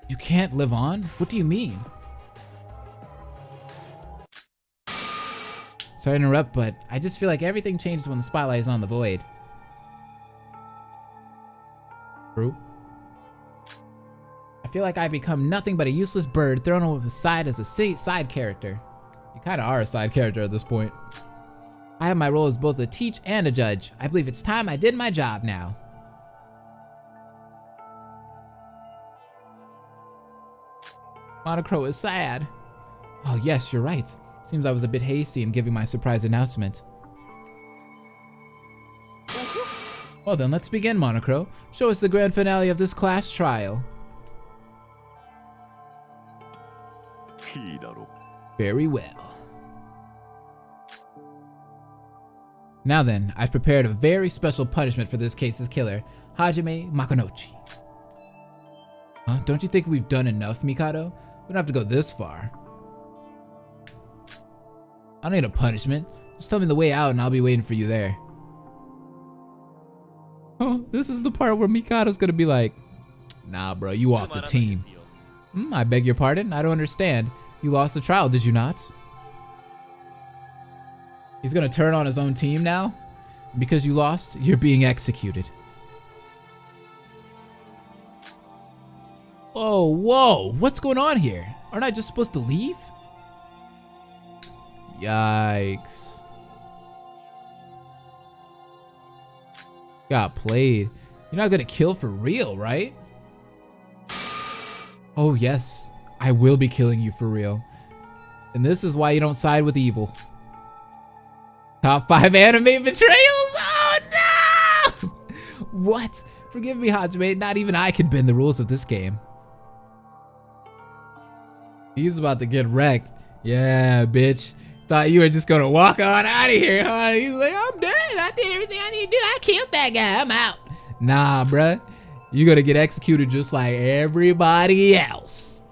You can't live on? What do you mean? Sorry to interrupt, but I just feel like everything changes when the spotlight is on the Void. True. I feel like I become nothing but a useless bird thrown aside as a side character. You kind of are a side character at this point. I have my role as both a teach and a judge. I believe it's time I did my job now. Monocro is sad. Oh yes, you're right. Seems I was a bit hasty in giving my surprise announcement. Well then, let's begin, Monocro. Show us the grand finale of this class trial. Very well. Now then, I've prepared a very special punishment for this case's killer, Hajime Makonochi. Huh? Don't you think we've done enough, Mikado? We don't have to go this far. I don't need a punishment. Just tell me the way out and I'll be waiting for you there. Oh, this is the part where Mikado's gonna be like, nah bro, you off the team. I beg your pardon? I don't understand. You lost the trial, did you not? He's gonna turn on his own team now? Because you lost, you're being executed. Oh, whoa, what's going on here? Aren't I just supposed to leave? Yikes. Got played. You're not gonna kill for real, right? Oh yes, I will be killing you for real. And this is why you don't side with evil. Top 5 anime betrayals? Oh no! What? Forgive me, Hajime, not even I can bend the rules of this game. He's about to get wrecked. Yeah, bitch. Thought you were just gonna walk on out of here, huh? He's like, I'm done. I did everything I need to do. I killed that guy. I'm out. Nah, bruh. You gotta get executed just like everybody else.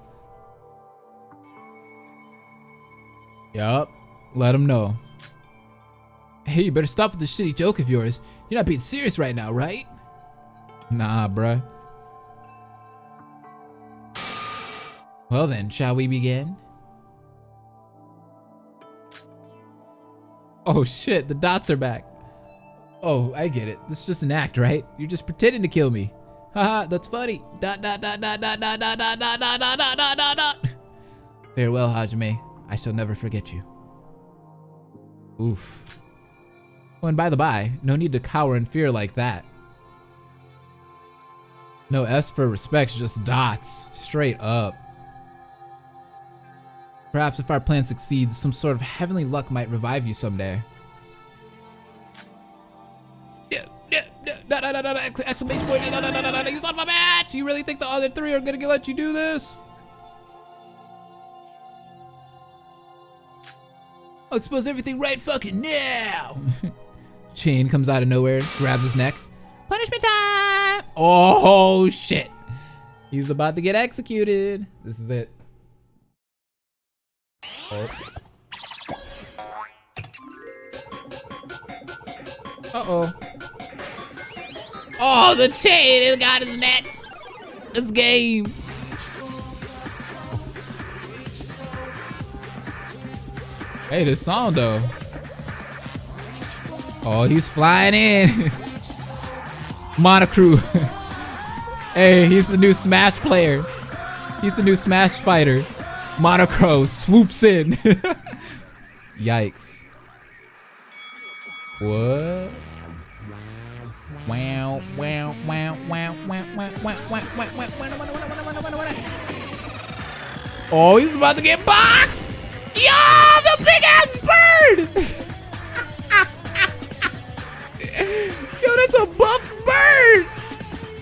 Yup. Let him know. Hey, you better stop with the shitty joke of yours. You're not being serious right now, right? Nah, bruh. Well then, shall we begin? Oh shit, the dots are back. Oh, I get it. This is just an act, right? You're just pretending to kill me. Haha, that's funny. Dot dot dot dot dot dot dot dot dot dot dot dot dot dot dot. Farewell, Hajime. I shall never forget you. Oof. Oh, and by the by, no need to cower in fear like that. No S for respect, just dots. Straight up. Perhaps if our plan succeeds, some sort of heavenly luck might revive you someday. Exclamation point! No, you son of a bitch! You really think the other three are gonna let you do this? I'll expose everything right fucking now! Chain comes out of nowhere, grabs his neck. Punishment time! Oh shit! He's about to get executed. This is it. Oh. Uh-oh. Oh, the chain has got his neck. It's game. Hey, this song though. Oh, he's flying in. Monocrew. Hey, he's the new Smash player. He's the new Smash fighter. Monocrow swoops in. Yikes. What? Wow, wow, wow, wow, wow, wow, wow, wow, wow. Oh, he's about to get boxed! Yo, the big ass bird! Yo, that's a buff bird!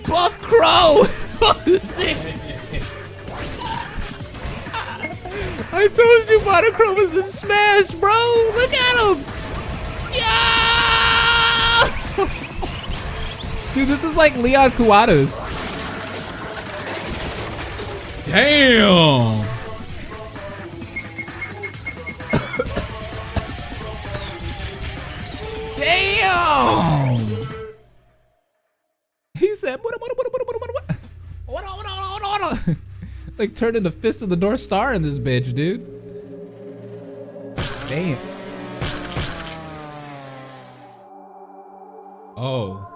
Buff crow! Oh, shit. I told you Monochrome was in Smash, bro! Look at him! Yeah! Dude, this is like Leon Kuwata's. Damn! Damn! He said, what? Like turned into Fist of the North Star in this bitch, dude. Damn. Oh.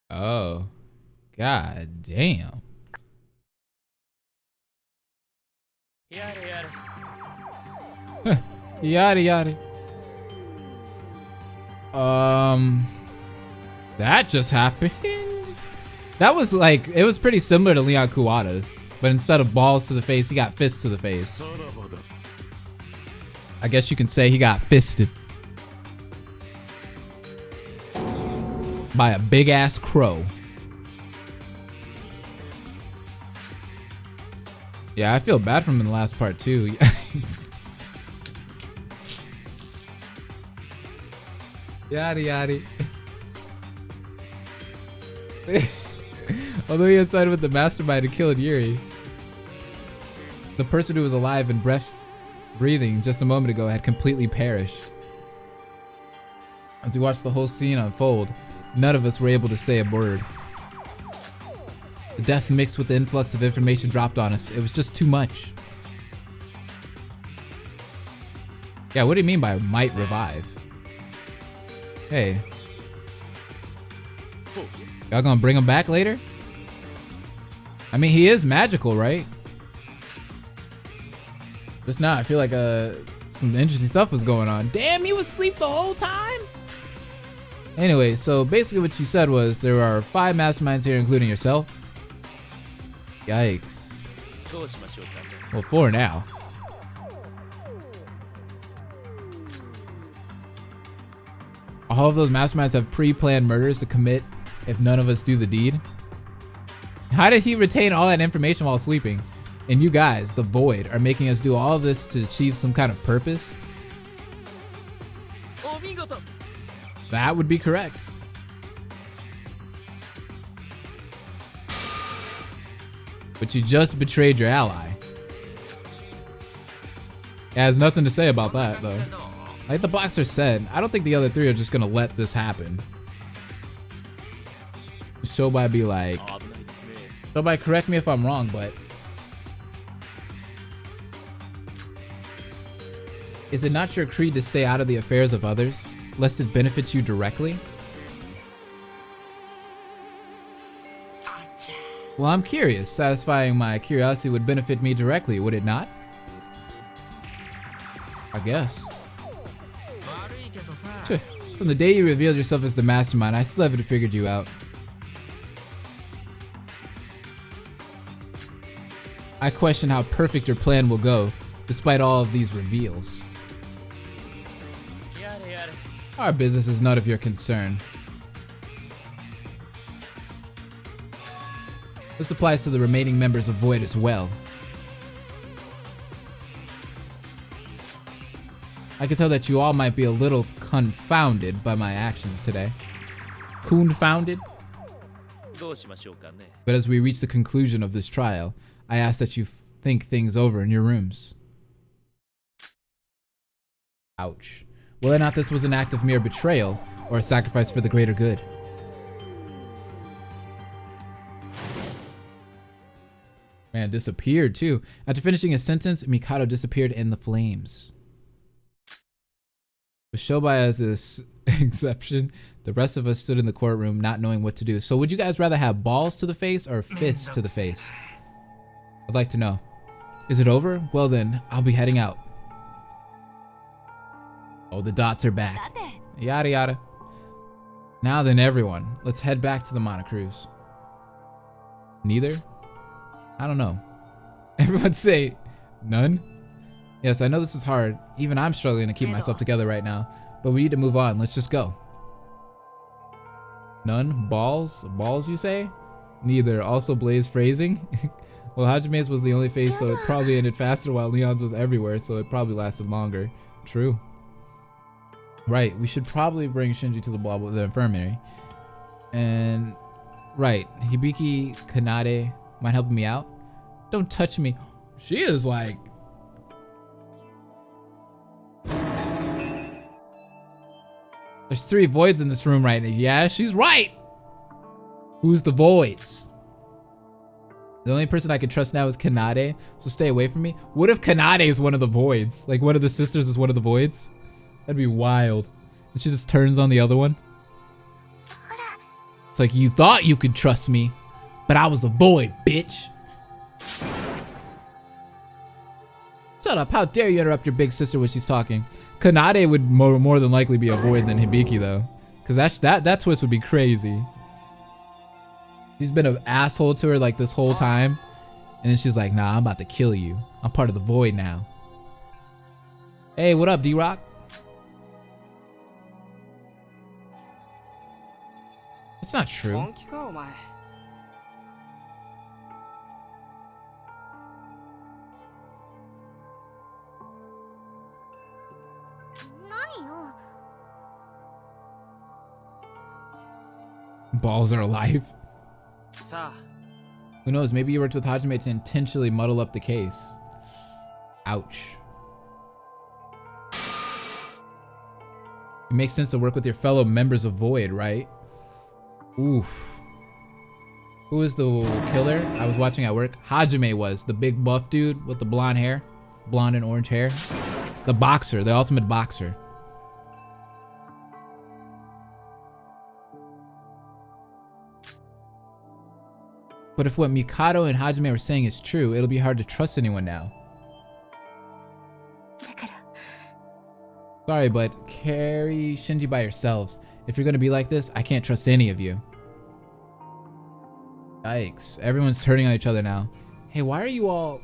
Oh. God damn. Yada yada. That just happened. That was like, it was pretty similar to Leon Kuwata's, but instead of balls to the face, he got fists to the face. I guess you can say he got fisted by a big ass crow. Yeah, I feel bad for him in the last part too. Yada yada. Although he had sided with the mastermind and killed Yuri, the person who was alive and breathing just a moment ago had completely perished. As we watched the whole scene unfold, none of us were able to say a word. The death mixed with the influx of information dropped on us. It was just too much. Yeah, what do you mean by might revive? Hey. Y'all gonna bring him back later? I mean, he is magical, right? Just now, I feel like some interesting stuff was going on. Damn, he was asleep the whole time? Anyway, so basically what you said was there are 5 masterminds here, including yourself. Yikes. Well, 4 now. All of those masterminds have pre-planned murders to commit if none of us do the deed. How did he retain all that information while sleeping? And you guys, the Void, are making us do all of this to achieve some kind of purpose? That would be correct. But you just betrayed your ally. It has nothing to say about that, though. Like the boxer said, I don't think the other three are just gonna let this happen. Shobai be like, Shobai, correct me if I'm wrong, but is it not your creed to stay out of the affairs of others, lest it benefits you directly? Well, I'm curious. Satisfying my curiosity would benefit me directly, would it not? I guess. From the day you revealed yourself as the mastermind, I still haven't figured you out. I question how perfect your plan will go, despite all of these reveals. Our business is none of your concern. This applies to the remaining members of Void as well. I can tell that you all might be a little confounded by my actions today. Confounded? But as we reach the conclusion of this trial, I ask that you think things over in your rooms. Ouch. Whether or not this was an act of mere betrayal or a sacrifice for the greater good. Man, disappeared too. After finishing his sentence, Mikado disappeared in the flames. With Shobai as this exception, the rest of us stood in the courtroom not knowing what to do. So would you guys rather have balls to the face or fists to the face? I'd like to know. Is it over? Well then, I'll be heading out. Oh, the dots are back. Yada yada. Now then, everyone, let's head back to the Monocruise. Neither? I don't know. Everyone say none? Yes, I know this is hard. Even I'm struggling to keep myself together right now. But we need to move on. Let's just go. None? Balls? Balls, you say? Neither. Also Blaze phrasing? Well, Hajime's was the only face, so it probably ended faster, while Leon's was everywhere, so it probably lasted longer. True. Right, we should probably bring Shinji to the infirmary. And right, Hibiki Kanade might help me out. Don't touch me. She is like, there's 3 voids in this room right now. Yeah, she's right. Who's the voids? The only person I can trust now is Kanade, so stay away from me. What if Kanade is one of the voids? Like one of the sisters is one of the voids? That'd be wild. And she just turns on the other one. It's like, you thought you could trust me, but I was a void, bitch. Shut up, how dare you interrupt your big sister when she's talking. Kanade would more than likely be a void than Hibiki though. Cause that twist would be crazy. He's been an asshole to her like this whole time. And then she's like, nah, I'm about to kill you. I'm part of the void now. Hey, what up, D-Rock? It's not true. Balls are alive. Who knows, maybe you worked with Hajime to intentionally muddle up the case. Ouch. It makes sense to work with your fellow members of Void, right? Oof. Who is the killer? I was watching at work. Hajime was, the big buff dude with the blonde hair. Blonde and orange hair. The boxer, the ultimate boxer. But if what Mikado and Hajime were saying is true, it'll be hard to trust anyone now. Sorry, but carry Shinji by yourselves. If you're gonna be like this, I can't trust any of you. Yikes. Everyone's turning on each other now. Hey, why are you all...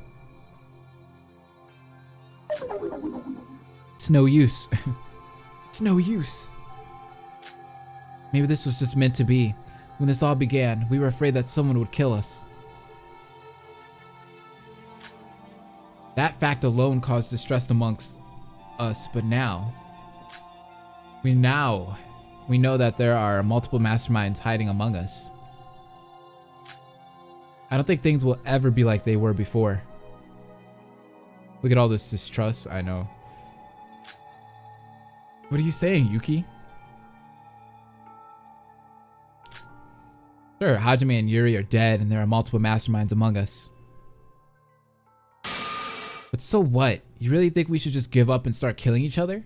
It's no use. It's no use. Maybe this was just meant to be. When this all began, we were afraid that someone would kill us. That fact alone caused distress amongst us, but now we know that there are multiple masterminds hiding among us. I don't think things will ever be like they were before. Look at all this distrust, I know. What are you saying, Yuki? Sure, Hajime and Yuri are dead and there are multiple masterminds among us. But so what? You really think we should just give up and start killing each other?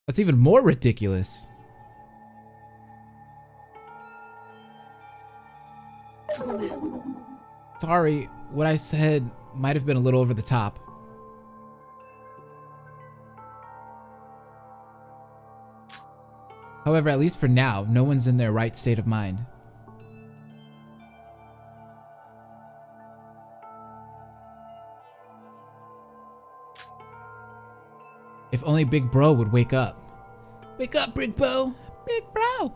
That's even more ridiculous. Sorry, what I said might have been a little over the top. However, at least for now, no one's in their right state of mind. If only Big Bro would wake up. Wake up, Big Bro! Big Bro!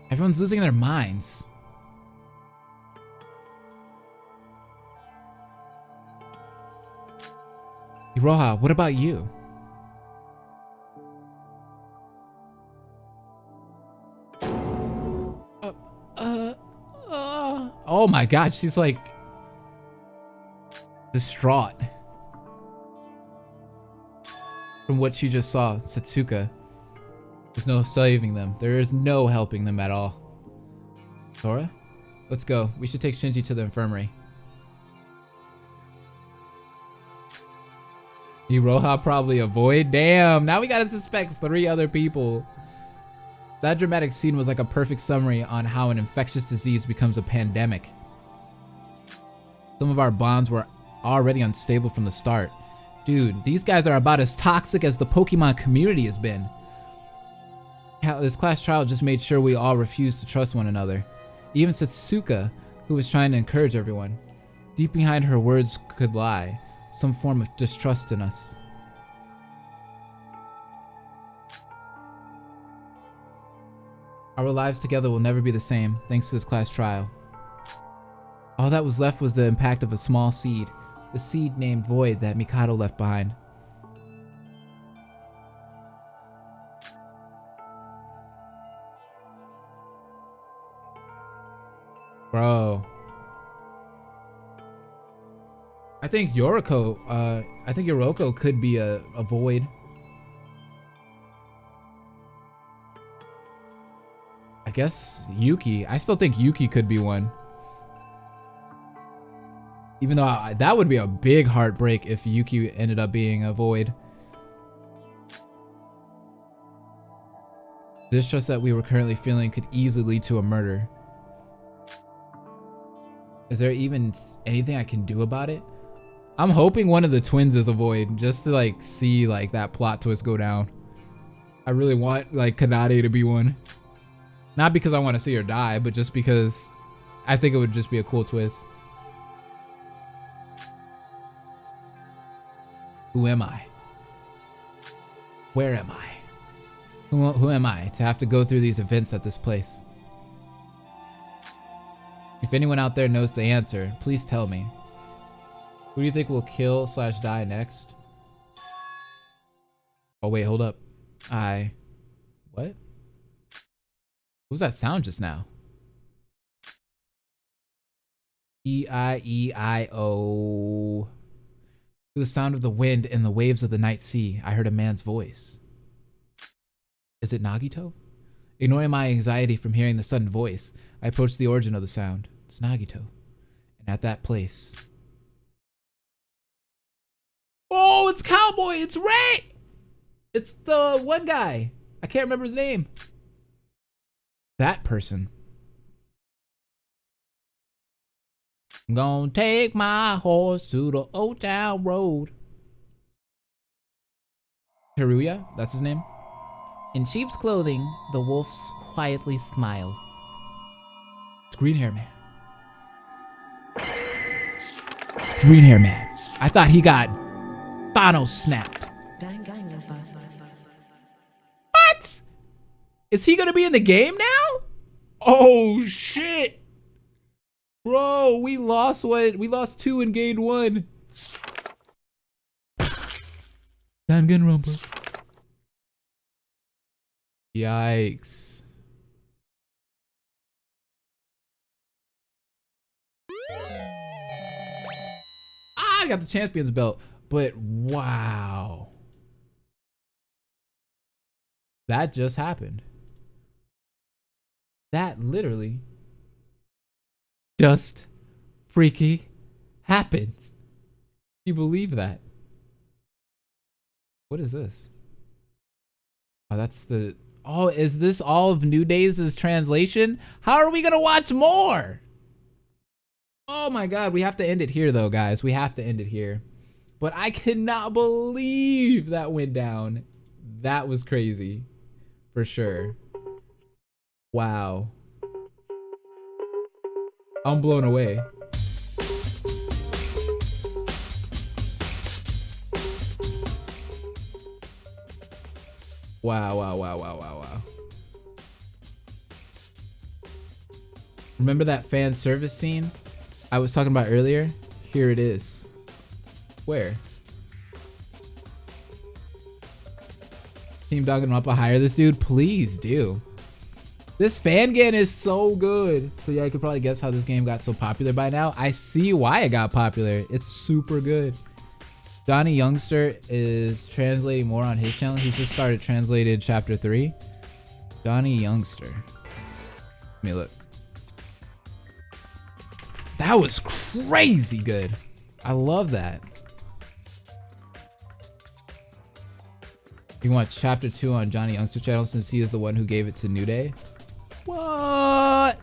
Everyone's losing their minds. Iroha, what about you? Oh my god, she's like distraught from what she just saw. Satsuka. There's no saving them. There is no helping them at all. Sora? Let's go. We should take Shinji to the infirmary. Iroha probably avoid. Damn, now we gotta suspect 3 other people. That dramatic scene was like a perfect summary on how an infectious disease becomes a pandemic. Some of our bonds were already unstable from the start. Dude, these guys are about as toxic as the Pokemon community has been. This class trial just made sure we all refused to trust one another. Even Satsuka, who was trying to encourage everyone. Deep behind her words could lie some form of distrust in us. Our lives together will never be the same, thanks to this class trial. All that was left was the impact of a small seed, the seed named Void that Mikado left behind. Bro. I think Yoroko could be a Void. I guess Yuki. I still think Yuki could be one. Even though that would be a big heartbreak if Yuki ended up being a Void. The distrust that we were currently feeling could easily lead to a murder. Is there even anything I can do about it? I'm hoping one of the twins is a Void, just to like see like that plot twist go down. I really want like Kanade to be one. Not because I want to see her die, but just because I think it would just be a cool twist. Who am I? Where am I? Who am I to have to go through these events at this place? If anyone out there knows the answer, please tell me. Who do you think will kill / die next? Oh wait, hold up. What? What was that sound just now? E-I-E-I-O. Through the sound of the wind and the waves of the night sea, I heard a man's voice. Is it Nagito? Ignoring my anxiety from hearing the sudden voice, I approached the origin of the sound. It's Nagito. And at that place... Oh, it's Cowboy! It's Ray! It's the one guy. I can't remember his name. That person. I'm gonna take my horse to the old town road. Teruya, that's his name. In sheep's clothing, the wolf quietly smiles. It's Green Hair Man. Green Hair Man. I thought he got Thanos snap. Danganronpa. What? Is he gonna be in the game now? Oh shit. Bro, we lost what? We lost 2 and gained 1. Danganronpa. Yikes. I got the champion's belt, but wow. That just happened. That literally just freaky happens. You believe that? What is this? Oh, that's the... Oh, is this all of New Days' translation? How are we gonna watch more? Oh my god, we have to end it here though, guys. We have to end it here. But I cannot believe that went down. That was crazy. For sure. Wow. I'm blown away. Wow, wow, wow, wow, wow, wow. Remember that fan service scene I was talking about earlier? Here it is. Where? Team Danganronpa hire this dude? Please do. This fan game is so good. So yeah, you could probably guess how this game got so popular by now. I see why it got popular. It's super good. Johnny Youngster is translating more on his channel. He's just started translated chapter 3. Johnny Youngster. Let me look. That was crazy good. I love that. You can watch chapter 2 on Johnny Youngster channel since he is the one who gave it to New Day. What?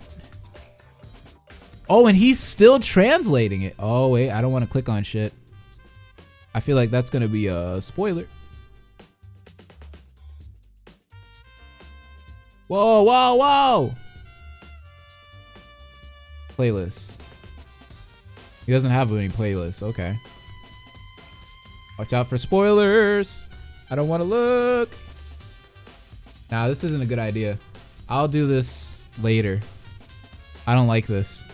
Oh, and he's still translating it. Oh, wait, I don't want to click on shit. I feel like that's gonna be a spoiler. Whoa, whoa, whoa! Playlist. He doesn't have any playlists. Okay. Watch out for spoilers. I don't want to look. Nah, this isn't a good idea. I'll do this later. I don't like this.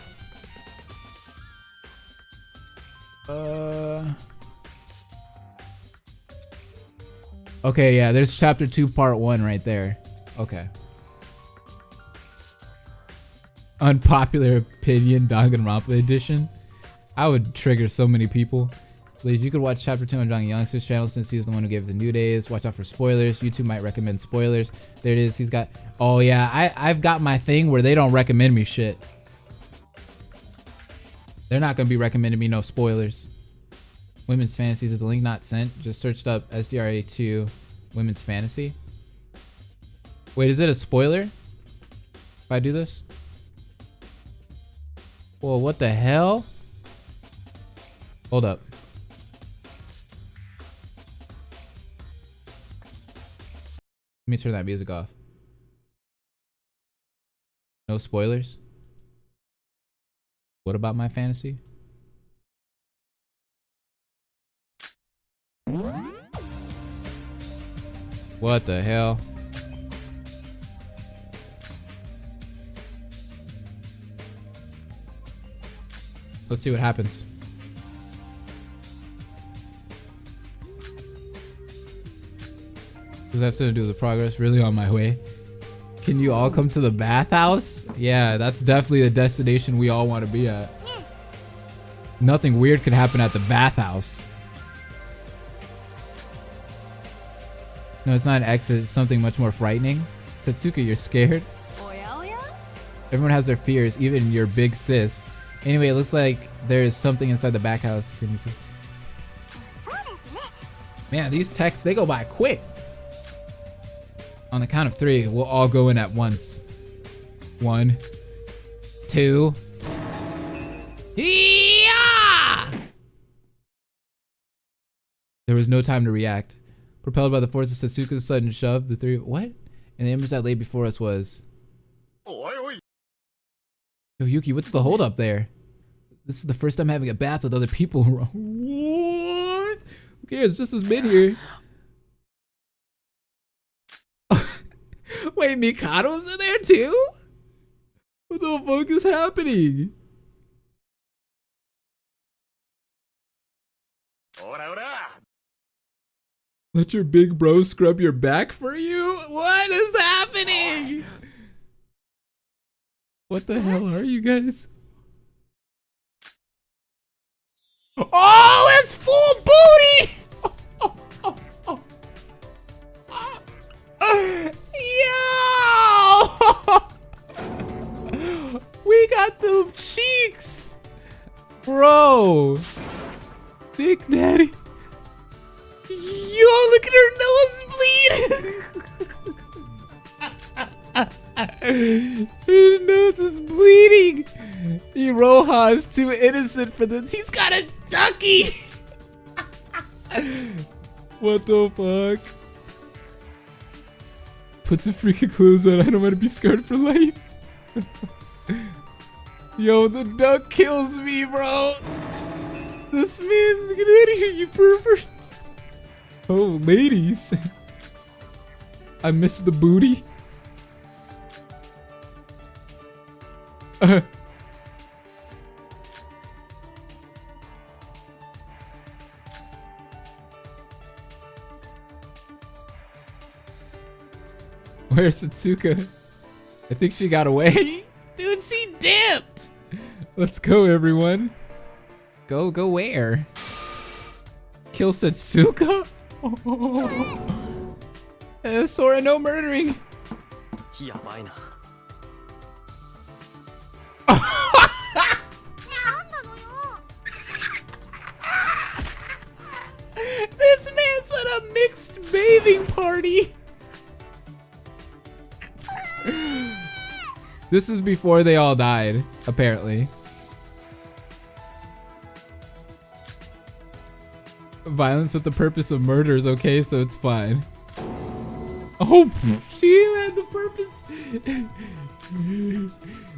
Okay, yeah, there's chapter 2 part 1 right there. Okay. Unpopular opinion Danganronpa edition. I would trigger so many people. Please, you could watch chapter 2 on Johnny Youngster's channel since he's the one who gave it the New Days. Watch out for spoilers. YouTube might recommend spoilers. There it is. He's got... Oh, yeah. I've got my thing where they don't recommend me shit. They're not going to be recommending me no spoilers. Women's Fantasies is the link not sent. Just searched up SDRA2 Women's Fantasy. Wait, is it a spoiler if I do this? Well, what the hell? Hold up. Let me turn that music off. No spoilers? What about my fantasy? What the hell? Let's see what happens. Does that have something to do with the progress? Really on my way? Can you all come to the bathhouse? Yeah, that's definitely a destination we all want to be at. Nothing weird could happen at the bathhouse. No, it's not an exit. It's something much more frightening. Setsuka, you're scared? Everyone has their fears, even your big sis. Anyway, it looks like there is something inside the back house. Man, these texts, they go by quick. On the count of 3, we'll all go in at once. 1, 2. Yeah! There was no time to react. Propelled by the force of Setsuka's sudden shove, the 3... What? And the embers that lay before us was... Yo, Yuki, what's the hold up there? This is the first time having a bath with other people. What? cares? Just as men here. Wait, Mikado's in there too? What the fuck is happening? Let your big bro scrub your back for you? What is happening? What the hell are you guys? Oh, it's full booty! Yo! We got the cheeks! Bro! Thick daddy. Yo, look at her nose bleed! Her nose is bleeding! Iroha is too innocent for this. He's got a ducky! What the fuck? Put some freaking clothes on. I don't want to be scarred for life. Yo, the duck kills me, bro. This man's get out of here, you perverts. Oh, ladies. I missed the booty. Where's Satsuka? I think she got away. Dude, she dipped. Let's go, everyone. Go where? Kill Satsuka? Sora, no murdering. This man's at a mixed bathing party. This is before they all died, apparently. Violence with the purpose of murder is okay, so it's fine. Oh, she had the purpose.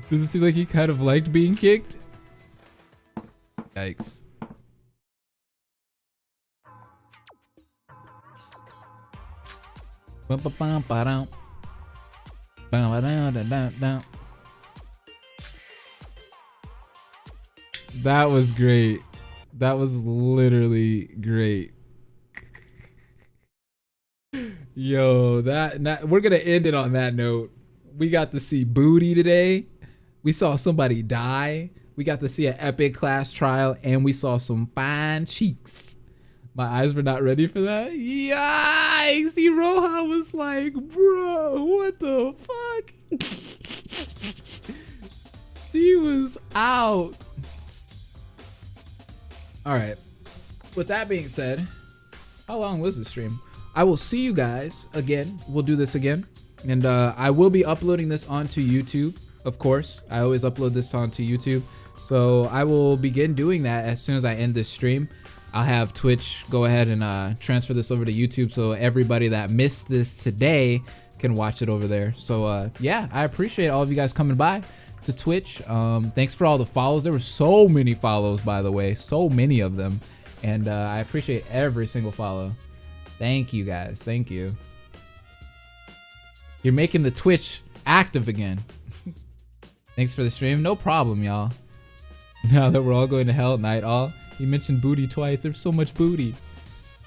Does it seem like he kind of liked being kicked? Yikes. That was great. That was literally great. Yo, we're gonna end it on that note. We got to see booty today. We saw somebody die. We got to see an epic class trial, and we saw some fine cheeks. My eyes were not ready for that. Yikes! Iroha was like, bro, what the fuck? She was out. All right. With that being said, how long was the stream? I will see you guys again. We'll do this again. And I will be uploading this onto YouTube, of course. I always upload this onto YouTube. So I will begin doing that as soon as I end this stream. I'll have Twitch go ahead and transfer this over to YouTube so everybody that missed this today can watch it over there. So yeah, I appreciate all of you guys coming by to Twitch. Thanks for all the follows. There were so many follows, by the way, so many of them. And I appreciate every single follow. Thank you guys. Thank you. You're making the Twitch active again. Thanks for the stream. No problem, y'all. Now that we're all going to hell, night all. You mentioned booty twice. There's so much booty.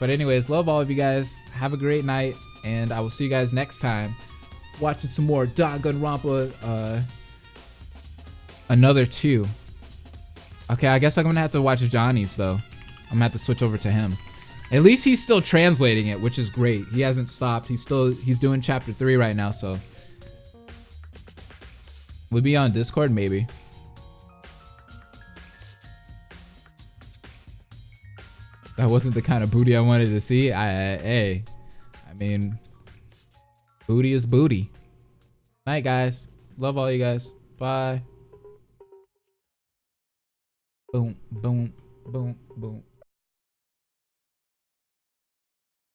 But anyways, love all of you guys. Have a great night. And I will see you guys next time. Watching some more Danganronpa. Another 2. Okay, I guess I'm going to have to watch Johnny's, though. I'm going to have to switch over to him. At least he's still translating it, which is great. He hasn't stopped. He's doing chapter 3 right now, so. We'll be on Discord, maybe. That wasn't the kind of booty I wanted to see. I mean, booty is booty. Night, guys. Love all you guys. Bye. Boom, boom, boom, boom.